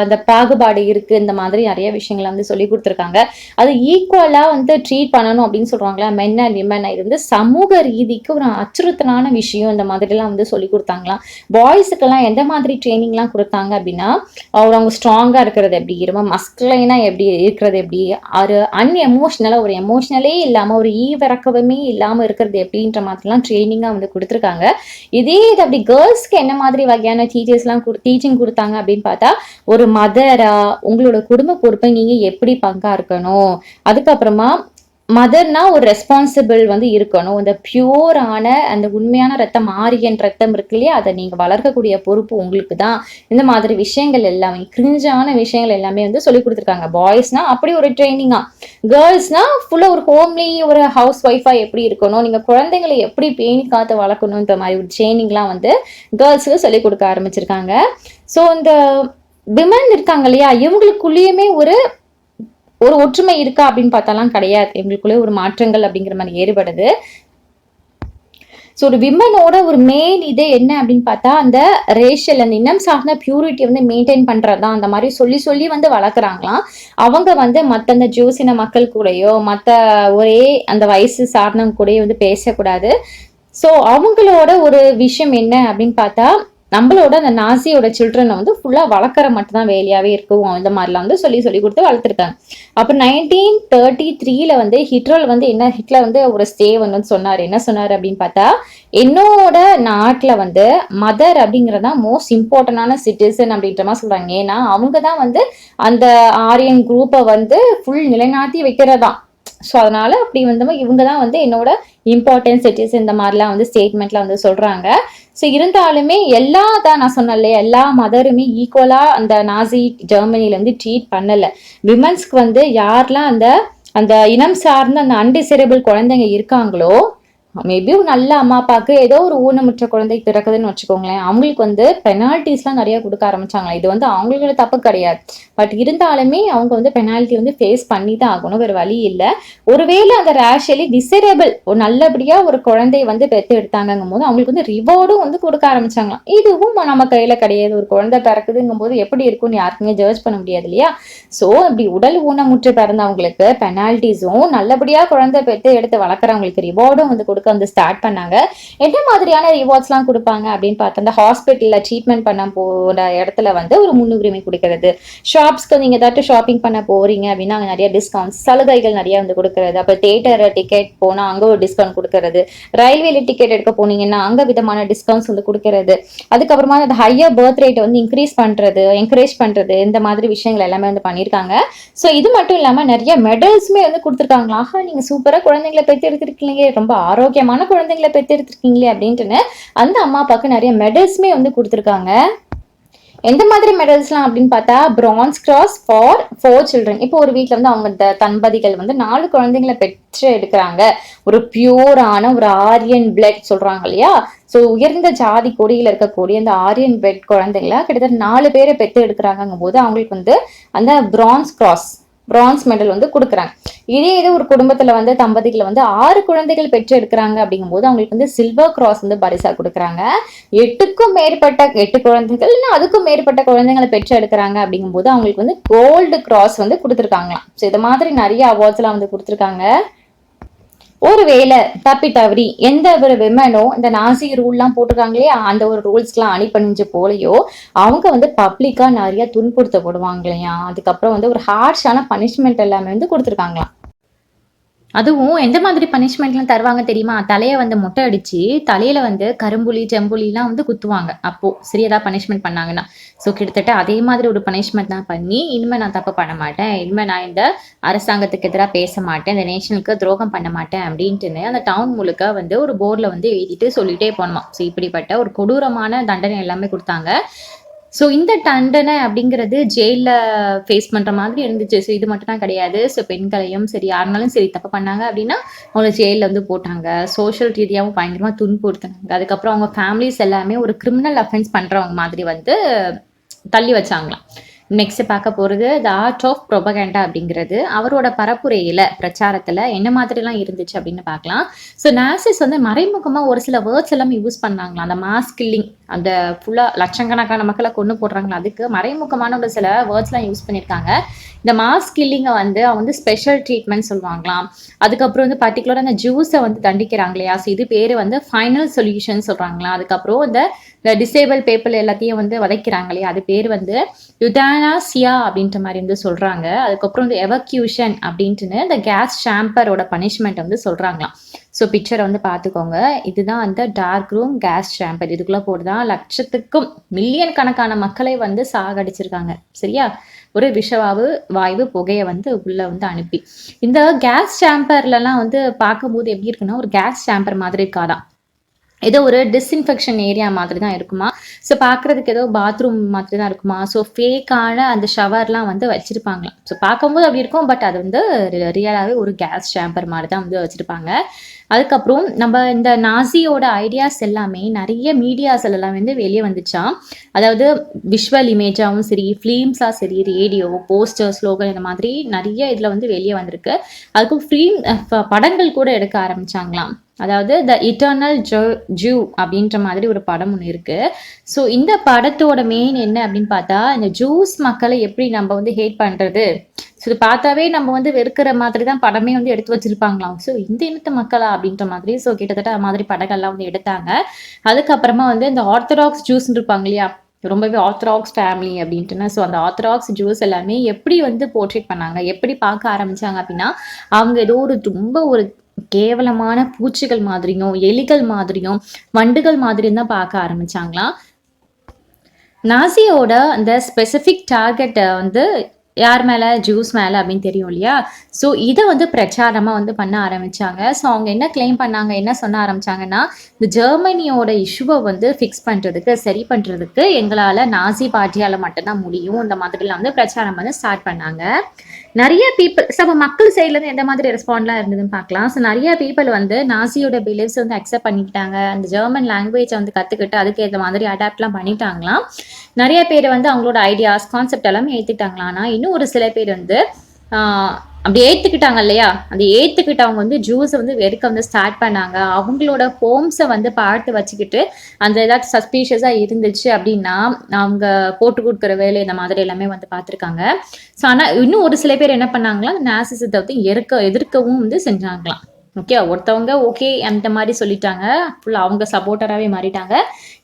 அந்த பாகுபாடு இருக்கு, இந்த மாதிரி நிறைய விஷயங்களை வந்து சொல்லி கொடுத்துருக்காங்க. அது ஈக்குவலா வந்து ட்ரீட் பண்ணணும் அப்படின்னு சொல்றாங்களா, மென் அண்ட் விமன். இது வந்து சமூக ரீதிக்கு ஒரு அச்சுறுத்தலான விஷயம், இந்த மாதிரிலாம் வந்து சொல்லி கொடுத்தாங்களாம். பாய்ஸுக்கெல்லாம் எந்த மாதிரி ட்ரைனிங்லாம் கொடுத்தாங்க அப்படின்னா, அவங்க ஸ்ட்ராங்கா இருக்கிறது எப்படி, ரொம்ப மஸ்குலைனா எப்படி இருக்கிறது எப்படி, ஒரு அன்எமோஷனலா ஒரு எமோஷனலே இல்லாம ஒரு ஈவிரக்கமே இல்லாம இருக்கிறது எப்படின்ற மாதிரிலாம் ட்ரைனிங்கா வந்து கொடுத்துருக்காங்க. இதே இது அப்படி கேர்ள்ஸ்க்கு என்ன மாதிரி வகையான டீச்சிங் கொடுத்தாங்க அப்படின்னு பார்த்தா, ஒரு மதரா உங்களோட குடும்ப பொறுப்பை நீங்க எப்படி பங்கா இருக்கணும், அதுக்கப்புறமா மதர்னா ஒரு ரெஸ்பான்சிபிள் வந்து இருக்கணும், இந்த பியூரான அந்த உண்மையான ரத்தம் ஆரியன் ரத்தம் இருக்கு இல்லையா, அதை நீங்க வளர்க்கக்கூடிய பொறுப்பு உங்களுக்கு தான். இந்த மாதிரி விஷயங்கள் எல்லாமே கிரிஞ்சான விஷயங்கள் எல்லாமே வந்து சொல்லி கொடுத்துருக்காங்க. பாய்ஸ்னா அப்படி ஒரு ட்ரைனிங்கா, கேர்ள்ஸ்னா ஃபுல்லா ஒரு ஹோம்லி ஒரு ஹவுஸ் ஒய்ஃபா எப்படி இருக்கணும், நீங்க குழந்தைங்களை எப்படி பேணி காத்து வளர்க்கணுன்ற மாதிரி ஒரு ட்ரைனிங்லாம் வந்து கேர்ள்ஸுக்கு சொல்லி கொடுக்க ஆரம்பிச்சிருக்காங்க. ஸோ இந்த விமன் இருக்காங்க இல்லையா, இவங்களுக்குள்ளேயுமே ஒரு ஒரு ஒற்றுமை இருக்கா அப்படின்னு பார்த்தாலாம் கிடையாது. இவங்களுக்குள்ளே ஒரு மாற்றங்கள் அப்படிங்கிற மாதிரி ஏற்படுது. ஸோ ஒரு விமனோட ஒரு மெயின் இதே என்ன அப்படின்னு பார்த்தா அந்த ரேஷியல் அந்த இனம் சார்ந்த பியூரிட்டி வந்து மெயின்டைன் பண்றது தான். அந்த மாதிரி சொல்லி சொல்லி வந்து வளர்க்குறாங்களாம். அவங்க வந்து மற்ற அந்த ஜூசின மக்கள் கூடயோ மற்ற ஒரே அந்த வயசு சார்ந்தவங்க கூடயோ வந்து பேசக்கூடாது. ஸோ அவங்களோட ஒரு விஷயம் என்ன அப்படின்னு பார்த்தா நம்மளோட அந்த நாசியோட சில்ட்ரனை வந்து ஃபுல்லாக வளர்க்குற மட்டும் தான் வேலையாகவே இருக்கும். இந்த மாதிரிலாம் வந்து சொல்லி சொல்லி கொடுத்து வளர்த்துருக்காங்க. அப்போ 1933 வந்து ஹிட்லர் வந்து ஹிட்லர் வந்து ஒரு ஸ்டே வந்து சொன்னார். என்ன சொன்னார் அப்படின்னு பார்த்தா, என்னோட நாட்டில் வந்து மதர் அப்படிங்கிறது தான் மோஸ்ட் இம்பார்ட்டண்டான சிட்டிசன் அப்படின்ற மாதிரி சொல்கிறாங்க. ஏன்னா அவங்க தான் வந்து அந்த ஆரியன் குரூப்பை வந்து ஃபுல் நிலைநாட்டி வைக்கிறதா. ஸோ அதனால அப்படி வந்து இவங்க தான் வந்து என்னோட இம்பார்ட்டன்ட் சிட்டிஸ் இந்த மாதிரிலாம் வந்து ஸ்டேட்மெண்ட்ல வந்து சொல்றாங்க. ஸோ இருந்தாலுமே தான் நான் சொன்னேன் எல்லா மதருமே ஈக்குவலா அந்த நாசி ஜெர்மனில வந்து ட்ரீட் பண்ணல. விமன்ஸ்க்கு வந்து யாரெல்லாம் அந்த அந்த இனம் சார்ந்த அந்த அன்டிசேரபிள் குழந்தைங்க இருக்காங்களோ, மேபி ஒரு நல்ல அம்மா அப்பாவுக்கு ஏதோ ஒரு ஊனமுற்ற குழந்தை பிறக்குதுன்னு வச்சுக்கோங்களேன், அவங்களுக்கு வந்து பெனால்டிஸ்லாம் நிறைய கொடுக்க ஆரம்பிச்சாங்க. இது வந்து அவங்களோட தப்பு கிடையாது. பட் இருந்தாலுமே அவங்க வந்து பெனால்ட்டி வந்து ஃபேஸ் பண்ணி தான் ஆகணும், வேறு வழி இல்லை. ஒருவேளை அந்த ரேஷியலி டிசேரபிள் ஒரு நல்லபடியா ஒரு குழந்தைய வந்து பெற்று எடுத்தாங்கும் போது அவங்களுக்கு வந்து ரிவார்டும் வந்து கொடுக்க ஆரம்பிச்சாங்களாம். இதுவும் நம்ம கையில கிடையாது. ஒரு குழந்தை பிறக்குதுங்கும் போது எப்படி இருக்கும்னு யாருக்குமே ஜட்ஜ் பண்ண முடியாது இல்லையா. ஸோ இப்படி உடல் ஊனமுற்று பிறந்தவங்களுக்கு பெனால்டிஸும், நல்லபடியா குழந்தை பெற்று எடுத்து வளர்க்குறவங்களுக்கு ரிவார்டும் வந்து வந்து ஸ்டார்ட் பண்ணாங்க. என்ன மாதிரியான ரிவார்ட்ஸ்லாம் கொடுப்பாங்க அப்படின்னு பார்த்தா, அந்த ஹாஸ்பிட்டல்ல ட்ரீட்மெண்ட் பண்ண போற இடத்துல வந்து ஒரு முன்னுரிமை கொடுக்கிறது, ஷாப்ஸ்க்கு நீங்க ஏதாச்சும் ஷாப்பிங் பண்ண போறீங்க அப்படின்னா அங்க நிறைய டிஸ்கவுண்ட்ஸ் சலுகைகள் நிறைய வந்து கொடுக்கறது, அப்ப தியேட்டர் டிக்கெட் போனா அங்க ஒரு டிஸ்கவுண்ட் கொடுக்கறது, ரயில்வேல டிக்கெட் எடுக்க போனீங்கன்னா அங்க விதமான டிஸ்கவுண்ட்ஸ் வந்து கொடுக்கறது, அதுக்கப்புறமா அந்த ஹையர் பர்த் ரேட் வந்து இன்க்ரீஸ் பண்றது, என்கரேஜ் பண்றது, இந்த மாதிரி விஷயங்கள் எல்லாமே வந்து பண்ணியிருக்காங்க. ஸோ இது மட்டும் இல்லாம நிறைய மெடல்ஸுமே வந்து கொடுத்துருக்காங்களா. ஆஹா நீங்க சூப்பரா குழந்தைங்களை பெற்று எடுத்திருக்கீங்க, ரொம்ப ஆரோக்கியமான குழந்தைங்களை பெற்றெடுத்திருக்கீங்களே அப்படின்ட்டுன்னு அந்த அம்மா அப்பாவுக்கு நிறைய மெடல்ஸுமே வந்து கொடுத்துருக்காங்க. எந்த மாதிரி மெடல்ஸ்லாம் அப்படின்னு பார்த்தா, பிரான்ஸ் கிராஸ் ஃபார் 4 சில்ட்ரன். இப்போ ஒரு வீட்டில் வந்து அவங்க தம்பதிகள் வந்து 4 குழந்தைங்களை பெற்று எடுக்கிறாங்க, ஒரு பியூரான ஒரு ஆரியன் பிளட் சொல்றாங்க இல்லையா. ஸோ உயர்ந்த ஜாதி கொடியில் இருக்கக்கூடிய அந்த ஆரியன் பிளட் குழந்தைங்கள கிட்டத்தட்ட 4 பேரை பெற்று எடுக்கிறாங்கும் போது அவங்களுக்கு வந்து அந்த பிரான்ஸ் மெடல் வந்து கொடுக்குறாங்க. இதே ஒரு குடும்பத்துல வந்து தம்பதிகளை வந்து 6 குழந்தைகள் பெற்று எடுக்கிறாங்க அப்படிங்கும்போது அவங்களுக்கு வந்து சில்வர் கிராஸ் வந்து பரிசா கொடுக்குறாங்க. 8 குழந்தைகள் அதுக்கும் மேற்பட்ட குழந்தைங்களை பெற்று எடுக்கிறாங்க அப்படிங்கும்போது அவங்களுக்கு வந்து கோல்டு கிராஸ் வந்து கொடுத்துருக்காங்களாம். ஸோ இது மாதிரி நிறைய அவார்ட்ஸ் எல்லாம் வந்து கொடுத்துருக்காங்க. ஒருவேளை தப்பி தவறி எந்த ஒரு விமனோ இந்த நாசி ரூல்லாம் போட்டிருக்காங்களே அந்த ஒரு ரூல்ஸ்லாம் அணிபணிஞ்சு போலையோ அவங்க வந்து பப்ளிக்கா நிறைய துன்புறுத்தப்படுவாங்க இல்லையா. அதுக்கப்புறம் வந்து ஒரு ஹார்ஷான பனிஷ்மெண்ட் எல்லாமே வந்து கொடுத்துருக்காங்களாம். அதுவும் எந்த மாதிரி பனிஷ்மெண்ட்லாம் தருவாங்க தெரியுமா? தலையை வந்து மொட்டை அடிச்சு தலையில வந்து கரும்புலி செம்புலிலாம் வந்து குத்துவாங்க. அப்போ சரி ஏதாவது பனிஷ்மெண்ட் பண்ணாங்கன்னா. ஸோ கிட்டத்தட்ட அதே மாதிரி ஒரு பனிஷ்மெண்ட் தான் பண்ணி இனிமேல் நான் தப்பு பண்ண மாட்டேன், இனிமேல் நான் இந்த அரசாங்கத்துக்கு எதிராக பேச மாட்டேன், இந்த நேஷனுக்கு துரோகம் பண்ண மாட்டேன் அப்படின்ட்டுன்னு அந்த டவுன் முழுக்க வந்து ஒரு போர்டில் வந்து எழுதிட்டு சொல்லிட்டே போனோமா. ஸோ இப்படிப்பட்ட ஒரு கொடூரமான தண்டனை எல்லாமே கொடுத்தாங்க. ஸோ இந்த தண்டனை அப்படிங்கிறது ஜெயிலில் ஃபேஸ் பண்ணுற மாதிரி இருந்துச்சு. ஸோ இது மட்டும் தான் கிடையாது. ஸோ பெண்களையும் சரி யாருனாலும் சரி தப்பு பண்ணாங்க அப்படின்னா அவங்க ஜெயிலில் வந்து போட்டாங்க. சோஷியல் ரீதியாகவும் பயங்கரமாக துன்புறுத்தினாங்க. அதுக்கப்புறம் அவங்க ஃபேமிலிஸ் எல்லாமே ஒரு கிரிமினல் அஃபென்ஸ் பண்ணுறவங்க மாதிரி வந்து தள்ளி வச்சாங்களாம். நெக்ஸ்ட் பார்க்க போகிறது த ஆர்ட் ஆஃப் ப்ரொபகேண்டா அப்படிங்கிறது. அவரோட பரப்புரையில் பிரச்சாரத்தில் என்ன மாதிரிலாம் இருந்துச்சு அப்படின்னு பார்க்கலாம். ஸோ நாசிஸ் வந்து மறைமுகமாக ஒரு சில வேர்ட்ஸ் எல்லாமே யூஸ் பண்ணாங்களாம். அந்த மாஸ் கில்லிங் அந்த ஃபுல்லாக லட்சக்கணக்கான மக்களை கொண்டு போடுறாங்களா அதுக்கு மறைமுகமான ஒரு சில வேர்ட்ஸ்லாம் யூஸ் பண்ணியிருக்காங்க. இந்த மாஸ் கில்லிங்கை வந்து அவங்க வந்து ஸ்பெஷல் ட்ரீட்மெண்ட் சொல்லுவாங்களாம். அதுக்கப்புறம் வந்து பர்டிகுலராக அந்த ஜூஸை வந்து தண்டிக்கிறாங்க இல்லையா. ஸோ இது பேர் வந்து ஃபைனல் சொல்யூஷன் சொல்கிறாங்களாம். அதுக்கப்புறம் இந்த டிசேபிள் பேப்பர் எல்லாத்தையும் வந்து வதைக்கிறாங்க இல்லையா, அது பேர் வந்து யுதானாசியா அப்படின்ற மாதிரி வந்து சொல்கிறாங்க. அதுக்கப்புறம் வந்து எவக்யூஷன் அப்படின்ட்டுன்னு இந்த கேஸ் சாம்பரோட பனிஷ்மெண்ட் வந்து சொல்கிறாங்களாம். ஸோ பிக்சரை வந்து பார்த்துக்கோங்க. இதுதான் அந்த டார்க் ரூம் கேஸ் சாம்பர். இதுக்குள்ளே போட்டுதான் லட்சத்துக்கும் மில்லியன் கணக்கான மக்களை வந்து சாகடிச்சிருக்காங்க. சரியா, ஒரு விஷவாயு வாயு புகையை வந்து உள்ளே வந்து அனுப்பி. இந்த கேஸ் சாம்பர்லாம் வந்து பார்க்கும்போது எப்படி இருக்குன்னா ஒரு கேஸ் சாம்பர் மாதிரி இருக்காதான். ஏதோ ஒரு டிஸ்இன்ஃபெக்ஷன் ஏரியா மாதிரி தான் இருக்குமா. ஸோ பார்க்குறதுக்கு ஏதோ பாத்ரூம் மாதிரி தான் இருக்குமா. ஸோ ஃபேக்கான அந்த ஷவர்லாம் வந்து வச்சிருப்பாங்களாம். ஸோ பார்க்கும்போது அப்படி இருக்கும். பட் அது வந்து ரியலாகவே ஒரு கேஸ் சேம்பர் மாதிரி தான் வந்து வச்சுருப்பாங்க. அதுக்கப்புறம் நம்ம இந்த நாசியோட ஐடியாஸ் எல்லாமே நிறைய மீடியாஸ்லாம் வந்து வெளியே வந்துச்சாம். அதாவது விஷுவல் இமேஜாகவும் சரி, ஃபிலிம்ஸாக சரி, ரேடியோ, போஸ்டர், ஸ்லோகன் இந்த மாதிரி நிறைய இதில் வந்து வெளியே வந்திருக்கு. அதுக்கும் ஃபிலிம் படங்கள் கூட எடுக்க ஆரம்பிச்சாங்களாம். அதாவது த இட்டர்னல் ஜூ அப்படின்ற மாதிரி ஒரு படம் ஒன்று இருக்கு. ஸோ இந்த படத்தோட மெயின் என்ன அப்படின்னு பார்த்தா, இந்த ஜூஸ் மக்களை எப்படி நம்ம வந்து ஹேட் பண்ணுறது, ஸோ இது பார்த்தாவே நம்ம வந்து வெறுக்கிற மாதிரி தான் படமே வந்து எடுத்து வச்சிருப்பாங்களாம். ஸோ இந்த இனத்து மக்களா அப்படின்ற மாதிரி, ஸோ கிட்டத்தட்ட அது மாதிரி படங்கள்லாம் வந்து எடுத்தாங்க. அதுக்கப்புறமா வந்து இந்த ஆர்த்தடாக்ஸ் ஜூஸ்ன்னு இருப்பாங்க இல்லையா, ரொம்பவே ஆர்த்தடாக்ஸ் ஃபேமிலி அப்படின்ட்டுன்னு, ஸோ அந்த ஆர்த்தடாக்ஸ் ஜூஸ் எல்லாமே எப்படி வந்து போர்ட்ரேட் பண்ணாங்க, எப்படி பார்க்க ஆரம்பிச்சாங்க அப்படின்னா, அவங்க ஏதோ ஒரு ரொம்ப ஒரு கேவலமான பூச்சிகள் மாதிரியும், எலிகள் மாதிரியும், வண்டுகள் மாதிரியும் தான் பார்க்க ஆரம்பிச்சாங்களாம். நாசியோட அந்த ஸ்பெசிஃபிக் டார்கெட்டை வந்து யார் மேலே, ஜூஸ் மேலே அப்படின்னு தெரியும் இல்லையா. ஸோ இதை வந்து பிரச்சாரமாக வந்து பண்ண ஆரம்பித்தாங்க. ஸோ அவங்க என்ன கிளைம் பண்ணாங்க, என்ன சொல்ல ஆரம்பித்தாங்கன்னா, இந்த ஜெர்மனியோட இஷ்யூவை வந்து ஃபிக்ஸ் பண்ணுறதுக்கு, சரி பண்ணுறதுக்கு எங்களால் நாசி பார்ட்டியால் மட்டும்தான் முடியும். இந்த மாதிரிலாம் வந்து பிரச்சாரம் வந்து ஸ்டார்ட் பண்ணாங்க. நிறைய பீப்புள், ஸோ மக்கள் சைட்லேருந்து எந்த மாதிரி ரெஸ்பாண்ட்லாம் இருந்ததுன்னு பார்க்கலாம். ஸோ நிறைய பீப்புள் வந்து நாசியோட பிலீவ்ஸ் வந்து அக்செப்ட் பண்ணிக்கிட்டாங்க. அந்த ஜெர்மன் லாங்குவேஜை வந்து கற்றுக்கிட்டு அதுக்கேற்ற மாதிரி அடாப்ட்லாம் பண்ணிட்டாங்களாம். நிறைய பேர் வந்து அவங்களோட ஐடியாஸ், கான்செப்ட் எல்லாமே ஏற்றுக்கிட்டாங்களாம். ஆனால் இன்னும் ஒரு சில பேர் வந்து அப்படி ஏற்றுக்கிட்டாங்க இல்லையா, அந்த ஏற்றுக்கிட்டவங்க வந்து ஜூஸை வந்து வெறுக்க வந்து ஸ்டார்ட் பண்ணாங்க. அவங்களோட ஹோம்ஸை வந்து பார்த்து வச்சுக்கிட்டு அந்த ஏதாச்சும் சஸ்பீஷியஸாக இருந்துச்சு அப்படின்னா அவங்க போட்டு கொடுக்குற வேலை இந்த மாதிரி எல்லாமே வந்து பார்த்துருக்காங்க. ஸோ ஆனால் இன்னும் ஒரு சில பேர் என்ன பண்ணாங்களா, நாசிசத்தை வந்து எதிர்க்கவும் வந்து செஞ்சாங்களாம். ஓகே, ஒருத்தவங்க ஓகே அந்த மாதிரி சொல்லிட்டாங்க, ஃபுல்லாக அவங்க சப்போர்ட்டராகவே மாறிட்டாங்க.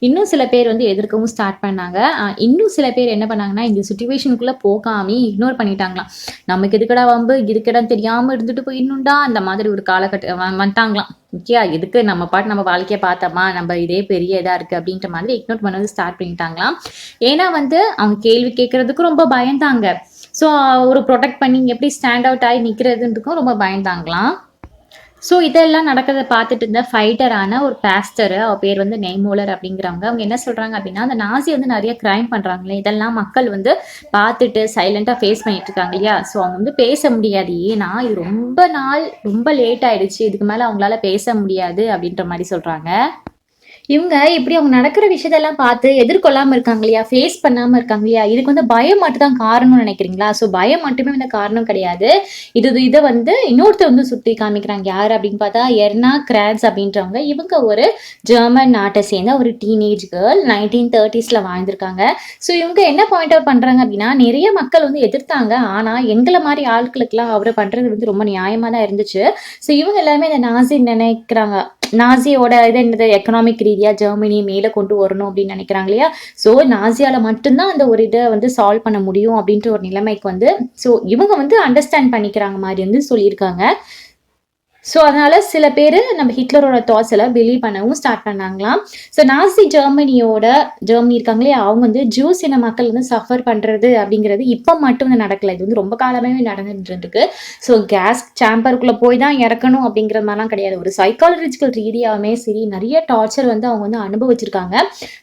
இன்னும் சில பேர் வந்து எதிர்க்கவும் ஸ்டார்ட் பண்ணாங்க. இன்னும் சில பேர் என்ன பண்ணாங்கன்னா, இந்த சுச்சுவேஷனுக்குள்ளே போகாமே இக்னோர் பண்ணிட்டாங்களாம். நமக்கு எதுக்கடா வம்பு, இதுக்கிடம் தெரியாமல் இருந்துட்டு போயிடணுண்டா அந்த மாதிரி ஒரு காலகட்டம் வந்துட்டாங்களாம். ஓகே, எதுக்கு நம்ம பாட்டு நம்ம வாழ்க்கையை பார்த்தோமா, நம்ம இதே பெரிய இதாக இருக்குது அப்படின்ற மாதிரி இக்னோர் பண்ண வந்து ஸ்டார்ட் பண்ணிட்டாங்களாம். ஏன்னா வந்து அவங்க கேள்வி கேட்குறதுக்கும் ரொம்ப பயந்தாங்க. ஸோ ஒரு ப்ரொடெக்ட் பண்ணி எப்படி ஸ்டாண்ட் அவுட் ஆகி நிற்கிறதுன்றதுக்கும் ரொம்ப பயந்தாங்களாம். ஸோ இதெல்லாம் நடக்கிறத பார்த்துட்டு இருந்த ஃபைட்டரான ஒரு பாஸ்டர், அவர் பேர் வந்து நெய்மோலர் அப்படிங்கிறவங்க, அவங்க என்ன சொல்கிறாங்க அப்படின்னா, அந்த நாசி வந்து நிறைய க்ரைம் பண்ணுறாங்களே, இதெல்லாம் மக்கள் வந்து பார்த்துட்டு சைலண்ட்டாக ஃபேஸ் பண்ணிட்டு இருக்காங்க இல்லையா. ஸோ அவங்க வந்து பேச முடியாது, ஏன்னா இது ரொம்ப லேட் ஆயிடுச்சு, இதுக்கு மேலே அவங்களால பேச முடியாது அப்படின்ற மாதிரி சொல்கிறாங்க. இவங்க இப்படி அவங்க நடக்கிற விஷயத்தெல்லாம் பார்த்து எதிர்கொள்ளாமல் இருக்காங்க இல்லையா, ஃபேஸ் பண்ணாமல் இருக்காங்க இல்லையா, இதுக்கு வந்து பயம் மட்டும் தான் காரணம்னு நினைக்கிறீங்களா? ஸோ பயம் மட்டுமே வந்து காரணம் கிடையாது. இதை வந்து இன்னொருத்தர் வந்து சுற்றி காமிக்கிறாங்க. யார் அப்படின்னு பார்த்தா எர்னா கிராட்ஸ் அப்படின்றவங்க. இவங்க ஒரு ஜெர்மன் நாட்டை சேர்ந்த ஒரு டீனேஜ் கேர்ள், 1930s வாழ்ந்திருக்காங்க. ஸோ இவங்க என்ன பாயிண்ட் அவுட் பண்ணுறாங்க அப்படின்னா, நிறைய மக்கள் வந்து எதிர்த்தாங்க, ஆனால் எங்களை மாதிரி ஆட்களுக்கெல்லாம் அவரை பண்ணுறது வந்து ரொம்ப நியாயமாக தான் இருந்துச்சு. ஸோ இவங்க எல்லாருமே இந்த நாசி நினைக்கிறாங்க, நாசியோட இது என்னது, எக்கனாமிக் ரீதியாக ஜெர்மனி மேலே கொண்டு வரணும் அப்படின்னு நினைக்கிறாங்க இல்லையா. ஸோ நாசியால் மட்டும்தான் அந்த ஒரு இதை வந்து சால்வ் பண்ண முடியும் அப்படின்ற ஒரு நிலைமைக்கு வந்து ஸோ இவங்க வந்து அண்டர்ஸ்டாண்ட் பண்ணிக்கிறாங்க மாதிரி வந்து சொல்லியிருக்காங்க. ஸோ அதனால் சில பேர் நம்ம ஹிட்லரோட தாட்ஸ் எல்லாம் பிலீவ் பண்ணவும் ஸ்டார்ட் பண்ணாங்களாம். ஸோ நாசி ஜெர்மனி இருக்காங்களே, அவங்க வந்து ஜூஸ் இன மக்கள் வந்து சஃபர் பண்ணுறது அப்படிங்கிறது இப்போ மட்டும் வந்து நடக்கலை, இது வந்து ரொம்ப காலமே நடந்துட்டு. ஸோ கேஸ் சேம்பருக்குள்ளே போய் தான் இறக்கணும் அப்படிங்கிற மாதிரிலாம் கிடையாது. ஒரு சைக்காலஜிக்கல் ரீதியாகவே சரி, நிறைய டார்ச்சர் வந்து அவங்க வந்து அனுபவிச்சிருக்காங்க.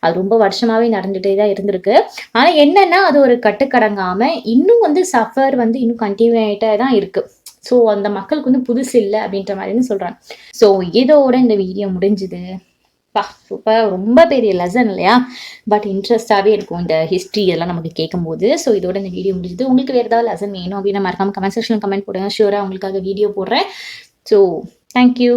அது ரொம்ப வருஷமாகவே நடந்துகிட்டே தான் இருந்திருக்கு. ஆனால் என்னென்னா அது ஒரு கட்டுக்கடங்காமல் இன்னும் வந்து சஃபர் வந்து இன்னும் கண்டினியூ ஆகிட்டே தான் இருக்குது. ஸோ அந்த மக்களுக்கு வந்து புதுசு இல்லை அப்படின்ற மாதிரி சொல்கிறாங்க. ஸோ இதோட இந்த வீடியோ முடிஞ்சுது. சூப்பர், ரொம்ப பெரிய லெசன் இல்லையா, பட் இன்ட்ரெஸ்டாகவே இருக்கும் இந்த ஹிஸ்ட்ரி எல்லாம் நமக்கு கேட்கும்போது. ஸோ இதோட இந்த வீடியோ முடிஞ்சுது. உங்களுக்கு வேறு ஏதாவது லெசன் வேணும் அப்படின்னா மறக்காம கமெண்ட் செக்ஷனில் கமெண்ட் போடுங்க, ஷூராக உங்களுக்காக வீடியோ போடுறேன். So thank you.